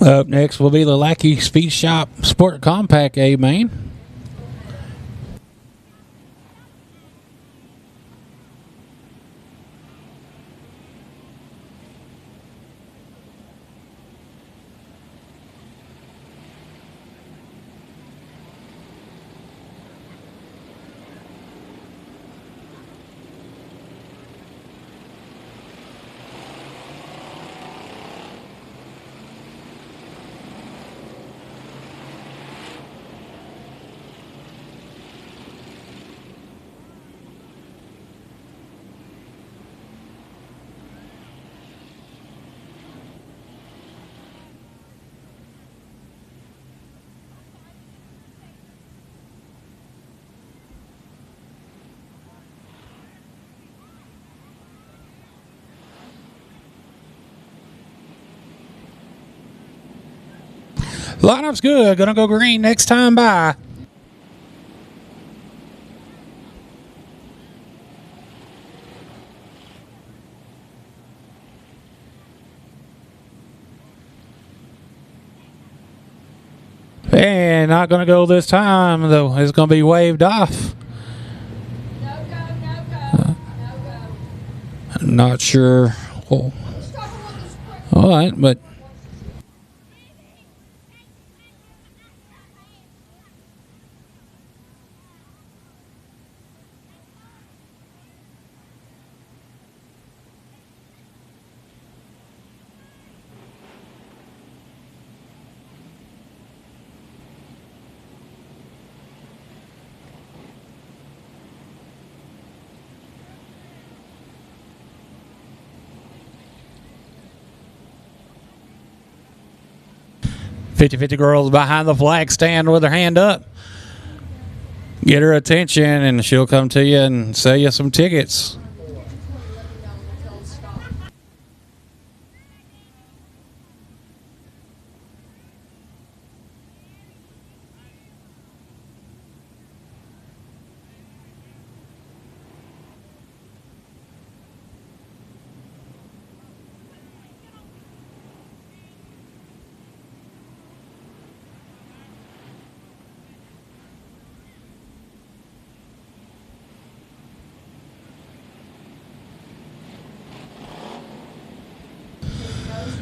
Up next will be the Lackey Speed Shop Sport Compact A main. Lineup's good. Gonna go green next time by. And not gonna go this time though. It's gonna be waved off. Not sure. Oh. All right, but. Fifty girls behind the flag stand with her hand up. Get her attention and she'll come to you and sell you some tickets.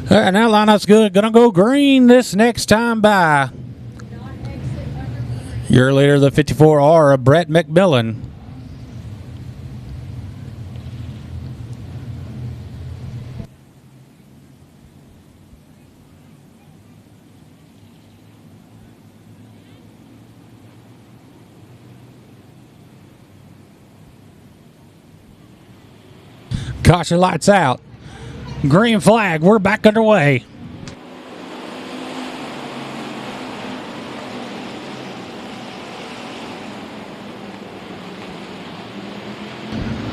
And that lineup's good. Gonna go green this next time by your leader, the 54R, Brett McMillan. Caution lights out. Green flag. We're back underway.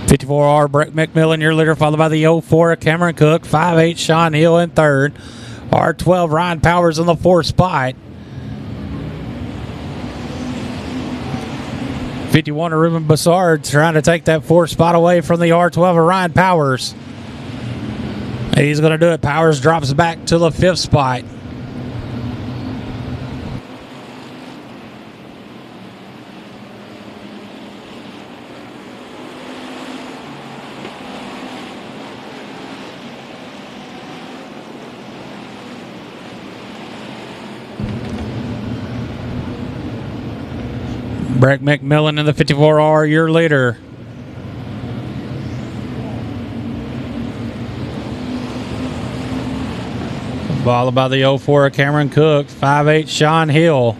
.54R Brett McMillan, your leader, followed by the 04 Cameron Cook, 5'8 Sean Hill in third, R12 Ryan Powers in the fourth spot. 51 Ruben Bassard trying to take that fourth spot away from the R12 of Ryan Powers. He's going to do it. Powers drops back to the fifth spot. Brett McMillan in the 54R, your leader. Followed by the 04 Cameron Cook, 5'8 Sean Hill.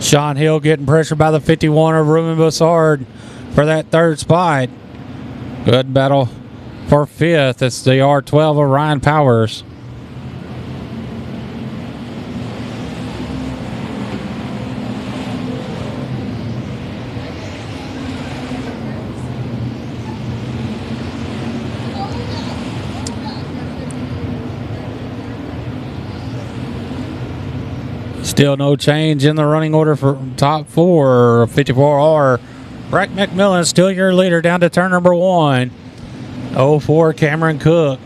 Sean Hill getting pressured by the 51 of Ruben Bassard for that third spot. Good battle for fifth. It's the R12 of Ryan Powers. Still no change in the running order for top four. 54R. Brett McMillan still your leader down to turn number one. 04 Cameron Cook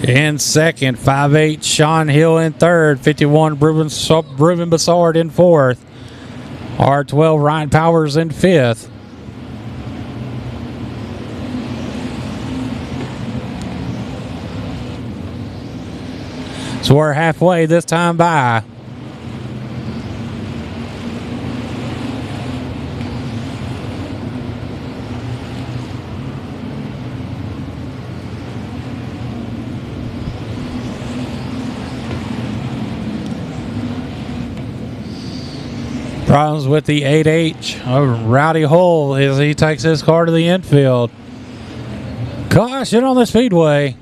in second. 5'8 Sean Hill in third. 51 Ruben Bassard in fourth. R12 Ryan Powers in fifth. So we're halfway this time by. Problems with the 8H of Rowdy Hull as he takes his car to the infield. Caution on the speedway.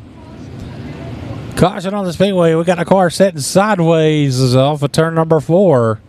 Caution on the speedway. We got a car setting sideways off of turn number 4.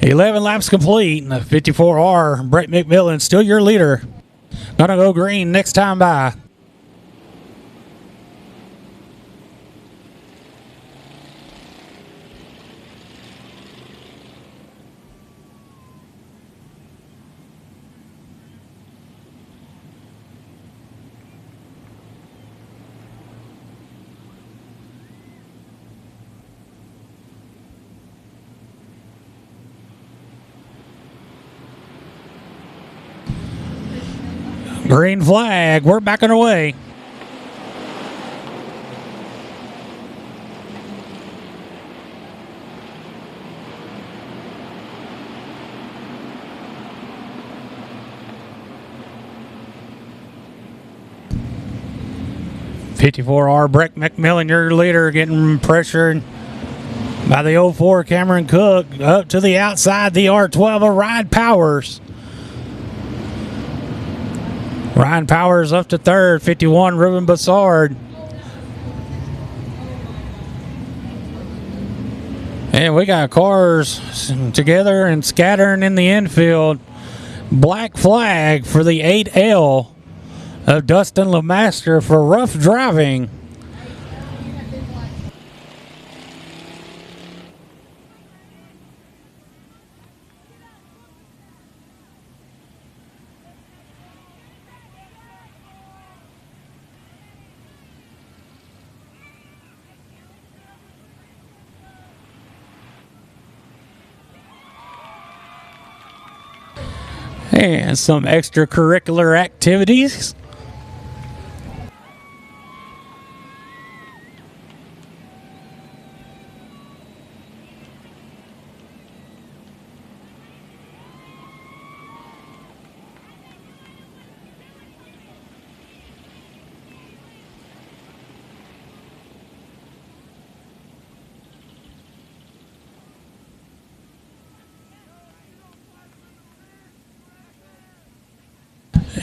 11 laps complete. The 54R, Brett McMillan, still your leader. Gonna go green next time by. Green flag. We're back on our way. .54R Brett McMillan, your leader, getting pressured by the 04 Cameron Cook. Up to the outside, the R12 of Ryan Powers. Ryan Powers up to third, 51, Ruben Bassard. And we got cars together and scattering in the infield. Black flag for the 8L of Dustin LeMaster for rough driving. And some extracurricular activities.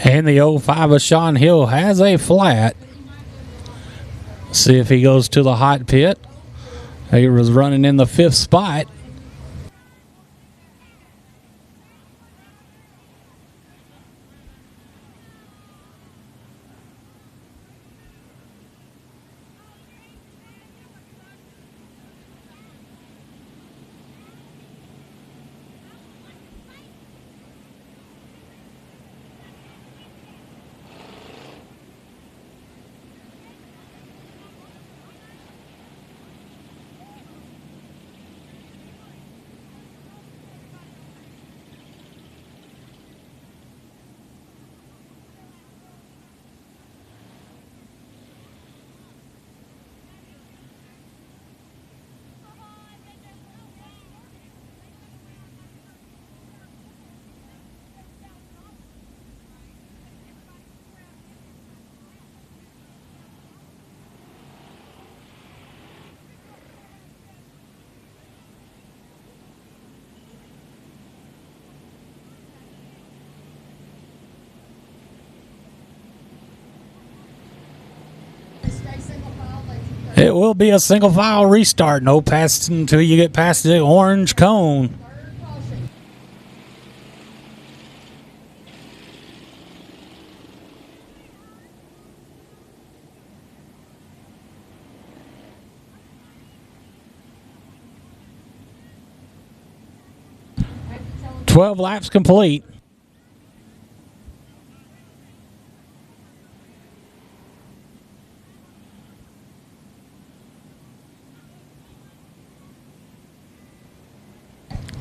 And the 05 of Sean Hill has a flat. See if he goes to the hot pit. He was running in the 5th spot. It will be a single file restart. No pass until you get past the orange cone. .12 laps complete.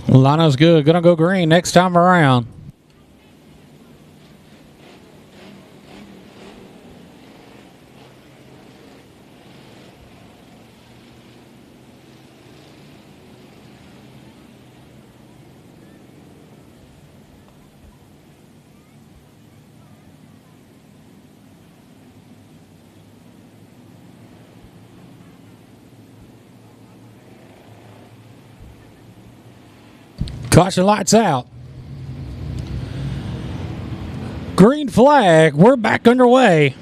Lano's good. Gonna go green next time around. Caution lights out. Green flag. We're back underway.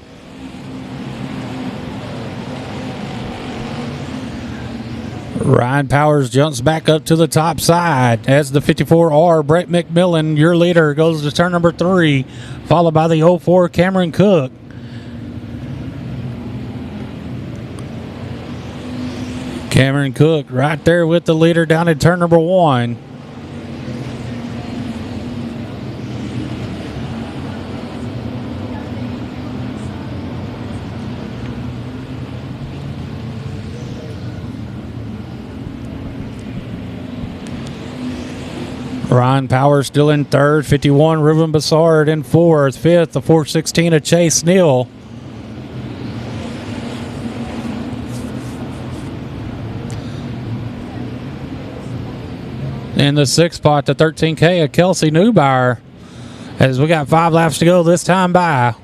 Ryan Powers jumps back up to the top side as the 54R. Brett McMillan, your leader, goes to turn number 3, followed by the 04 Cameron Cook. Cameron Cook right there with the leader down at turn number 1. Ryan Powers still in third. 51, Ruben Bassard in fourth. Fifth, the 416 of Chase Neal. In the sixth spot, the 13K of Kelsey Neubauer. As we got 5 laps to go this time by.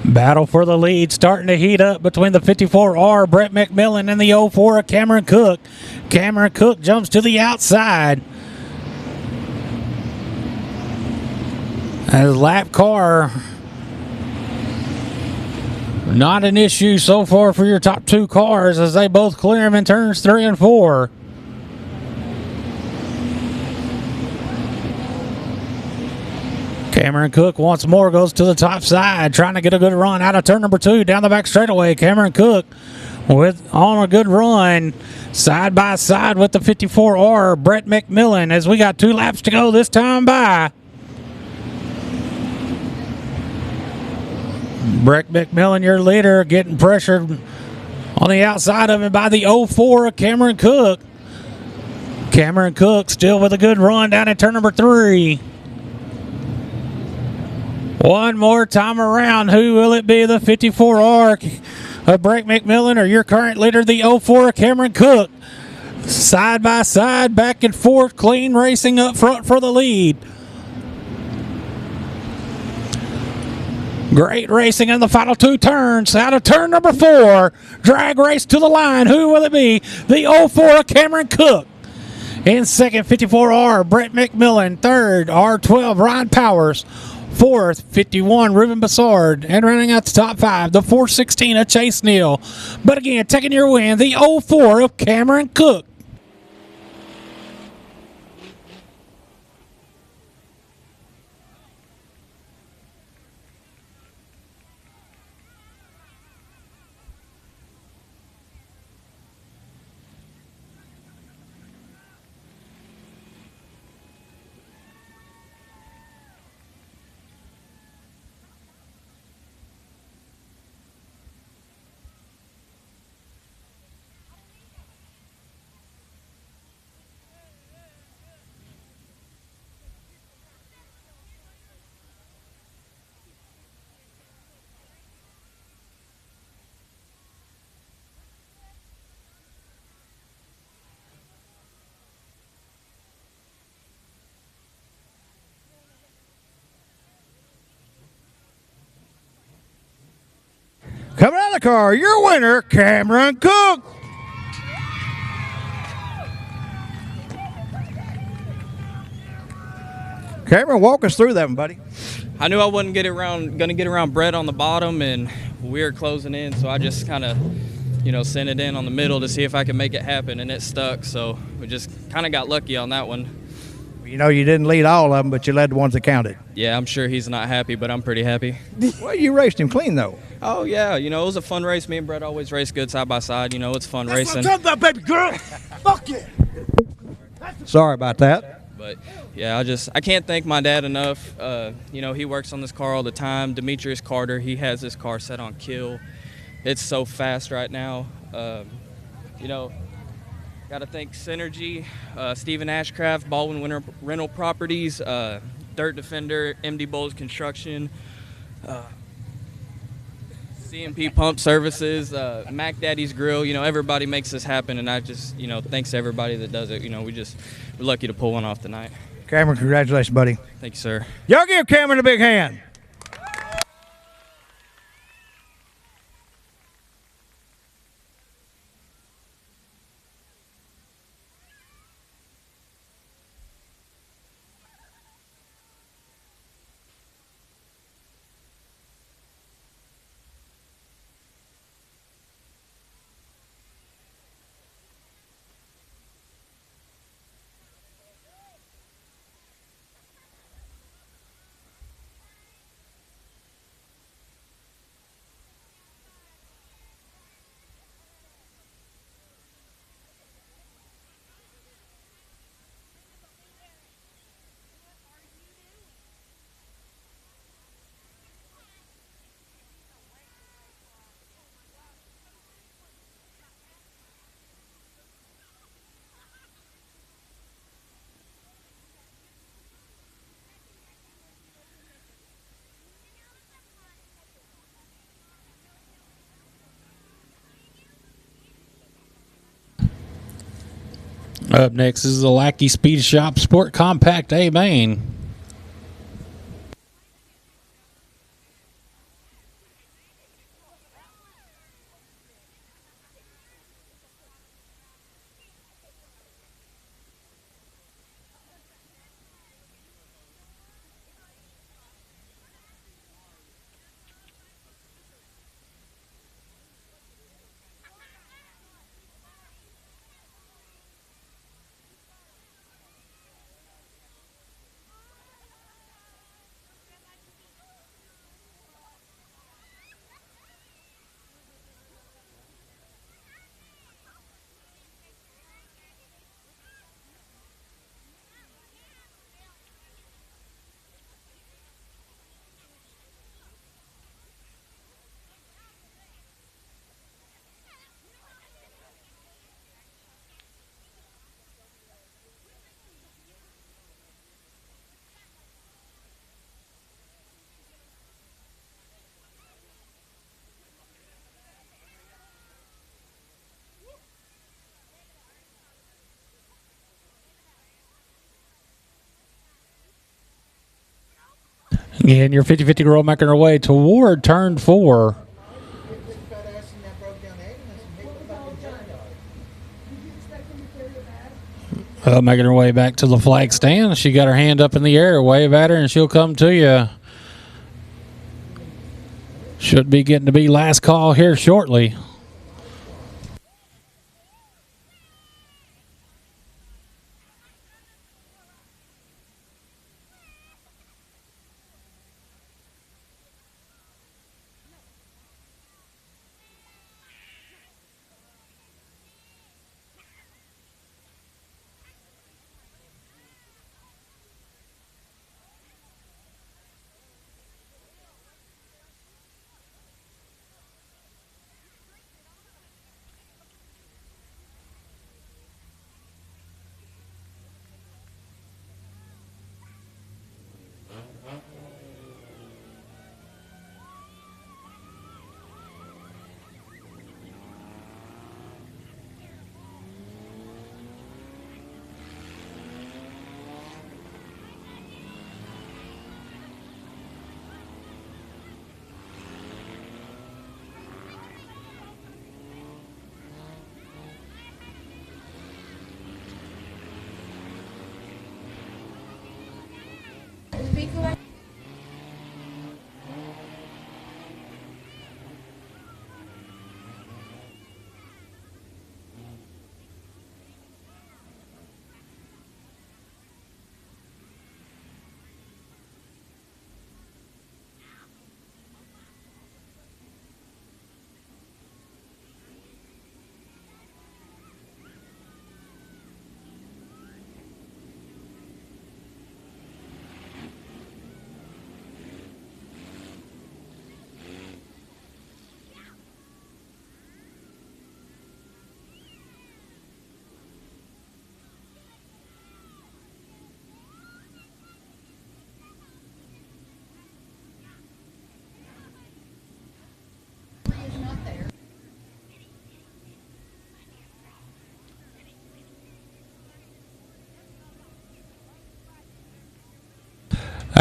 Battle for the lead starting to heat up between the 54R, Brett McMillan, and the 04 of Cameron Cook. Cameron Cook jumps to the outside. As lap car, not an issue so far for your top 2 cars as they both clear them in turns 3 and 4. Cameron Cook once more goes to the top side, trying to get a good run out of turn number 2 down the back straightaway. Cameron Cook on a good run, side by side with the 54R, Brett McMillan, as we got 2 laps to go this time by. Brett McMillan, your leader, getting pressured on the outside of him by the 04 of Cameron Cook. Cameron Cook still with a good run down at turn number 3. One more time around, who will it be? The 54R of Brett McMillan or your current leader, the 04 of Cameron Cook. Side by side, back and forth, clean racing up front for the lead. Great racing in the final 2 turns. Out of turn number 4, drag race to the line. Who will it be? The 04 of Cameron Cook. In second, 54R, Brett McMillan. Third, R12, Ryan Powers. Fourth, 51, Ruben Bassard. And running out the top 5, the 416 of Chase Neal. But again, taking your win, the 04 of Cameron Cook. Coming out of the car, your winner, Cameron Cook. Cameron, walk us through that one, buddy. I knew I wasn't going to get around Brett on the bottom, and we were closing in, so I just kind of, sent it in on the middle to see if I could make it happen, and it stuck. So we just kind of got lucky on that one. You didn't lead all of them, but you led the ones that counted. Yeah, I'm sure he's not happy, but I'm pretty happy. Well, you raced him clean, though. Oh, yeah. It was a fun race. Me and Brett always race good side by side. It's fun racing. That's what I'm talking about, baby girl. Fuck it. Sorry about that. But, yeah, I can't thank my dad enough. He works on this car all the time. Demetrius Carter, he has this car set on kill. It's so fast right now. Got to thank Synergy, Stephen Ashcraft, Baldwin Rental Properties, Dirt Defender, MD Bowles Construction, CMP Pump Services, Mac Daddy's Grill. Everybody makes this happen, and I just, thanks to everybody that does it. We're lucky to pull one off tonight. Cameron, congratulations, buddy. Thank you, sir. Y'all give Cameron a big hand. Up next is the Lackey Speed Shop Sport Compact A main. And your 50-50 girl making her way toward turn 4. Making her way back to the flag stand. She got her hand up in the air. Wave at her and she'll come to you. Should be getting to be last call here shortly.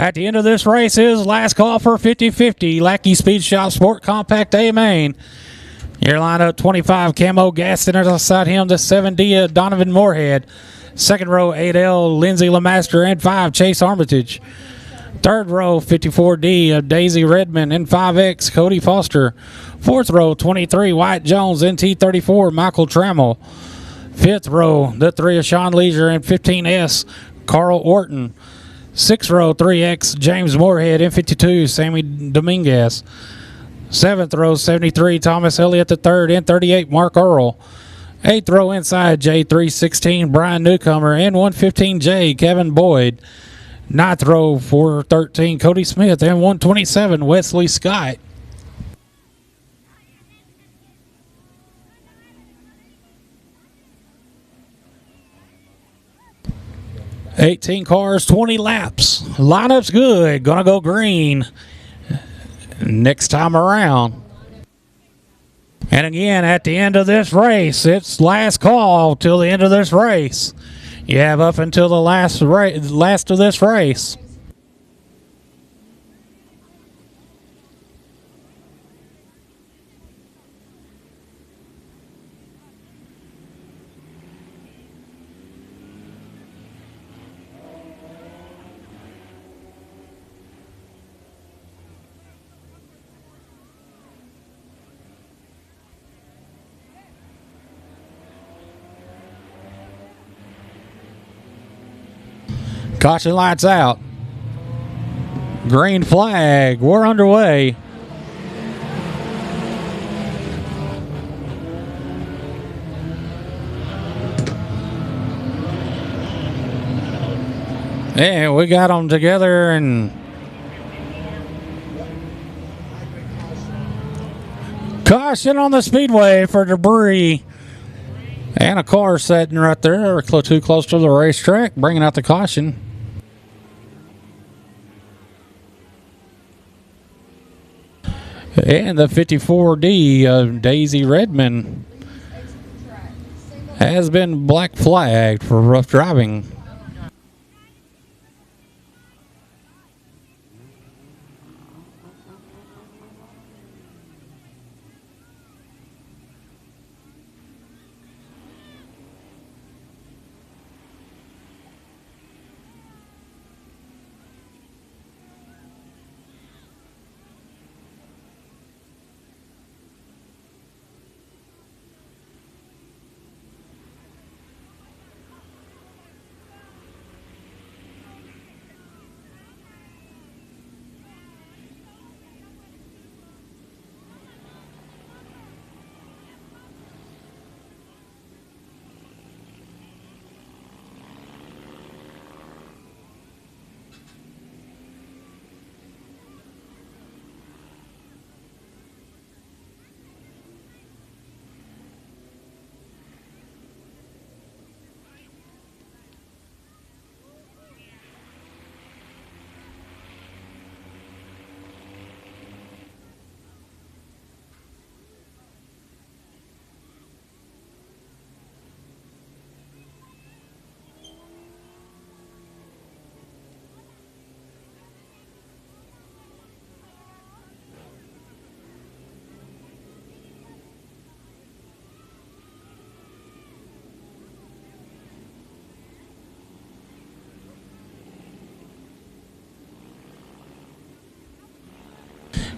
At the end of this race is last call for 50-50 Lackey Speed Shop Sport Compact A main. Your lineup 25 Camo Gaston alongside him the 7D Donovan Moorhead. Second row 8L Lindsey Lemaster and 5 Chase Armitage. Third row 54D of Daisy Redmond and 5X Cody Foster. Fourth row 23 White Jones NT34 Michael Trammell. Fifth row the 3 of Sean Leisure and 15S Carl Orton. Sixth row 3X James Moorhead M52 Sammy Dominguez. Seventh row 73 Thomas Elliott III and 38 Mark Earl. Eighth row inside J316 Brian Newcomer and 115J Kevin Boyd. Ninth row 413 Cody Smith and 127 Wesley Scott. 18 cars, 20 laps. Lineup's good. Gonna go green next time around. And again, at the end of this race, it's last call till the end of this race. You have up until the last of this race. Caution lights out. Green flag. We're underway. Yeah, we got them together and caution on the speedway for debris. And a car sitting right there, too close to the racetrack, bringing out the caution. And the 54D, Daisy Redmond, has been black flagged for rough driving.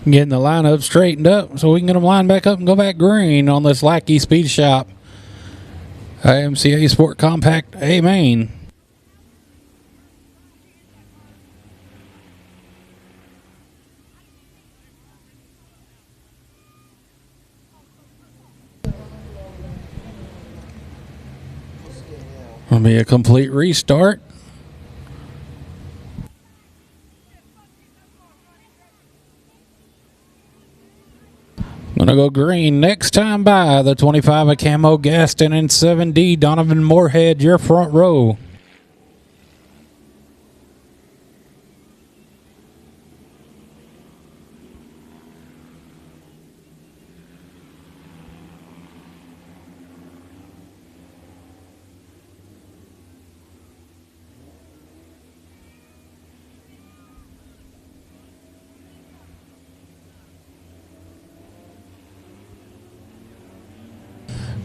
Getting the lineup straightened up so we can get them lined back up and go back green on this Lackey Speed Shop. AMCA Sport Compact A main. Will be a complete restart. Gonna go green next time by the 25 of Camo Gaston and 7D Donovan Moorhead, your front row.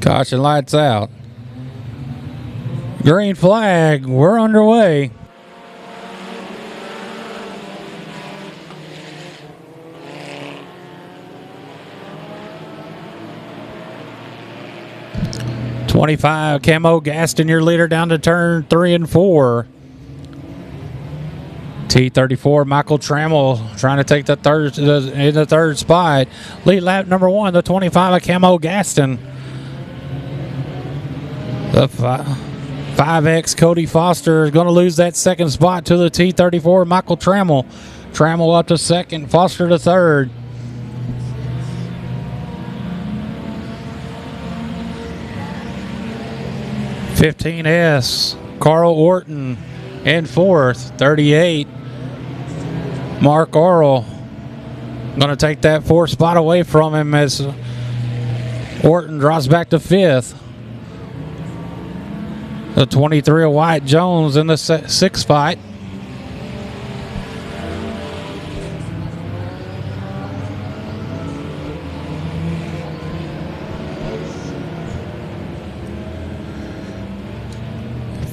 Caution lights out. Green flag. We're underway. .25 Camo Gaston, your leader down to turn 3 and 4. T34 Michael Trammell trying to take the third spot. Lead lap number 1, the 25 of Camo Gaston. The 5X Cody Foster is going to lose that second spot to the T34 Michael Trammell. Trammell up to second, Foster to third. .15S Carl Orton in fourth. 38 Mark Orrell going to take that fourth spot away from him as Orton drops back to 5th. The 23 of Wyatt Jones in the 6th spot.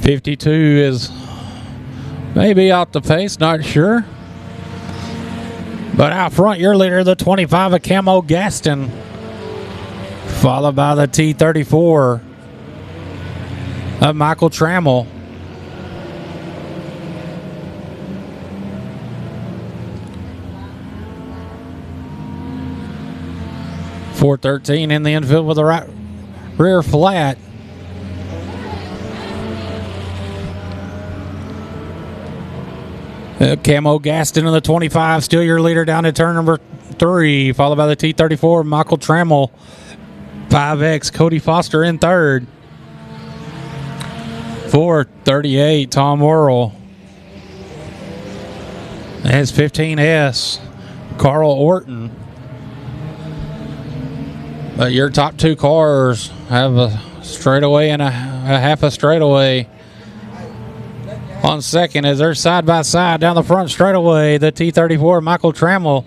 .52 is maybe off the pace, not sure. But out front, your leader, the 25 of Camo Gaston, followed by the T34 of Michael Trammell. .413 in the infield with the right rear flat. Camo Gaston in the 25, still your leader down to turn number 3, followed by the T34, Michael Trammell. 5X, Cody Foster in 3rd. 438, Tom Worrell. That's 15S, Carl Orton. But your top 2 cars have a straightaway and a half a straightaway. On second, as they're side by side down the front straightaway, the T34 Michael Trammell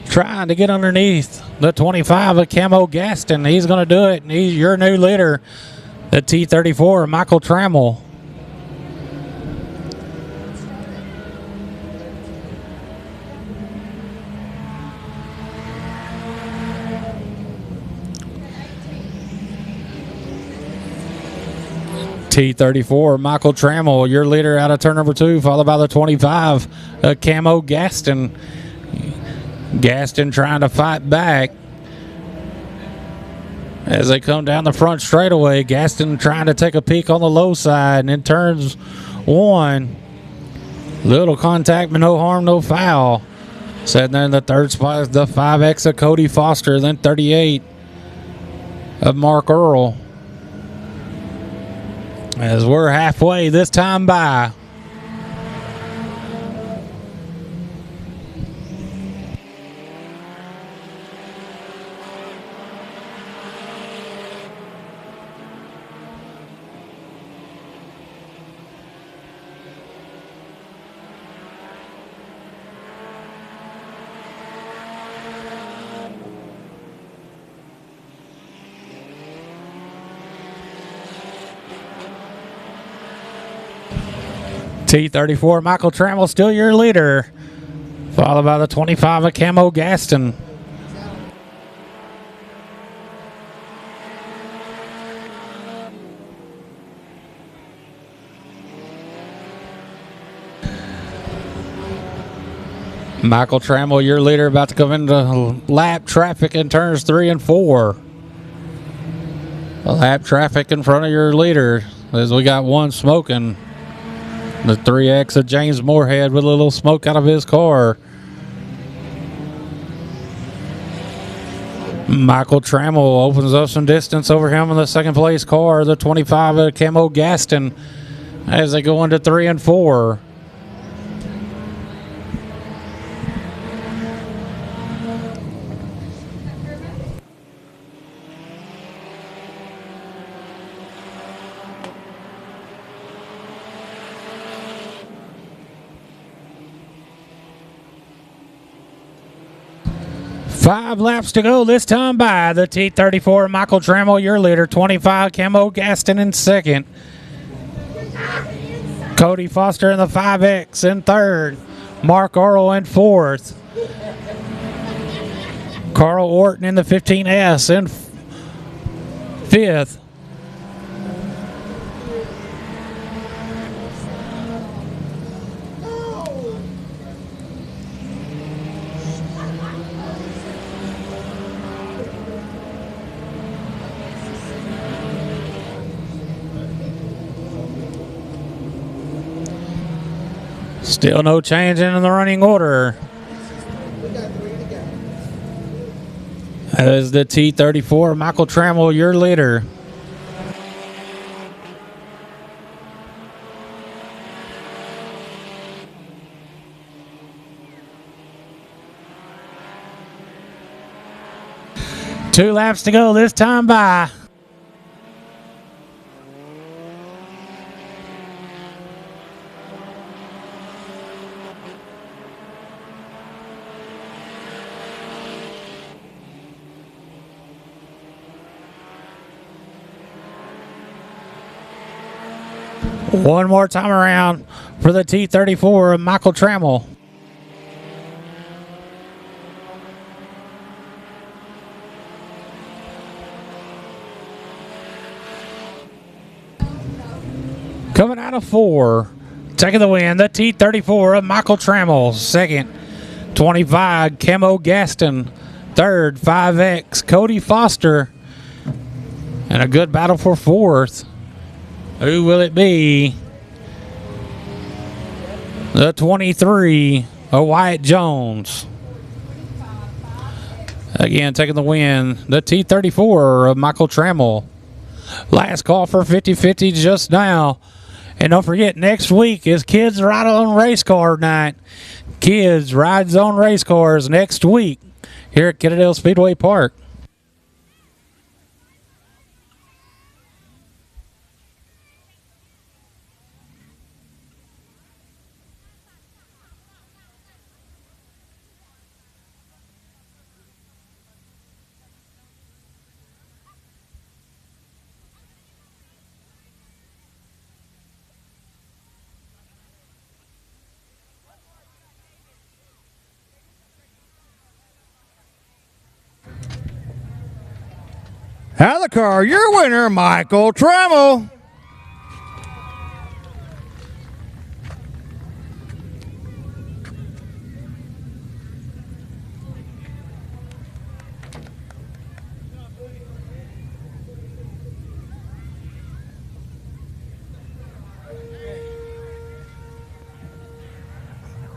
trying to get underneath the 25 of Camo Gaston. He's going to do it, and he's your new leader, the T34 Michael Trammell. T34, Michael Trammell, your leader out of turn number 2, followed by the 25, Camo Gaston. Gaston trying to fight back as they come down the front straightaway. Gaston trying to take a peek on the low side, and in turns 1, little contact but no harm, no foul. Sitting there in the 3rd spot is the 5X of Cody Foster, then 38 of Mark Earl. As we're halfway this time by. T34 Michael Trammell still your leader, followed by the 25 of Camo Gaston. Michael Trammell, your leader, about to come into lap traffic in turns 3 and 4. Lap traffic in front of your leader as we got one smoking. The 3X of James Moorhead with a little smoke out of his car. Michael Trammell opens up some distance over him in the 2nd place car, the 25 of Camo Gaston, as they go into 3 and 4. Five laps to go this time by. The T34 Michael Trammell, your leader. 25 Camo Gaston in 2nd. Cody Foster in the 5X in 3rd. Mark Earl in 4th. Carl Orton in the 15S in 5th. Still no change in the running order. That is the T34 Michael Trammell, your leader. 2 laps to go this time by. One more time around for the T34 of Michael Trammell. Coming out of 4, taking the win, the T34 of Michael Trammell. Second, 25, Camo Gaston. Third, 5X, Cody Foster. And a good battle for 4th. Who will it be? The 23 of Wyatt Jones. Again, taking the win, the T34 of Michael Trammell. Last call for 50-50 just now. And don't forget, next week is Kids Ride on Race Car Night. Kids Rides on Race Cars next week here at Kennedale Speedway Park. Out of the car, your winner, Michael Trammell.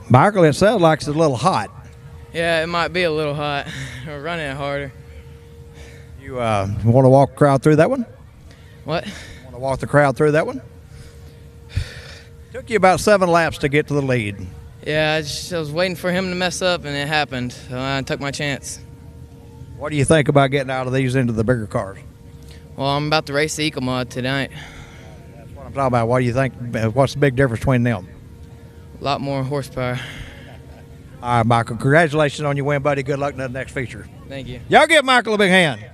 Michael, it sounds like it's a little hot. Yeah, it might be a little hot. We're running it harder. You want to walk the crowd through that one? What? Want to walk the crowd through that one? Took you about 7 laps to get to the lead. Yeah, I was waiting for him to mess up, and it happened. So I took my chance. What do you think about getting out of these into the bigger cars? Well, I'm about to race the EcoMod tonight. That's what I'm talking about. What do you think? What's the big difference between them? A lot more horsepower. All right, Michael. Congratulations on your win, buddy. Good luck in the next feature. Thank you. Y'all give Michael a big hand.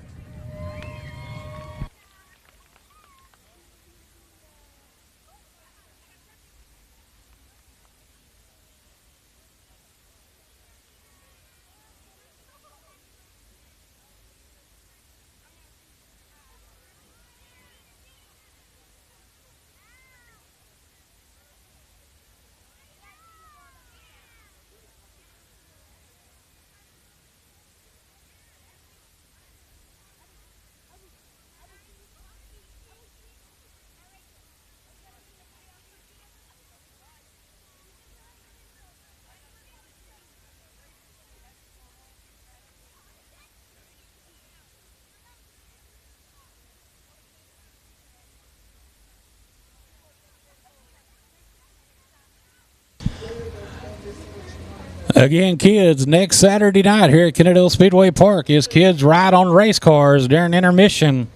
Again, kids, next Saturday night here at Kennedale Speedway Park is Kids Ride on Race Cars during intermission.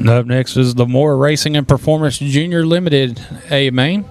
Up next is the Moore Racing and Performance Junior Limited A main.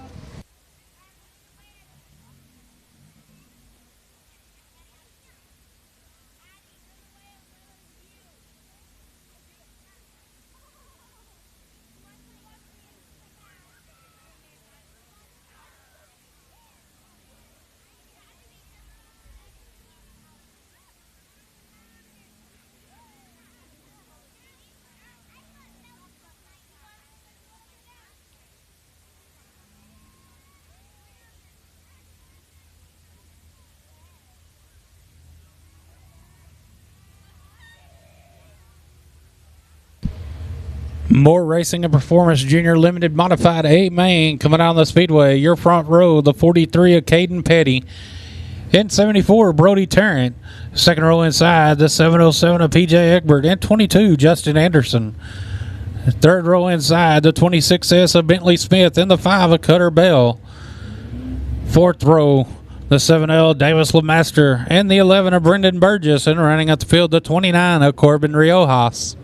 More Racing and Performance Junior Limited Modified A main coming down the Speedway. Your front row, the 43 of Caden Petty. In 74, Brody Tarrant. Second row inside, the 707 of PJ Egbert. In 22, Justin Anderson. Third row inside, the 26S of Bentley Smith. In the 5 of Cutter Bell. Fourth row, the 7L Davis LeMaster. And the 11 of Brendan Burgess. And running at the field, the 29 of Corbin Riojas.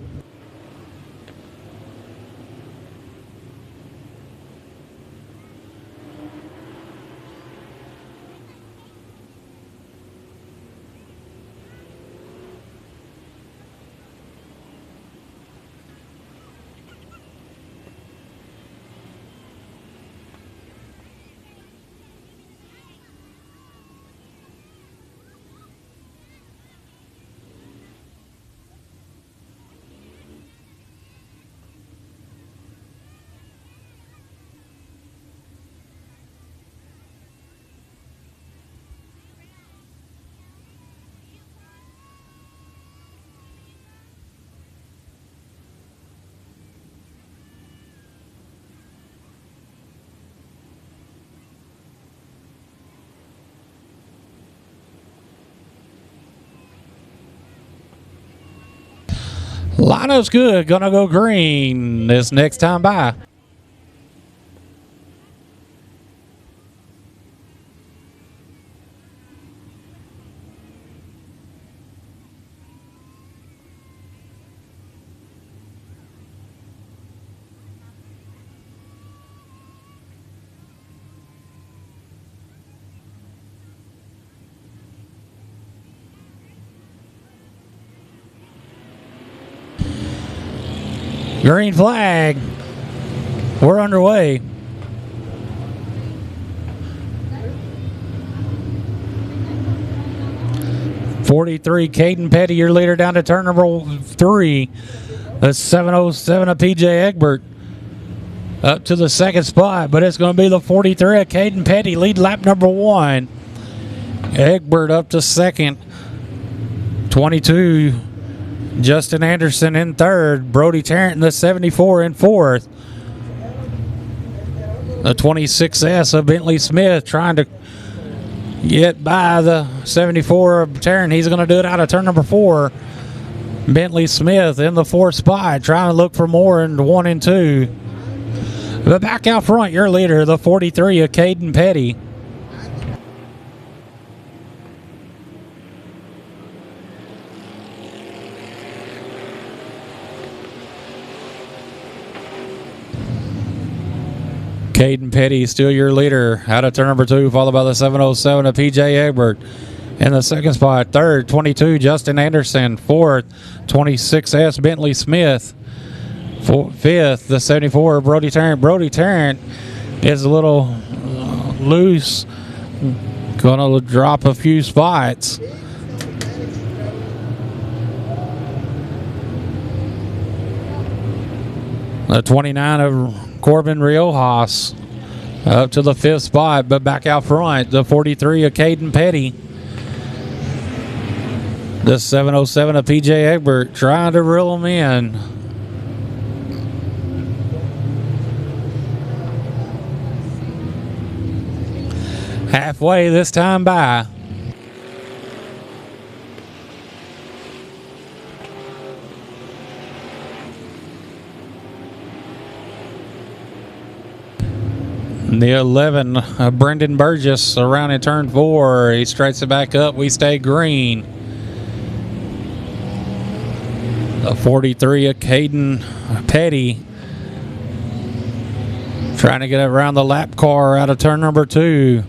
Lineup's good. Gonna go green this next time by. Green flag. We're underway. .43 Caden Petty, your leader down to turn number 3. The 707 of PJ Egbert up to the second spot, but it's going to be the 43 of Caden Petty, lead lap number 1. Egbert up to second. 22 Justin Anderson in third. Brody Tarrant in the 74 in fourth. The 26S of Bentley Smith trying to get by the 74 of Tarrant. He's going to do it out of turn number 4. Bentley Smith in the fourth spot, trying to look for more in 1 and 2. But back out front, your leader, the 43 of Caden Petty. Caden Petty still your leader out of turn number 2, followed by the 707 of PJ Egbert. In the second spot, third, 22, Justin Anderson. Fourth, 26S, Bentley Smith. Fifth, the 74, Brody Tarrant. Brody Tarrant is a little loose, going to drop a few spots. The 29 of Corbin Riojas up to the 5th spot, but back out front, the 43 of Caden Petty. The 707 of PJ Egbert trying to reel him in. Halfway this time by. The 11, Brendan Burgess around in turn 4. He strikes it back up. We stay green. The 43 of Caden Petty trying to get around the lap car out of turn number 2.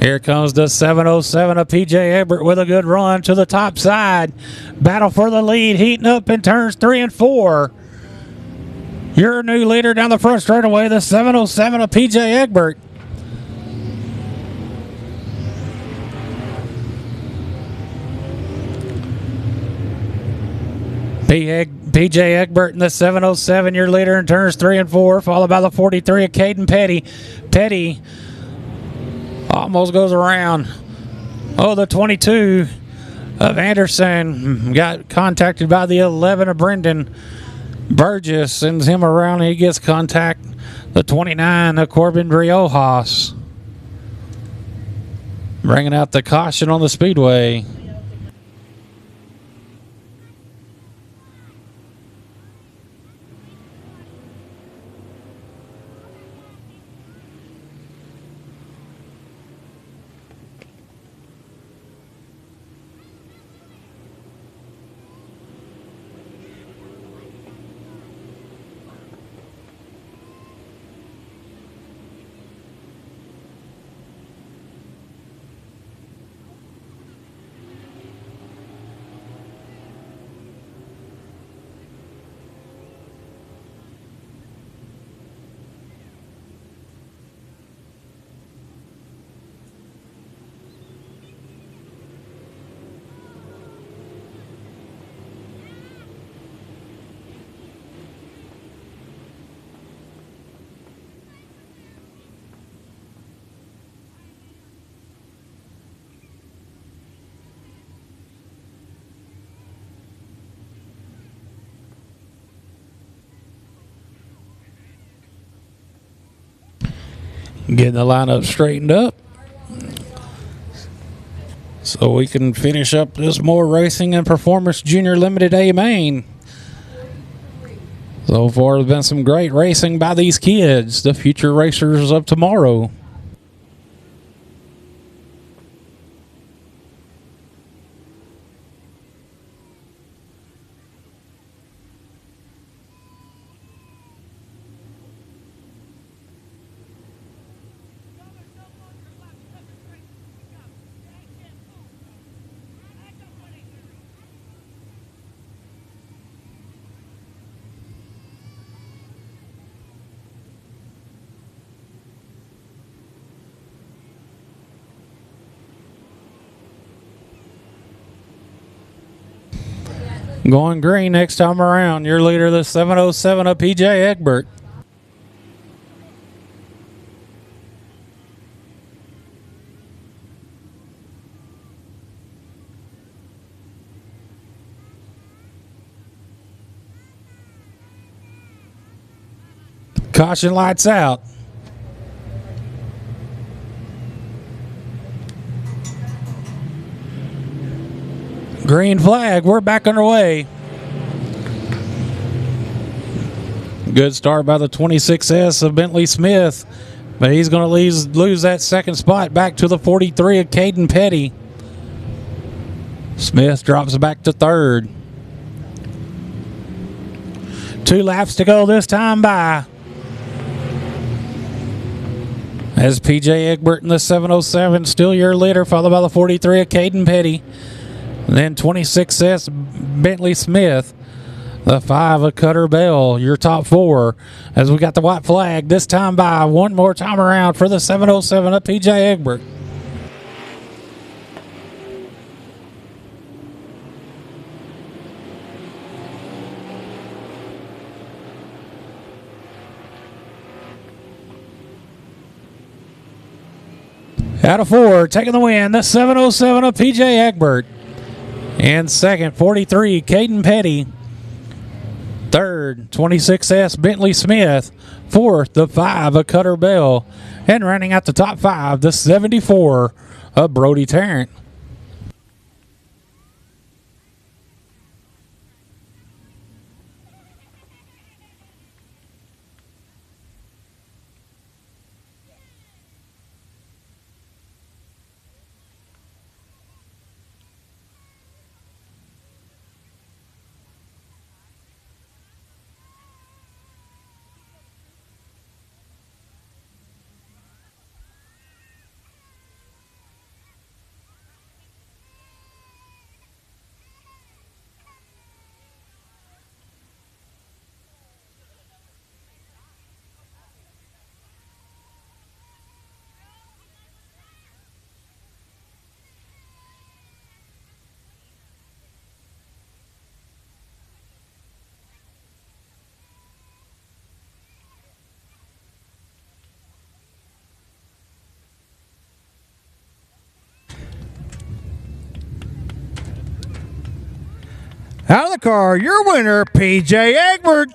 Here comes the 707 of PJ Egbert with a good run to the top side. Battle for the lead, heating up in turns 3 and 4. Your new leader down the front straightaway, the 707 of PJ Egbert. PJ Egbert in the 707, your leader in turns 3 and 4, followed by the 43 of Caden Petty. Petty almost goes around. Oh, the 22 of Anderson got contacted by the 11 of Brendan. Burgess sends him around. He gets contact. The 29, the Corbin Riojas. Bringing out the caution on the Speedway. Getting the lineup straightened up so we can finish up this More Racing and Performance Junior Limited A main. So far, there's been some great racing by these kids, the future racers of tomorrow. Going green next time around. Your leader, the 707 of PJ Egbert. Caution lights out. Green flag, we're back underway. Good start by the 26S of Bentley Smith, but he's going to lose that second spot back to the 43 of Caden Petty. Smith drops back to third. 2 laps to go this time by. As PJ Egbert in the 707, still your leader, followed by the 43 of Caden Petty. And then 26S Bentley Smith, the 5 of Cutter Bell, your top 4. As we got the white flag this time by, one more time around for the 707 of PJ Egbert. Out of 4, taking the win, the 707 of PJ Egbert. And second, 43, Caden Petty. Third, 26S Bentley Smith. Fourth, the 5 of Cutter Bell. And running out the top 5, the 74 of Brody Tarrant. Out of the car, your winner, PJ Egbert.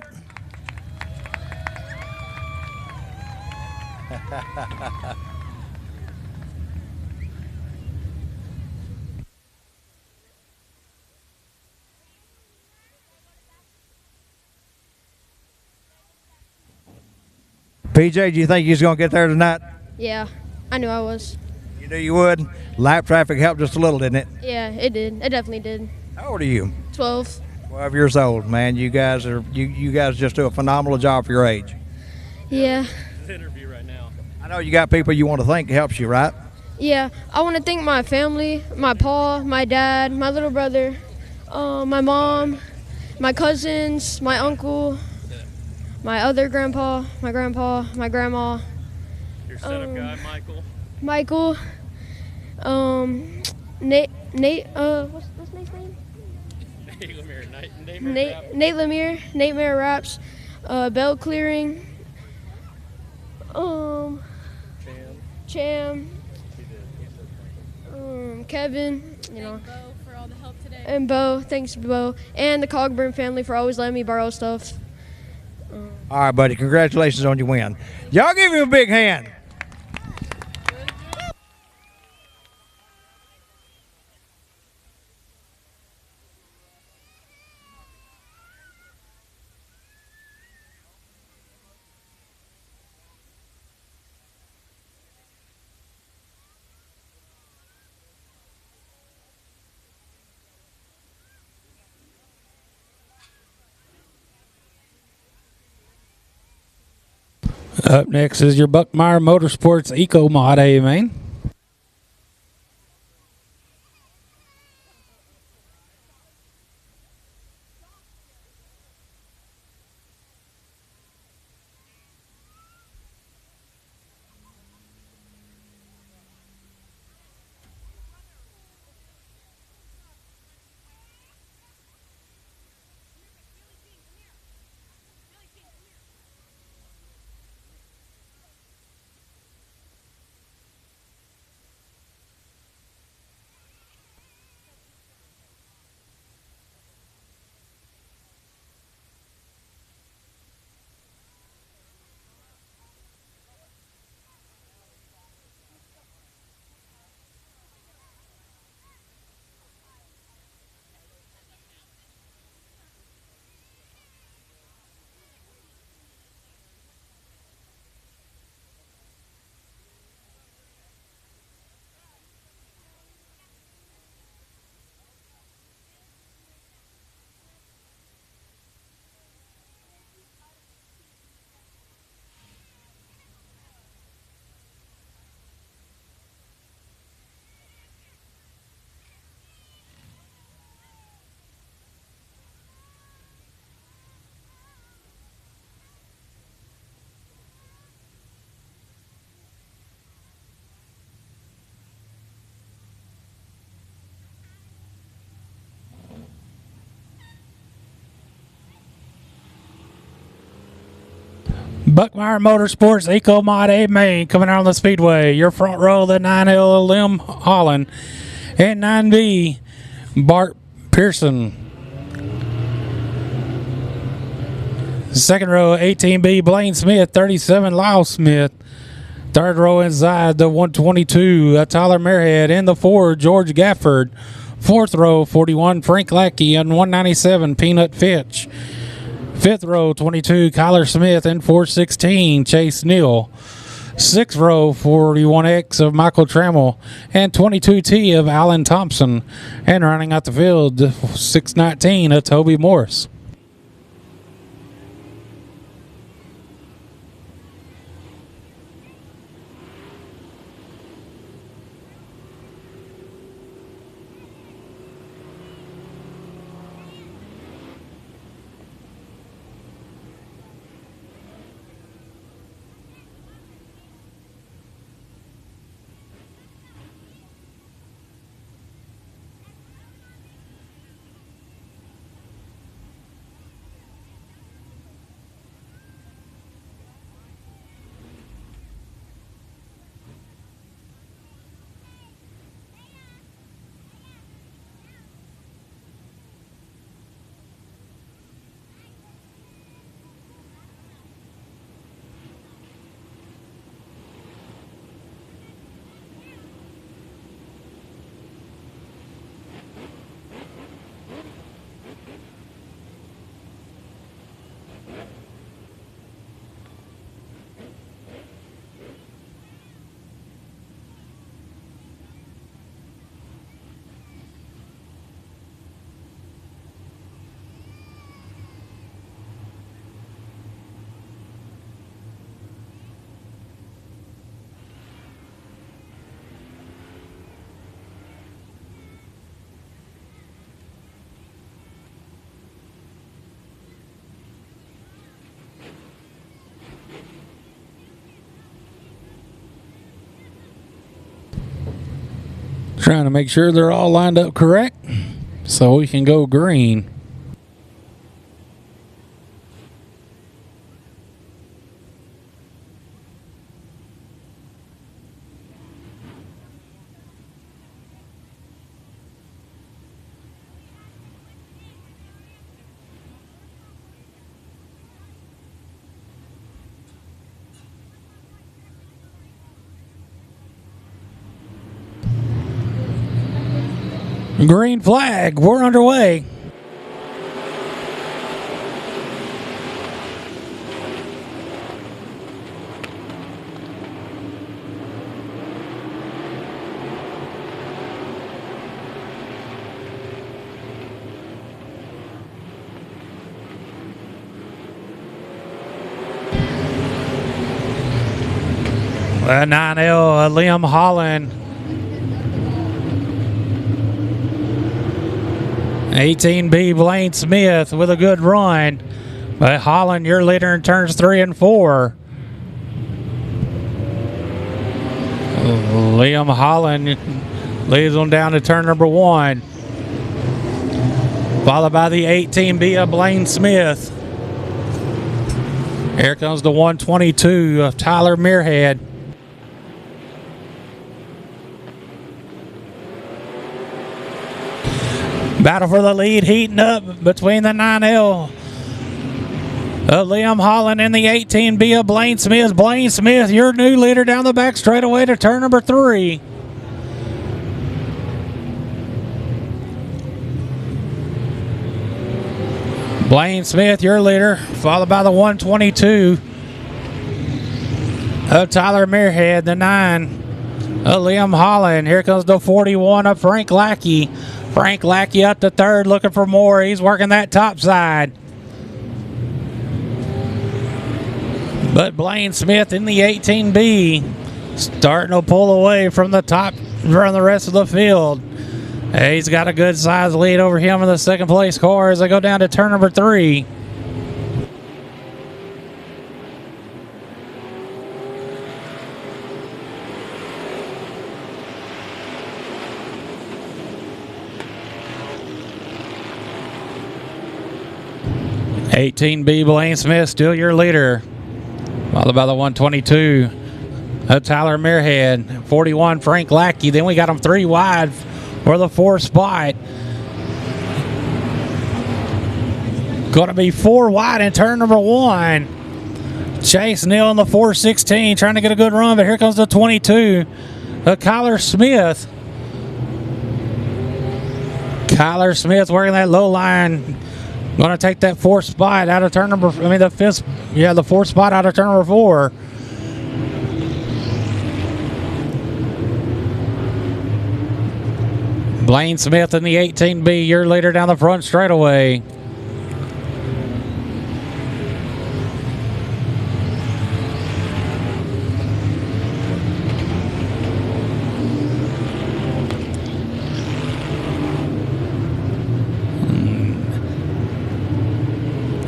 PJ, do you think you're going to get there tonight? Yeah, I knew I was. You knew you would? Lap traffic helped just a little, didn't it? Yeah, it did. It definitely did. How old are you? 12. 12 years old, man. You guys just do a phenomenal job for your age. Yeah. Interview right now. I know you got people you want to thank helps you, right? Yeah, I want to thank my family, my pa, my dad, my little brother, my mom, my cousins, my uncle, my other grandpa, my grandpa, my grandma. Your setup guy, Michael. Nate, what's Nate's name? Nate Lemire, Nate Mare Raps, Bell Clearing, Cham, Kevin, you know. Thank Bo for all the help today. And Bo, thanks Bo, and the Cogburn family for always letting me borrow stuff. All right, buddy. Congratulations on your win. Y'all give him a big hand. Up next is your Buckmeyer Motorsports Eco Mod A main. Buckmeyer Motorsports Eco Mod A main coming out on the Speedway. Your front row, the 9L Lim Holland. And 9B, Bart Pearson. Second row, 18B, Blaine Smith. 37, Lyle Smith. Third row inside, the 122, Tyler Merhead. In the 4, George Gafford. Fourth row, 41, Frank Lackey. And 197, Peanut Fitch. Fifth row, 22, Kyler Smith. And 416, Chase Neal. Sixth row, 41X of Michael Trammell. And 22T of Alan Thompson. And running out the field, 619 of Toby Morris. Trying to make sure they're all lined up correct so we can go green. Green flag, we're underway. The 9L, Liam Holland. 18B Blaine Smith with a good run. But Holland, your leader in turns 3 and 4. Liam Holland leads them down to turn number 1. Followed by the 18B of Blaine Smith. Here comes the 122 of Tyler Muirhead. Battle for the lead heating up between the 9L of Liam Holland and the 18B of Blaine Smith. Blaine Smith, your new leader down the back straightaway to turn number 3. Blaine Smith, your leader, followed by the 122 of Tyler Muirhead, the 9 of Liam Holland. Here comes the 41 of Frank Lackey. Frank Lackey up to 3rd, looking for more. He's working that top side. But Blaine Smith in the 18B starting to pull away from the top, from the rest of the field. He's got a good size lead over him in the 2nd place car as they go down to turn number 3. $18B Blaine Smith still your leader, followed by the 122 of Tyler Muirhead. 41 Frank Lackey. Then we got him 3 wide for the 4th spot. Going to be 4 wide in turn number 1. Chase Neal in the 416 trying to get a good run, but here comes the 22 of Kyler Smith. Kyler Smith working that low line. Going to take that 4th spot out of turn number, the 4th spot out of turn number 4. Blaine Smith in the 18B, your leader down the front straightaway.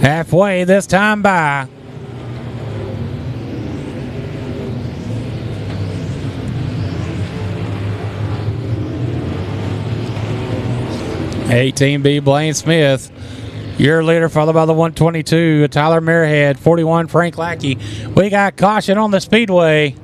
Halfway this time by. $18B Blaine Smith, your leader, followed by the 122 Tyler Muirhead. 41 Frank Lackey. We got caution on the Speedway.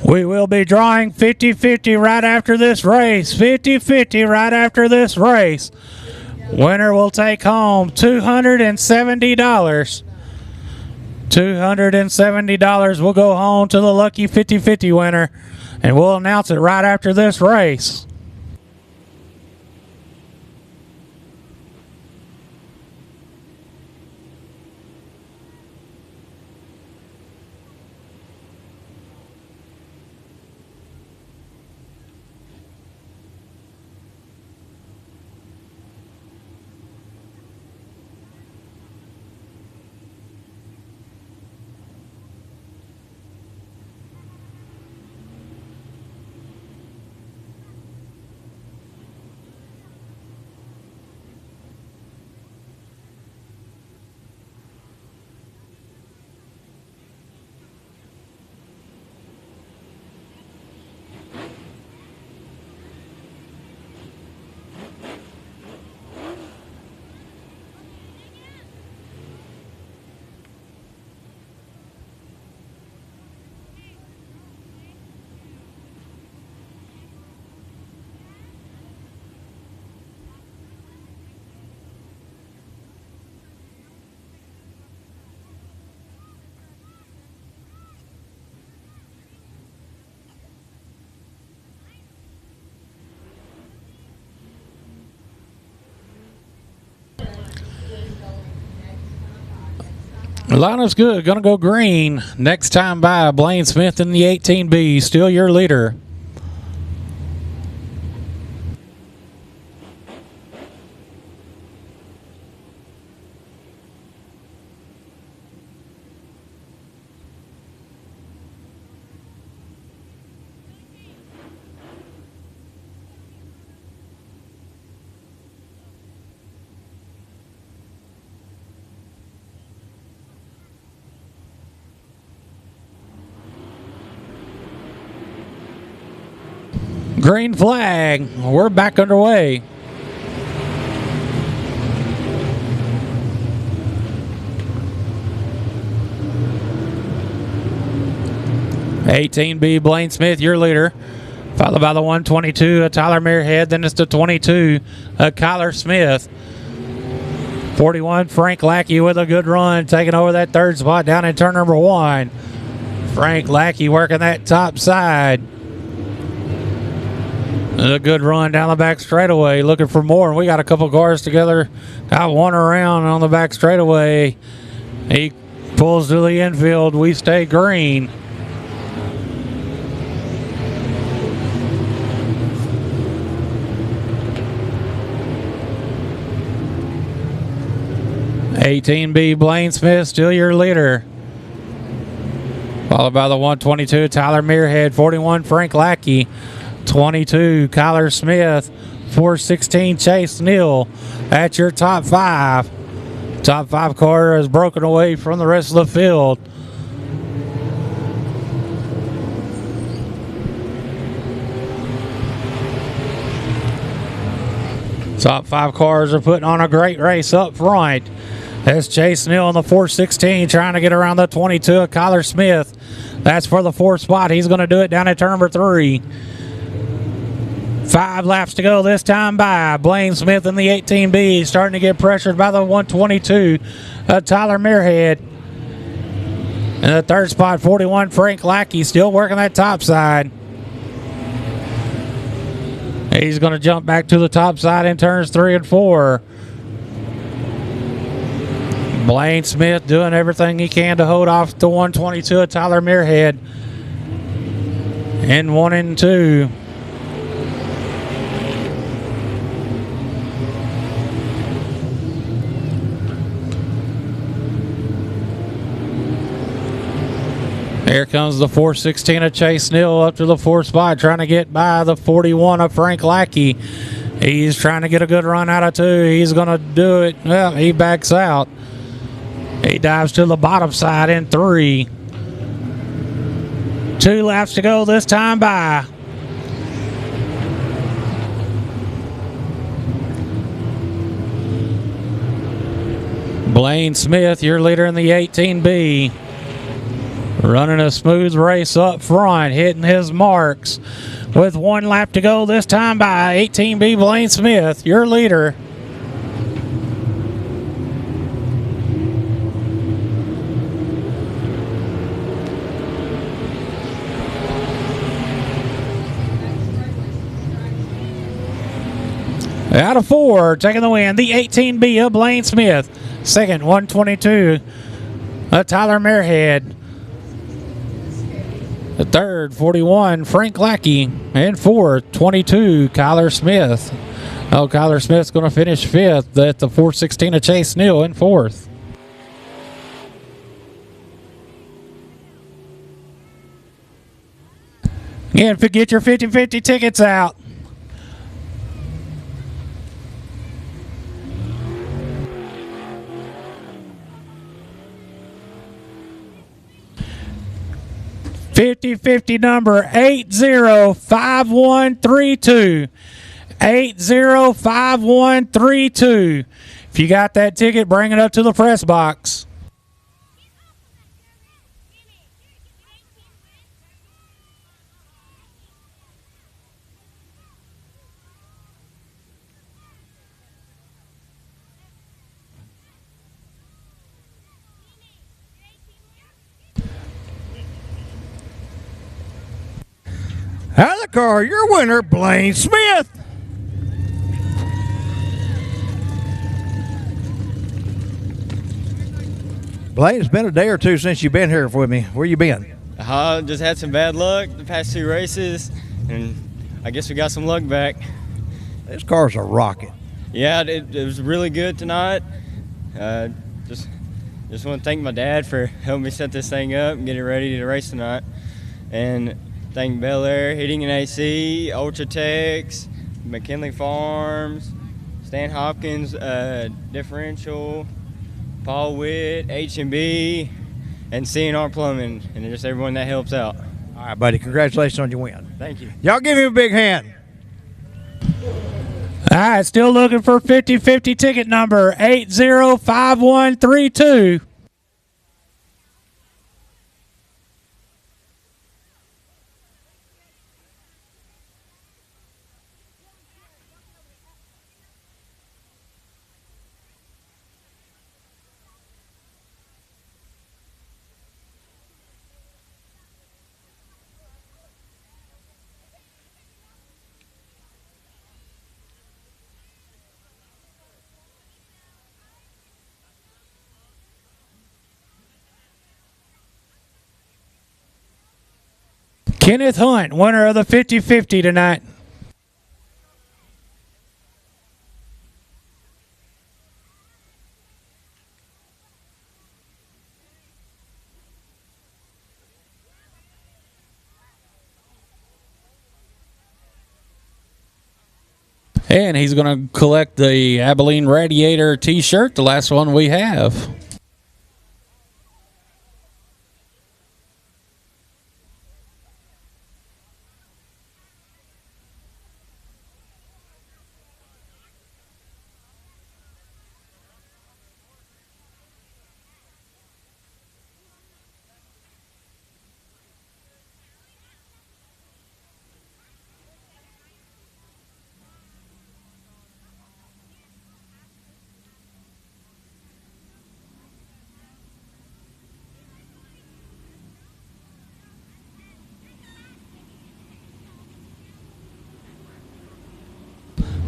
We will be drawing 50-50 right after this race. 50-50 right after this race. Winner will take home $270. $270 will go home to the lucky 50-50 winner, and we'll announce it right after this race. Lineup's good. Going to go green. Next time by Blaine Smith in the 18B. Still your leader. Green flag. We're back underway. (18B) Blaine Smith, your leader. Followed by the 122, Tyler Muirhead. Then it's the 22, Kyler Smith. 41, Frank Lackey with a good run, taking over that third spot down in turn number 1. Frank Lackey working that top side. A good run down the back straightaway, looking for more. We got a couple cars together. Got one around on the back straightaway. He pulls to the infield. We stay green. (18B) Blaine Smith, still your leader. Followed by the 122, Tyler Muirhead. 41, Frank Lackey. 22, Kyler Smith. 416, Chase Neal. That's your top 5. Top 5 car is broken away from the rest of the field. Top 5 cars are putting on a great race up front. That's Chase Neal in the 416 trying to get around the 22 of Kyler Smith. That's for the 4th spot. He's going to do it down at turn number 3. 5 laps to go this time by Blaine Smith in the 18B. Starting to get pressured by the 122, Tyler Muirhead. In the 3rd spot, 41, Frank Lackey, still working that top side. He's going to jump back to the top side in turns 3 and 4. Blaine Smith doing everything he can to hold off the 122 of Tyler Muirhead in 1 and 2. Here comes the 416 of Chase Neal up to the 4th spot, trying to get by the 41 of Frank Lackey. He's trying to get a good run out of 2. He's going to do it. Well, he backs out. He dives to the bottom side in 3. 2 laps to go this time by. Blaine Smith, your leader in the 18B. Running a smooth race up front, hitting his marks. With 1 lap to go this time by 18B Blaine Smith, your leader. Out of 4, taking the win, the 18B of Blaine Smith. 2nd, 122, Tyler Muirhead. The 3rd, 41, Frank Lackey. And 4th, 22, Kyler Smith. Oh, Kyler Smith's going to finish 5th at the 416 of Chase Neal in 4th. Again, get your 50-50 tickets out. (50-50) number 805132. 805132. If you got that ticket, bring it up to the press box. Out of the car, your winner, Blaine Smith. Blaine, it's been a day or two since you've been here with me. Where you been? Just had some bad luck the past 2 races, and I guess we got some luck back. This car's a rocket. Yeah, it was really good tonight. Just want to thank my dad for helping me set this thing up and get it ready to race tonight. And thank Bel Air Heating and AC, Ultratex, McKinley Farms, Stan Hopkins Differential, Paul Witt, H&B, and CNR Plumbing, and just everyone that helps out. All right, buddy. Congratulations on your win. Thank you. Y'all give him a big hand. All right, still looking for 50-50 ticket number 805132. Kenneth Hunt, winner of the 50-50 tonight. And he's going to collect the Abilene Radiator t-shirt, the last one we have.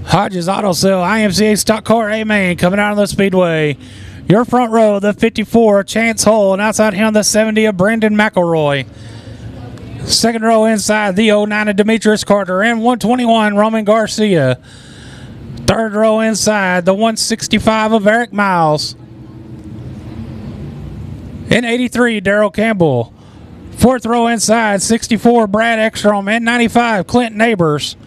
Hodges Auto Sale, IMCA Stock Car A-Main coming out of the Speedway. Your front row, the 54, Chance Hull, and outside him, the 70 of Brandon McElroy. Second row inside, the 09 of Demetrius Carter, and 121, Roman Garcia. Third row inside, the 165 of Eric Miles. And 83, Darrell Campbell. Fourth row inside, 64, Brad Ekstrom, and 95, Clint Neighbors.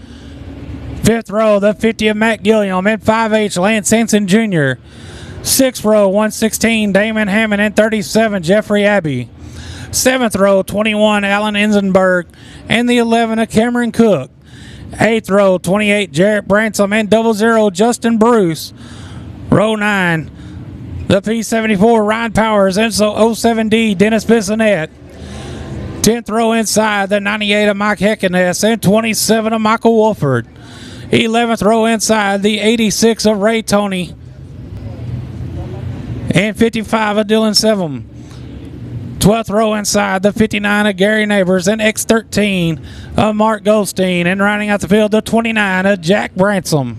Fifth row, the 50 of Matt Gilliam, and 5H, Lance Hanson Jr. Sixth row, 116, Damon Hammond, and 37, Jeffrey Abbey. Seventh row, 21, Alan Enzenberg, and the 11 of Cameron Cook. Eighth row, 28, Jarrett Bransom, and 00, Justin Bruce. Row 9, the P74, Ryan Powers, and so 07D, Dennis Bissonette. 10th row inside, the 98 of Mike Heckeness, and 27 of Michael Wolford. 11th row inside, the 86 of Ray Tony, and 55 of Dylan Sevum. 12th row inside, the 59 of Gary Neighbors, and X13 of Mark Goldstein, and rounding out the field, the 29 of Jack Bransom.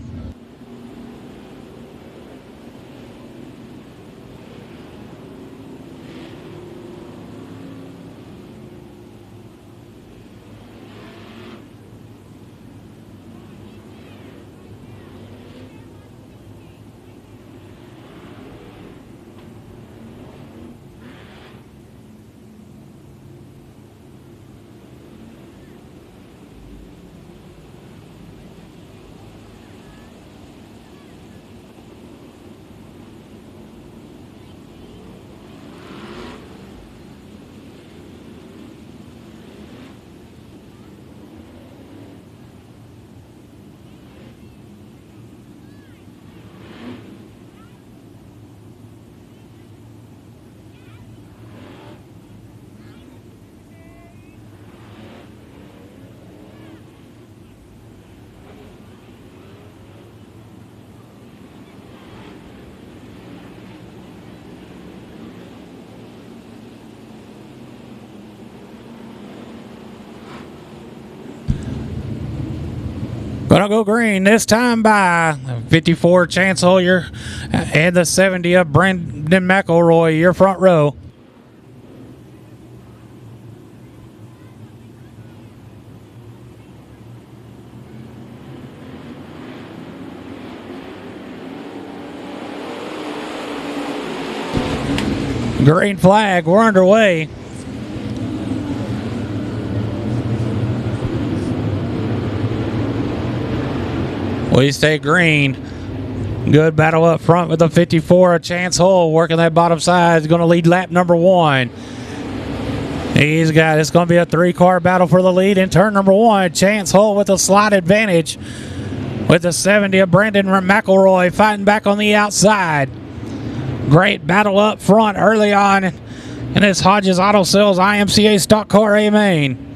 Gonna go green this time by 54 Chance Holyer and the 70 of Brandon McElroy, your front row. Green flag, we're underway. We stay green. Good battle up front with the 54 of Chance Hull working that bottom side. Is going to lead lap number 1. It's going to be a 3-car battle for the lead in turn number 1. Chance Hull with a slight advantage with the 70 of Brandon McElroy fighting back on the outside. Great battle up front early on in this Hodges Auto Sales IMCA Stock Car A main.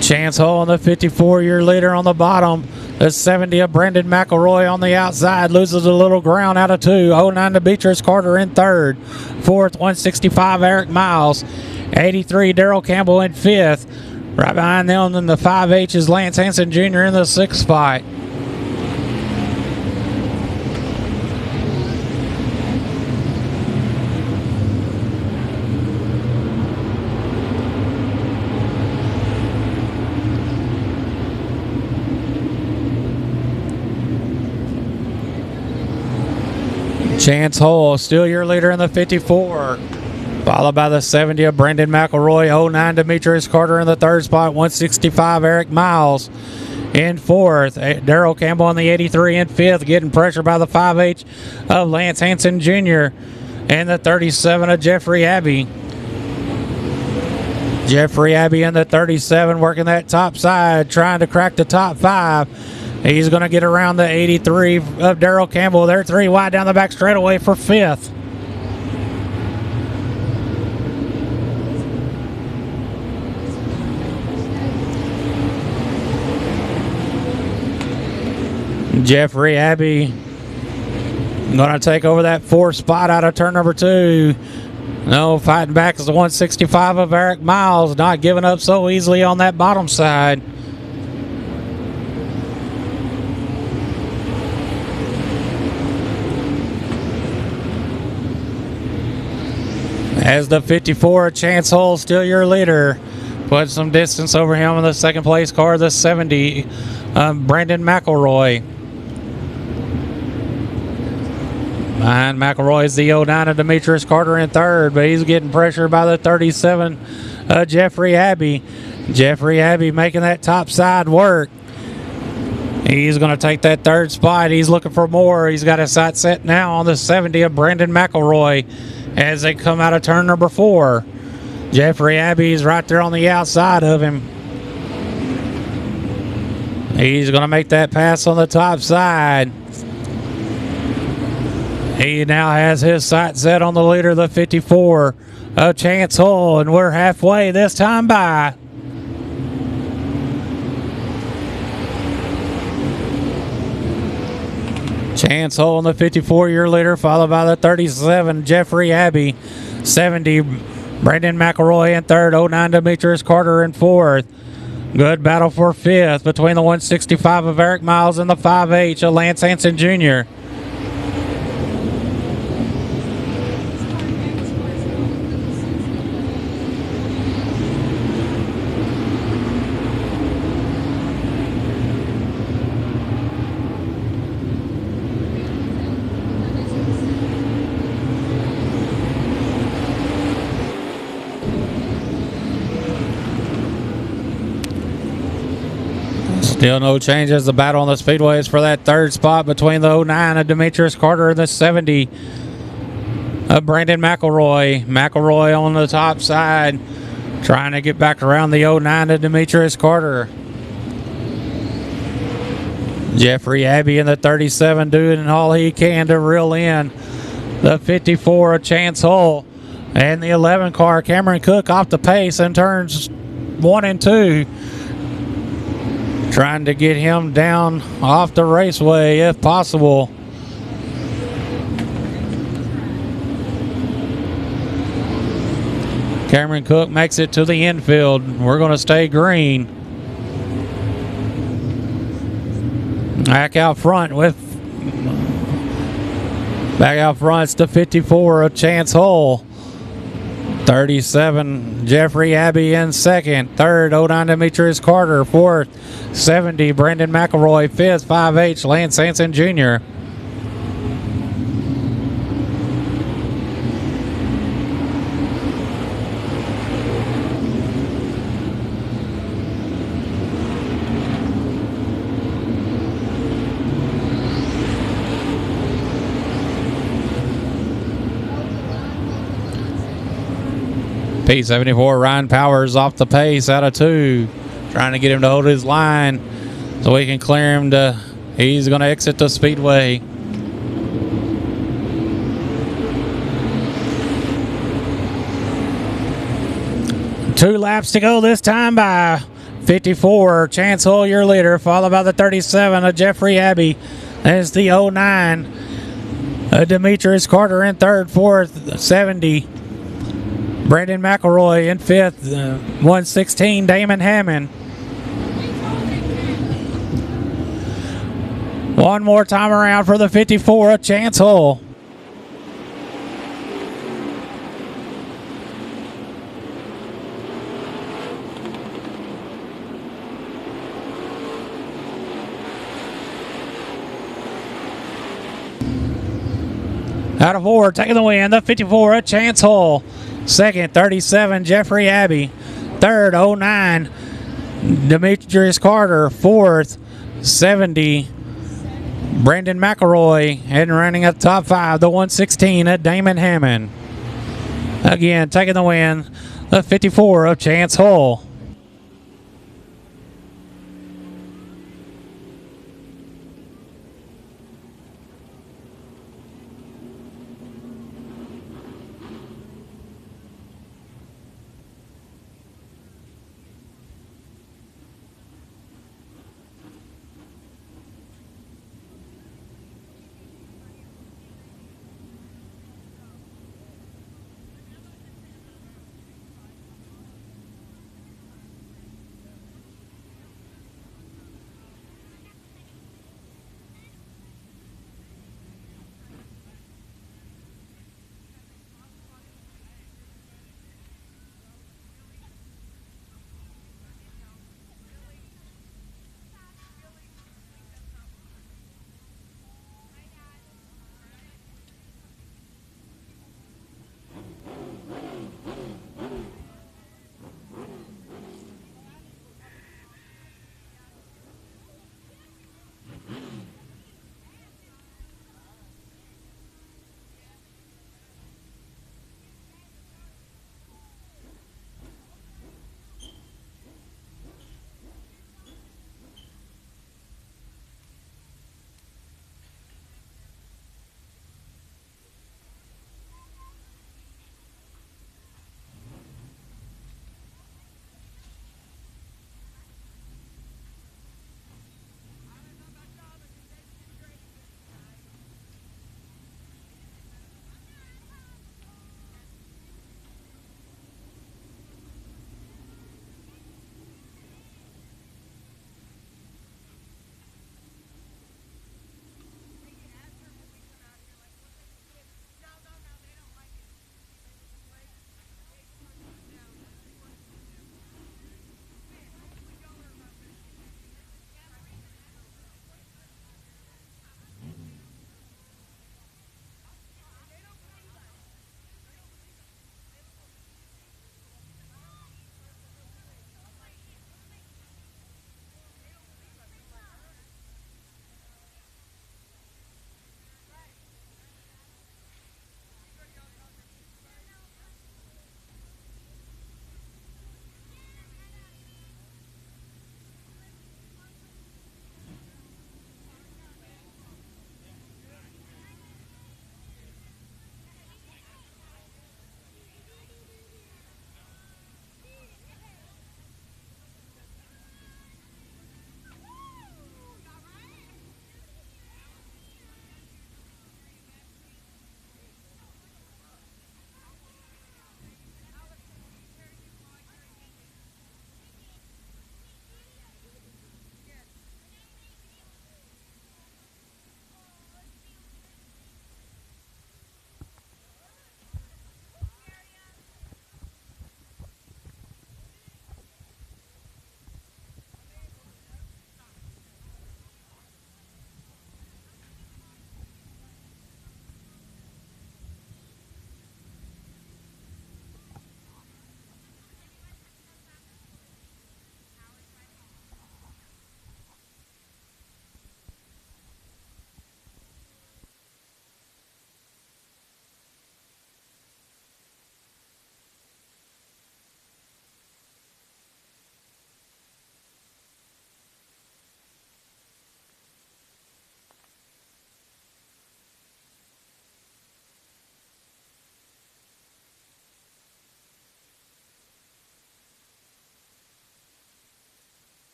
Chance Hull on the 54-year leader on the bottom. The 70 of Brandon McElroy on the outside loses a little ground out of 2. 09 to Beatrice Carter in 3rd. 4th, 165 Eric Miles. 83 Daryl Campbell in 5th. Right behind them in the 5H is Lance Hansen Jr. in the 6th spot. Chance Hull, still your leader in the 54. Followed by the 70 of Brandon McElroy. 09 Demetrius Carter in the 3rd spot. 165 Eric Miles in 4th. Daryl Campbell in the 83 in 5th. Getting pressure by the 5H of Lance Hansen Jr. and the 37 of Jeffrey Abbey. Jeffrey Abbey in the 37 working that top side, trying to crack the top 5. He's going to get around the 83 of Daryl Campbell. They're 3 wide down the back straightaway for 5th. Jeffrey Abbey going to take over that 4th spot out of turn number 2. No, fighting back is the 165 of Eric Miles, not giving up so easily on that bottom side. As the 54, Chance Hull, still your leader. Put some distance over him in the 2nd place car, the 70, Brandon McElroy. Behind McElroy is the 09 of Demetrius Carter in 3rd, but he's getting pressure by the 37, Jeffrey Abbey. Jeffrey Abbey making that top side work. He's going to take that 3rd spot. He's looking for more. He's got his sight set now on the 70 of Brandon McElroy as they come out of turn number 4. Jeffrey Abbey is right there on the outside of him. He's going to make that pass on the top side. He now has his sight set on the leader, the 54 of Chance Hull, and we're halfway this time by. Chance Hull on the 54-year leader, followed by the 37, Jeffrey Abbey. 70, Brandon McElroy in 3rd. 09, Demetrius Carter in 4th. Good battle for 5th between the 165 of Eric Miles and the 5H of Lance Hansen Jr. Still no changes. The battle on the Speedway is for that 3rd spot between the 09 of Demetrius Carter and the 70 of Brandon McElroy. McElroy on the top side, trying to get back around the 09 of Demetrius Carter. Jeffrey Abbey in the 37 doing all he can to reel in the 54 of Chance Hull. And the 11 car, Cameron Cook, off the pace in turns 1 and 2. Trying to get him down off the raceway if possible. Cameron Cook makes it to the infield. We're going to stay green. Back out front it's the 54 of Chance Hull. 37, Jeffrey Abbey in second. Third, 09 Demetrius Carter. Fourth, 70, Brandon McElroy. Fifth, 5H, Lance Sanson Jr. P74, Ryan Powers off the pace out of 2. Trying to get him to hold his line so we can clear him to, he's going to exit the Speedway. Two laps to go this time by 54, Chance Hull, your leader, followed by the 37 of Jeffrey Abbey. There's the 09, Demetrius Carter in third. Fourth, 70, Brandon McElroy in fifth. 116, Damon Hammond. One more time around for the 54 of Chance Hull. Out of 4, taking the win, the 54 of Chance Hull. Second, 37, Jeffrey Abbey. Third, 09, Demetrius Carter. Fourth, 70, Brandon McElroy. And running up top 5, the 116 at Damon Hammond. Again, taking the win, the 54 of Chance Hull.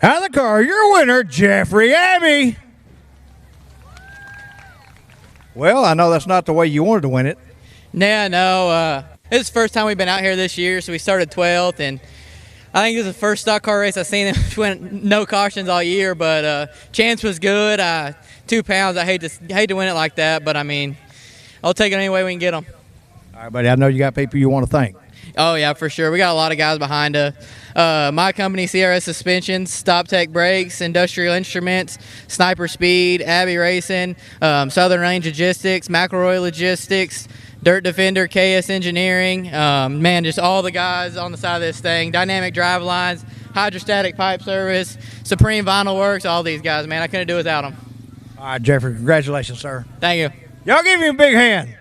Out of the car, your winner, Jeffrey Abbey. Well, I know that's not the way you wanted to win it. Yeah, no. This is the first time we've been out here this year, so we started 12th, and I think this is the first stock car race I've seen that went no cautions all year, but chance was good. 2 pounds, I hate to win it like that, but I mean, I'll take it any way we can get them. All right, buddy, I know you got people you want to thank. Oh, yeah, for sure. We got a lot of guys behind us. My company, CRS Suspensions, Stop Tech Brakes, Industrial Instruments, Sniper Speed, Abbey Racing, Southern Range Logistics, McElroy Logistics, Dirt Defender, KS Engineering, man, just all the guys on the side of this thing, Dynamic Drive Lines, Hydrostatic Pipe Service, Supreme Vinyl Works, all these guys, man. I couldn't do without them. All right, Jeffrey, congratulations, sir. Thank you. Y'all give him a big hand.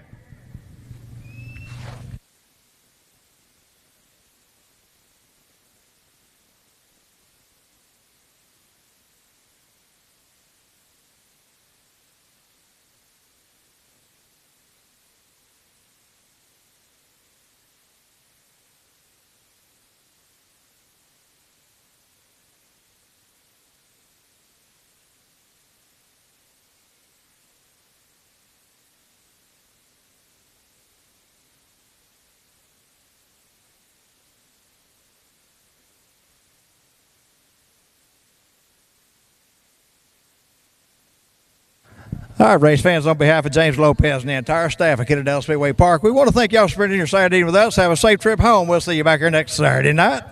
All right, race fans, on behalf of James Lopez and the entire staff at Kennedale Speedway Park, we want to thank y'all for spending your Saturday evening with us. Have a safe trip home. We'll see you back here next Saturday night.